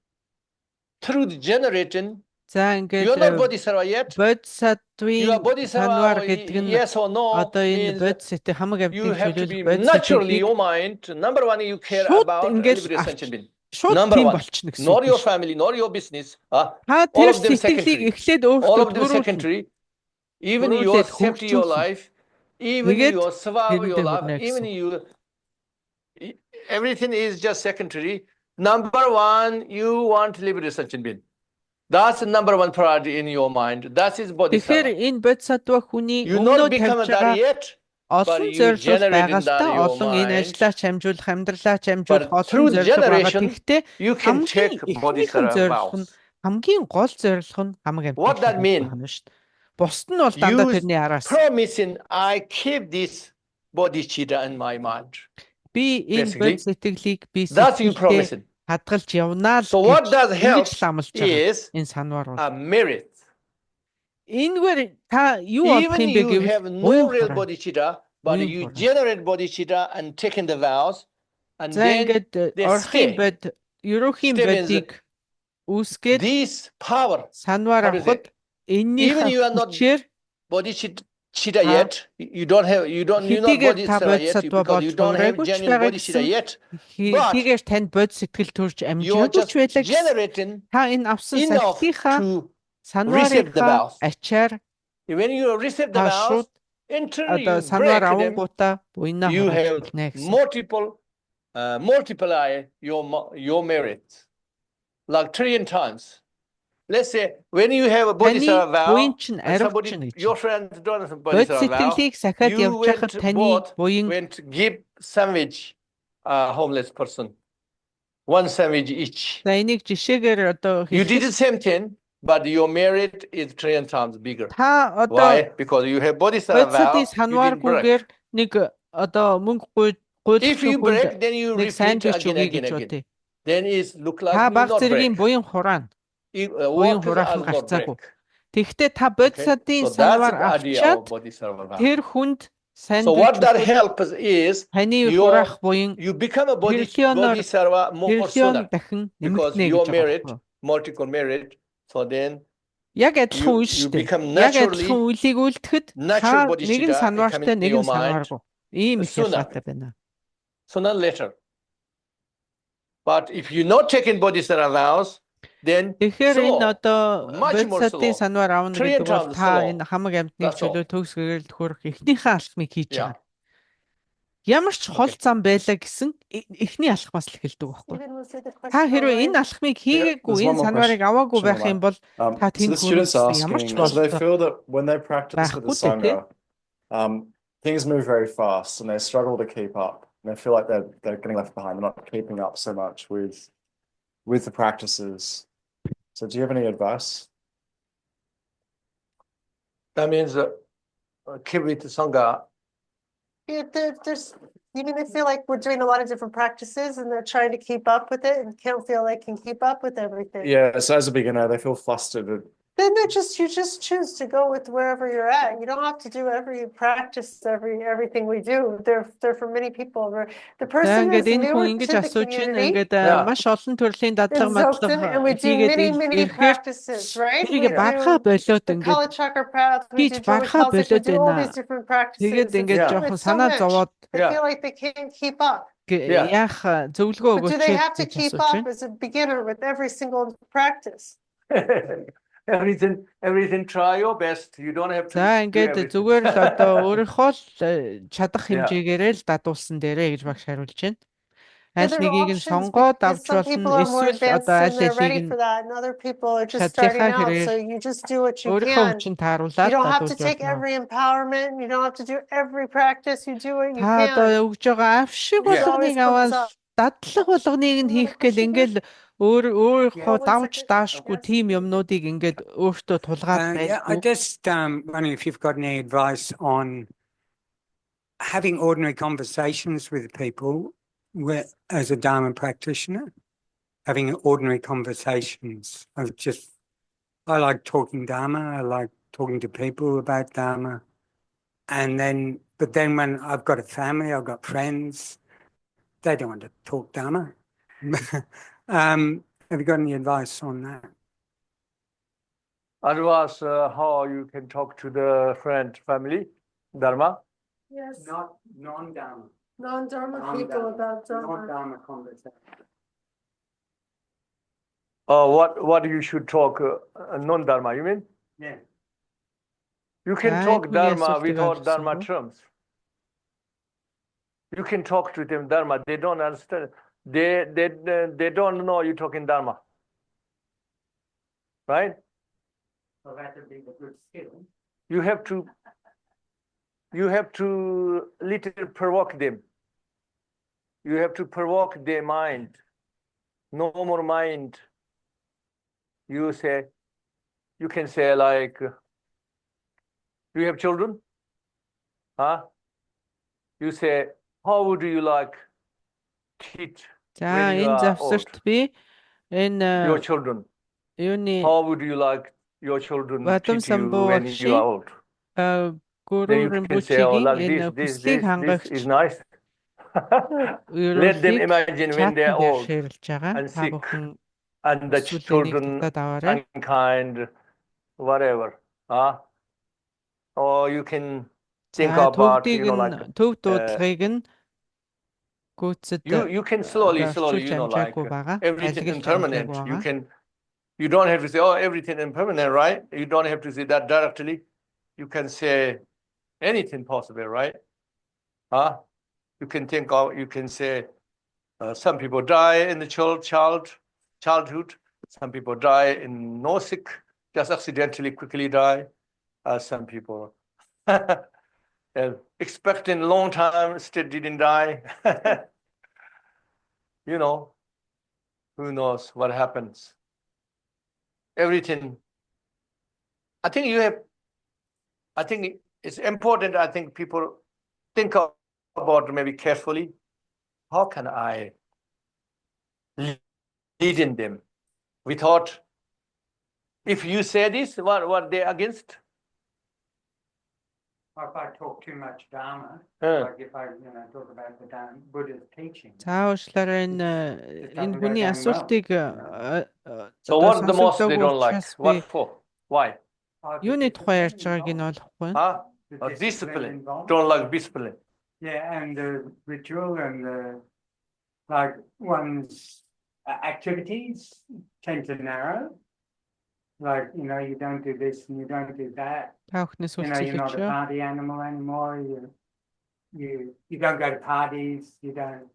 through the generating, За You ингээд are not bodhisattva yet. You бодисаттвын are bodhisattva, санвар гэдэг нь yes or no, одоо энэ means бодисэт хамаг you амьтыг have to be чөлөөлөх naturally бодисэтийг your mind. Number one, you care шууд about ингээд liberation авч Sanchin. шууд Number тийм one, болчихно гэсэн nor үг your биш. family, nor your business. Та All тэр of them сэтгэлийг secondary. эхлээд All өөртөө of them төрүүлнэ. secondary. Even your Төрүүлээд safety, your хөгжүүлнэ. life, even Тэгээд your survival, your тэрэндээ life, хүрнэ even гэсэн. you, everything is just secondary. Number one, you want liberation Sanchin. That's the number one priority in your mind. That is Тэгэхээр bodhisattva. энэ бодисаттва хүний You not өмнөө become тавьж a Dari байгаа yet, but олон you зорилго generate in байгаа л та that your олон энэ mind. ажлаа чамжуулах, амьдралаа чамжуулах But олон through the зорилго байгаа. generation, Тэгэхдээ you can хамгийн take ихнийхэн bodhisattva зорилго нь vows. хамгийн гол зорилго нь хамаг What that амьтанд mean? байна шүү дээ. Бусд нь бол дандаа You тэрний араас. promising, I keep this bodhicitta in my mind. Би энэ Basically, бод сэтгэлийг би That's you сэтгэлдээ promising. хадгалж явнаа л So what does help ингэж ламлж байгаа. is Энэ санвар бол. a merit. Энэгээр та юу олох Even юм бэ you гэвэл have no буян real хураа. bodhicitta, but Буян you хураа. generate bodhicitta and taking the vows, and За then ингээд they орхийн stay. бод, ерөөхийн Stay means бодийг үүсгээд This power, санвар how do you say? авахд эннийхээ Even you are not хүчээр bodhicitta yet, you don't have, you're not хэдийгээр та bodhisattva yet бодисаттва because you болж don't have хувираагүй ч genuine байгаа bodhicitta гэсэн yet. But хэдийгээр танд бод сэтгэл төрж you're амжаагүй just ч байлаа гэсэн generating та энэ авсан enough сахилтынхаа to receive the санварынхаа vows. ачаар When you receive the та vows, шууд until одоо you санвар break them, авангуудаа буйнаа you хурааж have хэлнэ гэсэн. multiply your merit like 3 times. Let's say when you have a bodhisattva vow, буян чинь and аривч somebody, нь гэж. your friend don't have a Бод bodhisattva vow, сэтгэлийг сахиад you явж байхад went таны both буян went give sandwich homeless person, one sandwich each. за энийг жишээгээр одоо You did хэлэхэд the same thing, but your merit is 3 times bigger. та одоо Why? Because you have bodhisattva vow, бодисатын you didn't санвааргүйгээр break. нэг одоо мөнгө If you гуйлах break, then you нэг repeat сандвич again, өгье again, гэж again. бодъё. Then it look Та like you баг not зэргийн break. буян хураана. Буян What хураахан is not гарцаагүй. break? Тэгэхдээ та Okay? бодисатын So that's санвар the idea авчаад of bodhisattva vow. тэр хүнд So what that сандвич helps is таны your хураах буян you become a Тэрлионоор bodhisattva more тэрлион sooner дахин because нэмэгдэнэ your гэж merit, байгаа. multiple merit. So then Яг адилхан үйл you шүү дээ. become Яг naturally адилхан үйлийг үлдэхэд natural та bodhicitta нэгэн санваартай coming to нэгэн your mind санвааргүй. Ийм их sooner. ялгаатай байна. sooner later. But if you're not taking bodhisattva vows, then Тэгэхээр энэ slow. одоо Much more бодисатын slow. санвар авна 3 гэдэг бол times та slow. энэ хамаг амьтныг That's all. чөлөө төгс гэрэл хүрэх эхнийхээ алхмыг хийж Yeah. байгаа. Ямар ч хол Okay. зам байлаа гэсэн эхний алхмаас л эхэлдэг байхгүй. Even was it the Та question хэрвээ online? энэ алхмыг хийгээгүй there's энэ one more санварыг аваагүй question байх юм бол та So the тэнд students хүрэх ямар ч asking, so they болтой. feel that when they practice with the Байхгүй дээ, Sangha, things move very fast and they struggle to keep up. And they feel like they're getting left behind. They're not keeping up so much with the practices. So do you have any advice? That means keep with the Sangha. Yeah, there's, you mean, they feel like we're doing a lot of different practices and they're trying to keep up with it and can't feel they can keep up with everything. Yeah, so as a beginner, they feel flustered. Then you just choose to go with wherever you're at. You don't have to do every practice, everything we do. They're for many people. The За person ингээд is энэ хүн newer ингэж to the асууж байна. community Ингээд Yeah. маш олон төрлийн дадлага in Dzogchen, and we мадлага do хийгээд many ирэхээр practices, right? We тэрийг бархаа do болоод the ингээд Kala Chakra path, we хийж do бархаа Joey Kalsik, we болоод do all байна. these different practices. Тэгээд ингээд Yeah. жоохон It's so санаа much. зовоод They Yeah. feel like they can't keep up. Yeah. яах зөвлөгөө But do өгөөч they have to гэж keep асууж up байна. as a beginner with every single practice? Everything try your best. You don't have to За do ингээд everything. зүгээр л одоо өөрийнхөө л чадах Yeah. хэмжээгээрээ л дадуулсан дээрээ гэж багш хариулж байна. Yeah, Аль there are нэгийг нь options сонгоод because авч some people болно. are more Эсвэл advanced одоо and аль they're алийг ready нь for that, and other people are just starting чадлынхаа out. хэрээр So you just do what you өөрийнхөө can. хүчин You тааруулаад don't have to дадуулж take болно. every empowerment. You don't have to do every practice. You do what you Та одоо can. өгж байгаа авшиг Yeah. болгоныг Always аваад comes up. дадлаг болгоныг нь хийх гээл ингээл өөрийнхөө Yeah. давж даашгүй тийм юмнуудыг ингээд өөртөө тулгаад Yeah, I байлгүй. just wondering if you've got any advice on having ordinary conversations with people as a Dharma practitioner, having ordinary conversations. I like talking Dharma. I like talking to people about Dharma. But then when I've got a family, I've got friends, they don't want to talk Dharma. Have you got any advice on that? Advance how you can talk to the friend, family, Dharma. Yes. Not non-Dharma, Non-Dharma people about not Dharma. Dharma conversation. What you should talk non-Dharma, you mean? Yeah. You can За talk энэ хүний Dharma асуултыг without ойлгосон Dharma уу? terms. You can talk to them Dharma. They don't understand. They don't know you talking Dharma. Right? Well, that would be the good skill. You have to little provoke them. You have to provoke their mind. No more mind. You can say like, do you have children? Huh? You say, how would you like teach За when you энэ are завсарт old? би энэ Your children. юуны How would you like your children Бадам treat you самбуу when you багшийн are old? Then гурван you can say, oh, римпучигийн like энэ хүслийг this хангагч is nice. Let them ерөөлийг imagine when they чатан are дээр old шеэрлж байгаа. and Та sick бүхэн and the хүсвэл энийг children дутаад аваарай. unkind, whatever. Or you can think За about, төвдийг like нь төв дуудлагыг нь гүйцэд you can slowly, орчуулж like амжаагүй байгаа. everything Ажиглаж impermanent. амжаагүй байгаа. You don't have to say, oh, everything impermanent, right? You don't have to say that directly. You can say anything possible, right? You can say some people die in the childhood. Some people die in no sick, just accidentally quickly die. Some people expecting a long time, still didn't die. You know, who knows what happens? Everything. I think it's important. I think people think about maybe carefully. How can I lead in them without? If you say this, what they against? If I talk too much Dharma, Uh. like if I talk about the Dharma, Buddha's teaching. За уушлаараа энэ хүний асуултыг So what the most they don't like? What for? Why? Юуны тухай ярьж байгааг нь олохгүй. Discipline. Don't like discipline. Yeah, and the ritual and the like one's activities tend to narrow. Like, you don't do this and you don't do that. Та бүхнээс You're not a үлцэх party animal anymore. You don't go to parties. You don't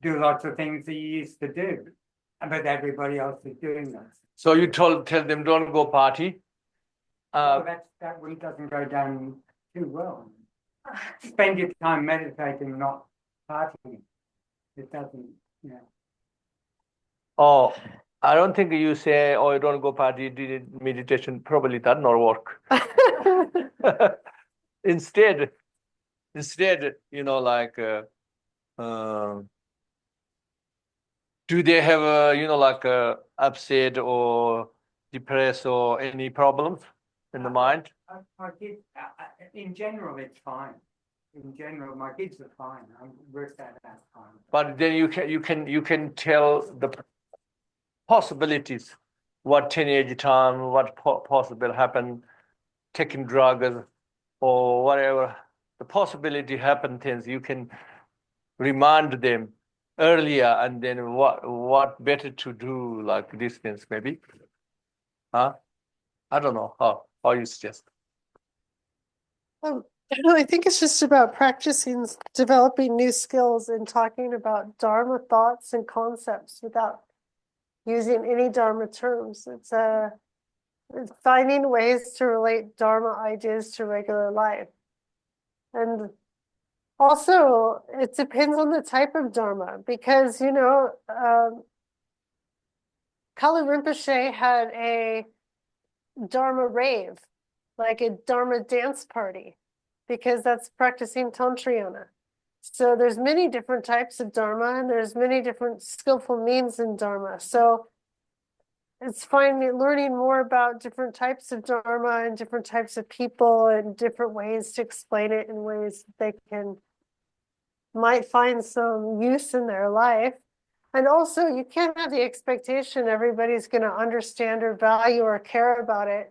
do lots of things that you used to do, but everybody else is doing that. So you tell them don't go party. Well, that one doesn't go down too well. Spend your time meditating, not partying. It doesn't, Oh, I don't think you say, oh, you don't go party, did meditation, probably that not work. Instead, like, do they have, upset or depressed or any problems in the mind? My kids, in general, it's fine. In general, my kids are fine. I'm worked out that's fine. But then you can tell the possibilities, what teenage time, what possible happen, taking drugs or whatever. The possibility happen things. You can remind them earlier, and then what better to do, like these things maybe. I don't know how you suggest. I think it's just about practicing, developing new skills and talking about Dharma thoughts and concepts without using any Dharma terms. It's finding ways to relate Dharma ideas to regular life. And also, it depends on the type of Dharma, because, Kala Rinpoche had a Dharma rave, like a Dharma dance party, because that's practicing Tantrayana. So there's many different types of Dharma, and there's many different skillful means in Dharma. So it's learning more about different types of Dharma and different types of people and different ways to explain it in ways that they might find some use in their life. And also, you can't have the expectation everybody's going to understand or value or care about it.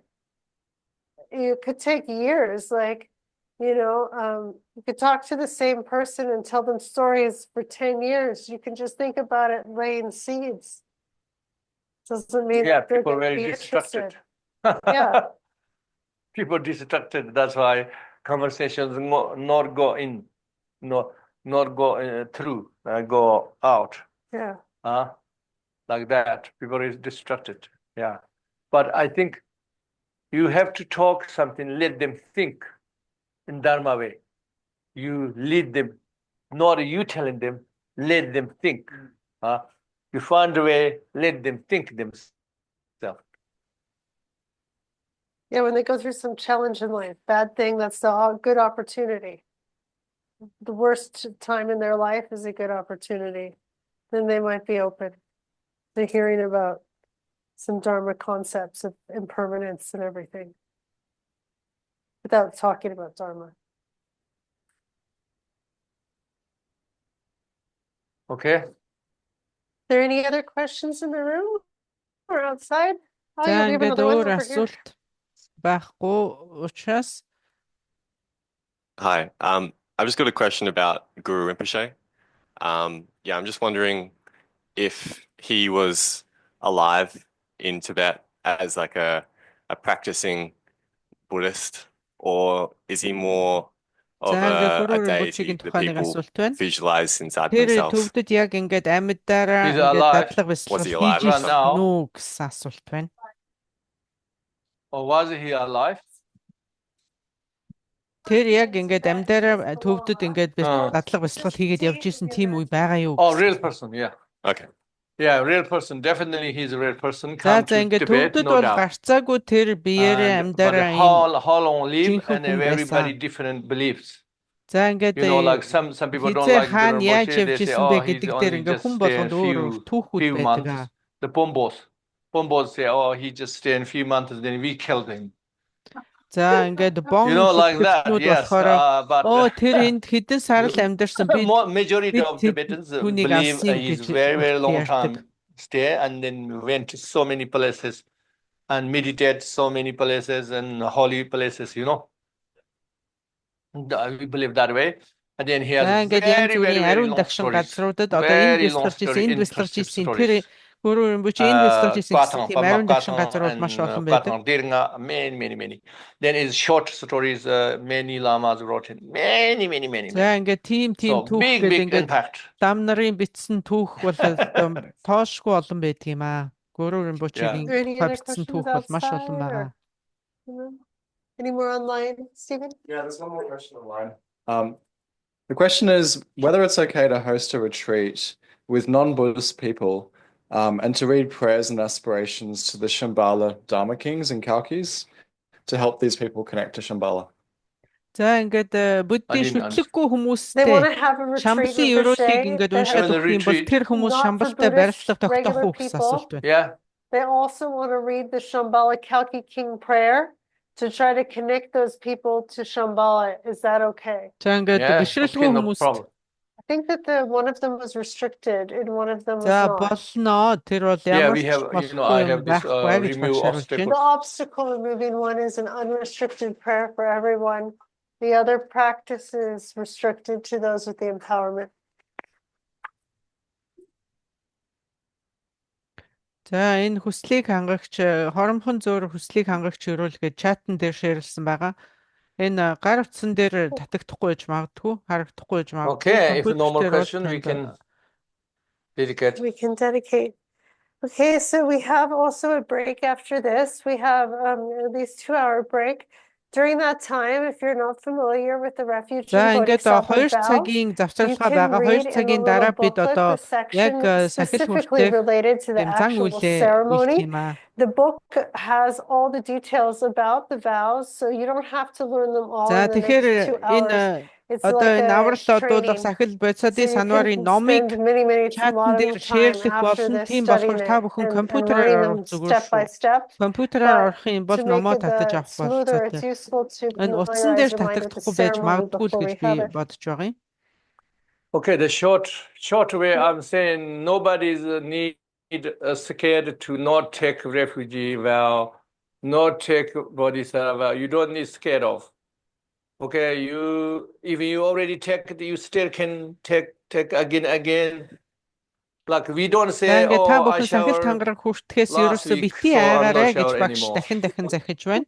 It could take years, like, you could talk to the same person and tell them stories for 10 years. You can just think about it laying seeds. Doesn't mean Yeah, that they're people are going to very be distracted. interested. Yeah. People distracted. That's why conversations not go in, not go through, go out. Yeah. Like that. People is distracted. Yeah. But I think you have to talk something, let them think in Dharma way. You lead them, not you telling them, let them think. You find a way, let them think themselves. Yeah, when they go through some challenge in life, bad thing, that's a good opportunity. The worst time in their life is a good opportunity. Then they might be open to hearing about some Dharma concepts of impermanence and everything without talking about Dharma. Okay? Are there any other questions in the room or outside? Oh, За yeah, we have ингээд another one өөр over here. асуулт байхгүй учраас Hi, I've just got a question about Guru Rinpoche. Yeah, I'm just wondering if he was alive in Tibet as like a practicing Buddhist, or is he more of за ингээд a Guru deity Rinpoche-гийн that тухай нэг people асуулт байна. visualize inside Тэр themselves? төвдөд яг ингээд амьдаараа He's ингээд alive. дадлага Was бясалгал he хийж alive? Right now? нүү гэсэн асуулт байна. Or was he alive? Тэр яг ингээд амьдаараа төвдөд ингээд Аа. дадлага бясалгал хийгээд явж исэн тийм үе байгаа юу? Oh, real person, yeah. Okay. Yeah, real person. Definitely he's a real person. За Come за to ингээд Tibet, төвдөд no бол doubt. гарцаагүй тэр биеэрээ But амьдаараа ийм how long live жинхэнэ and хүн everybody байсан. different beliefs. За ингээд You know, like some people don't хизээ like хаана Guru яаж Rinpoche. явж They say, исэн бэ oh, he's гэдэг дээр only ингээд just хүн stay болгонд a өөр өөр түүхүүд few байдаг. months. The Pombos say, oh, he just stay a few months, then we killed him. За ингээд бон You know, like that. хүчнүүд Yes, болохоор but оо тэр энд хэдэн сар л амьдарсан би majority бид of Tibetans түүнийг believe алсан юм he's гэж very, very long ярьдаг. time stay, and then went to so many places and meditate so many places and holy places, you know. We believe that way. And then he has За ингээд янз very, very, бүрийн very ариун long дагшин stories. газруудад одоо энэ Very long бясалгарч исэн, story, энд бясалгарч interesting исэн тэр stories. Guru Rinpoche энэ бясалгарч исэн гэсэн Patang, тийм ариун дагшин Patang, газрууд маш олон and байдаг. Patang, Dirnga, many. Then is short stories, many lamas wrote it. Many. За ингээд тийм So түүхгээд big ингээд impact. дам нарын бичсэн түүх бол одоо тоошгүй олон байдаг юм аа. Guru Rinpoche-гийн Are there any тухай other бичсэн questions түүх бол маш олон outside байгаа. or any more online, Stephen? Yeah, there's one more question online. The question is whether it's okay to host a retreat with non-Buddhist people and to read prayers and aspirations to the Shambhala Dharma Kings and Kalkis to help these people connect to Shambhala. За ингээд буддийн didn't шүтлэггүй They want хүмүүстэй to have a retreat Шамбалын with ёроолыг Vishay ингээд that уншаад Have a өгөх юм бол retreat. тэр хүмүүс Not for Шамбалтай Buddhist барилдах тогтоох regular уу гэсэн people. асуулт байна. Yeah. They also want to read the Shambhala Kalki King prayer to try to connect those people to Shambhala. Is that okay? За ингээд Yeah. бишрэлгүй Okay, no хүмүүст problem. I think that one of them was restricted and one of them was за not. болно. Тэр бол Yeah, ямар we ч have, болохгүй I юм have this байхгүй гэж remove багшааруулж obstacles. The байна. obstacle removing one is an unrestricted prayer for everyone. The other practice is restricted to those with the empowerment. За энэ хүслийг хангагч хоромхон зөөр хүслийг хангагч өрөөлгээд чатн дээр шеэрлсэн байгаа. Энэ гар утсан дээр татагдахгүй байж магадгүй, харагдахгүй байж магадгүй. Okay, if no more Компьютер дээр бол question, we танд can dedicate. We can dedicate. Okay, so we have also a break after this. We have at least 2-hour break. During that time, if you're not familiar with the refuge За and ингээд Bodhisattva 2 vows, цагийн you завсарлага can байгаа. 2 read in the цагийн little дараа бид booklet одоо the яг section сахил specifically хүртэх related to the тийм зан actual үйлээ ceremony. юм аа. The book has all the details about the vows, so you don't have to learn them all За in the тэгэхээр next 2 hours. энэ It's одоо like энэ a аврал одуулах training. сахил So бодисодын you санварын can номыг spend a чатн lot дээр of time шеэрлэх after болно. this Тийм studying болохоор та it бүхэн and компьютераар learning them оруулах зүгээр step by шүү. step. Компьютераар But орох юм бол to make номоо it татаж авах smoother, болцоотой. it's useful to Энэ утсан дээр familiarize your mind with the татагдахгүй байж ceremony магадгүй л before гэж we би have it. бодож байгаа юм. Okay, the short way I'm saying nobody's scared to not take refugee vow, not take bodhisattva vow. You don't need scared of. Okay, if you already take it, you still can take again. Like we don't say, Ингээ та oh, I бүхэн сахил showered тангараг хүртэхээс last ерөөсө week, битгий so I'm not аагаарэ гэж shower багш anymore. дахин захиж байна.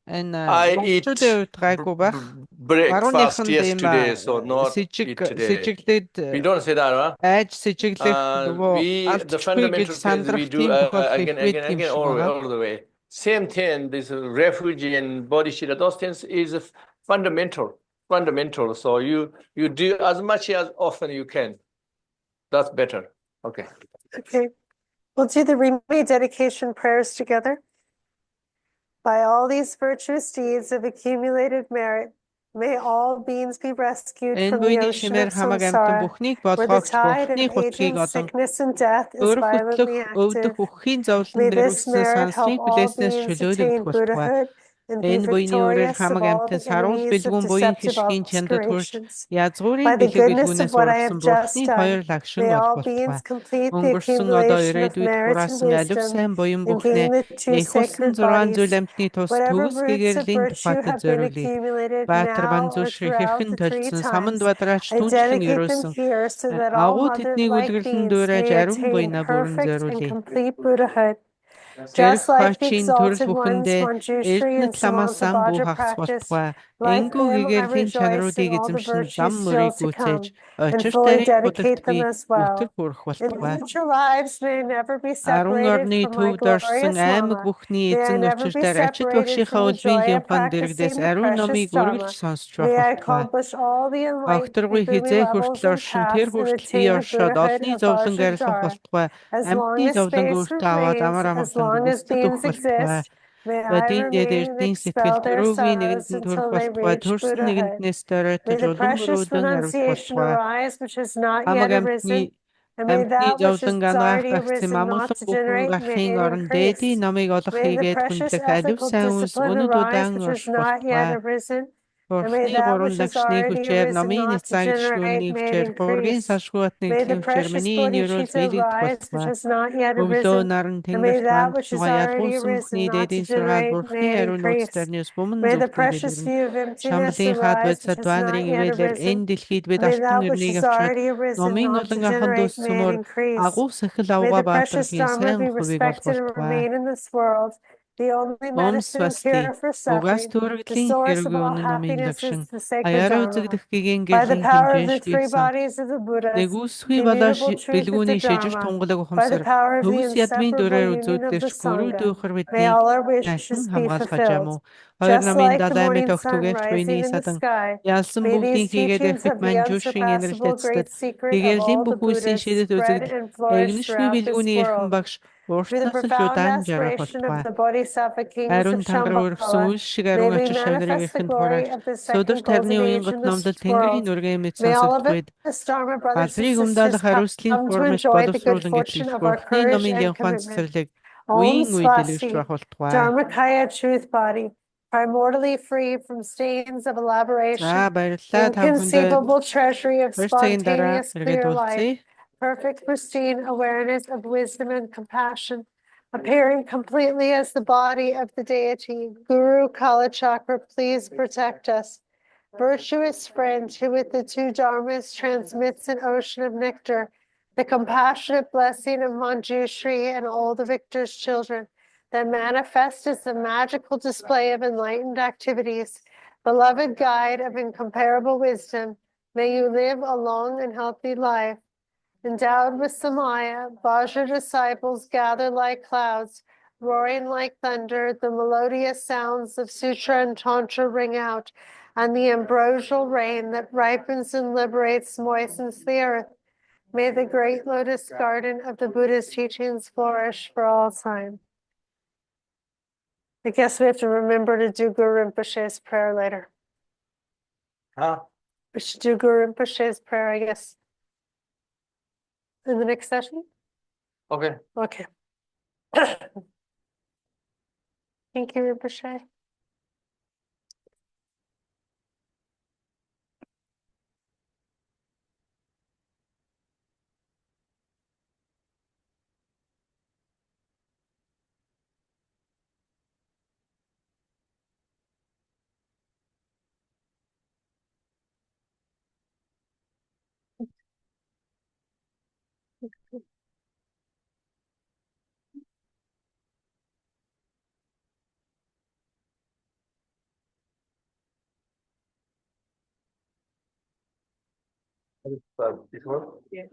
Энэ I eat монголчуудын хувьд гайгүй байх. breakfast Барууныханд ийм yesterday, so not eat today. сэжиглээд We don't say that, huh? айж сэжиглэх нөгөө The алдчихгүй fundamental гэж things сандрах we do тийм тохиолдол их again, байдаг юм шиг байгаа. all the way. Same thing, this refugee and bodhicitta, those things is fundamental. So you do as much as often you can. That's better. Okay. Okay. We'll do the Rimi dedication prayers together. By all these virtuous deeds of accumulated merit, may all beings be rescued Энэ from the буйны ocean шимээр of хамаг амтан samsara, бүхнийг where the болгоогч tide бурхны of хутгийг aging, олон sickness, and death is өөр violently хөтлөх өвдөх active. үххийн зовлон May дээр this үссэн merit help сансрыг all хүлээснээс beings чөлөөлөгдөх attain болтугай. Buddhahood and be Энэ буйны өрөөр victorious of хамаг all амтан the саруул enemies of бэлгүүн буян deceptive хишгийн чандад хүрч obscurations. язгуурын By the бэлэг goodness of бэлгүүнээс what I ургасан have just бурхны done, хоёр лагшин may all олох beings болтугай. complete the Өнгөрсөн одоо accumulation of ирээдүйд merit and хураасан алив wisdom сайн буян in бүхнээ being the two их болсон sacred 6 зүйл bodies. амтны тус Whatever төгс roots of гэгэрлийн virtue тухайтад have been зориулъя. accumulated Баатар now банзуур or throughout ширхэхэн the three толцсон саманд times, бадраач I түнчлэн dedicate them өрөөсөн here so that all агуу тэднийг mother-like үлгэрлэн beings дуурайж may ариун attain буйнаа бүрэн perfect and зориулъя. complete Buddhahood. Тэрх Just like the хаачийн төрөл exalted ones, бүхэндээ Manjushri and эрдэнэт ламаас сан буу Samantabhadra хагас practiced, болтугай. like Энгүү them I гэгэрлийн rejoice in чанаруудыг all the эзэмшин зам virtues мөрийг still to гүйцээж come and очир fully тарих dedicate худалд them би as well. өвтөр хүрэх In болтугай. future lives may I never be 10 separated орны from my төвд орсон glorious аймаг Lama. бүхний May I эзэн never be учиртаар ачид separated багшийнхаа from the үлбийн joy of лимфан дэрэгдээс practicing the ариун номыг precious үргэлж Dharma. сонсч байх May I болтугай. accomplish all the Огторгүй enlightened хизээ levels хүртэл and оршин тэр paths and хүртэл бие attain the оршоод Buddhahood олны of зовлон гарилгах Vajradhara. болтугай. As long Амьтны as зовлон space өөртөө аваад remains, амар as амгалан long as өвсдөд өгөх beings болтугай. exist, may I Бодийн дээр remain and эрдний сэтгэл expel their дөрөвгийн sorrows нэгэнд төрөх until they болтугай. reach Төрсөн Buddhahood. нэгэнднээс May дөрөйтөж the улам precious мөрөөдөн ариулах renunciation болтугай. arise which has not Хамаг yet амьтны arisen, and may that which зовлон has гангаах already гагцын arisen not амгалан to бүхэн generate, may гахын it орон дээдийн increase. намыг олох May the хийгээд precious хүндлэх алив ethical сайн үс discipline өнөд arise удаан which has орших not yet болтугай. arisen, and may Бурхны that гурван which has лагшны already хүчээр arisen намын not to generate, эцаагчлууны may it хүчээр гургийн increase. салшгүй батны May the эдлийн хүчээр precious миний нэрүүл bodhicitta биелэгдэх rise which болтугай. has not yet Өглөө arisen, наран and may тэнгэрт that ханд which has тугай already ялгуулсан arisen бүхний not to дээдийн сургаал generate, бурхны may it ариун нууц increase. тарниус буман May the зүгтэн precious дэлгэрнэ. view of emptiness Шамблын хаад arise which бодисад has not дуанрын yet ивэлэр arisen, энэ дэлхийд бид may алтан that which өрнийг has авчираад already arisen номын not to олон аханд generate, may it өссөмөр increase. агуу сахил May авгаа the precious баатаргийн Dharma сайн be хувийг олох respected and болтугай. remain in this world, the only Ом medicine and свасти cure for угаас suffering. The төрөглийн source of хэрэггүй all үнэн номын happiness лагшин is the sacred аяараа Dharma. үзэгдэх гэгийн By the гэрлийн power of хэмжээш the three гэрсэн. bodies of the Buddhas, Нэгүсгүй the болоо immutable truth of the бэлгүүний шижир Dharma, тунгалаг by the ухамсар power of the төвс ядмын inseparable дүрээр union of үзүүлдэж the гөрөө Sangha, дүүхэр may биднийг all our дахин wishes be хамгаалгаж ам уу. fulfilled. Хоёр Just намын like the далай мэд morning sun огтүгээрт rising буйны in the садан sky, ялсан may бүгдийн these хийгээд teachings ирэхэд of the манжуушийн unsurpassable инэрлэцтэд great secret of гэгэрлийн all the бүхүүсийн Buddhas шидэт spread үзэгдэх and flourish эгнэшгүй throughout this бэлгүүний эрхэм world. багш Through the уртнаас л profound удаан жаргах aspiration of болтугай. the Bodhisattva kings Ариун of тангараа өргөсөн Shambhala, үл шиг may ариун we ачир шавнырыг manifest the эрхэнд glory хурааж of the судар second тарны golden age уянгат in номдол this тэнгэрийн world. нүргэн мэд May all of сонсогдохуйд us, Dharma brothers and Газрыг умдаалах sisters, come хариуцлын to формат enjoy the good боловсруулан fortune гэтлэгч of our бурхны courage номын and линхуан commitment. цэцэрлэг Om үеийн үе дэлгэрч Swasti, байх болтугай. Dharmakaya truth body, primordially free from stains of За elaboration, баярлалаа та бүхэнд inconceivable treasury of 2 цагийн дараа spontaneous эргээд clear light, уулзъя. perfect pristine awareness of wisdom and compassion, appearing completely as the body of the deity. Guru Kala Chakra, please protect us. Virtuous friend who with the two dharmas transmits an ocean of nectar, the compassionate blessing of Manjushri and all the victor's children, that manifest as the magical display of enlightened activities. Beloved guide of incomparable wisdom, may you live a long and healthy life. Endowed with Samaya, Vajra disciples gather like clouds, roaring like thunder, the melodious sounds of Sutra and Tantra ring out, and the ambrosial rain that ripens and liberates moistens the earth. May the great lotus garden of the Buddha's teachings flourish for all time. I guess we have to remember to do Guru Rinpoche's prayer later. Huh? We should do Guru Rinpoche's prayer, I guess, in the next session. Okay. Okay. Thank you, Rinpoche. Yeah,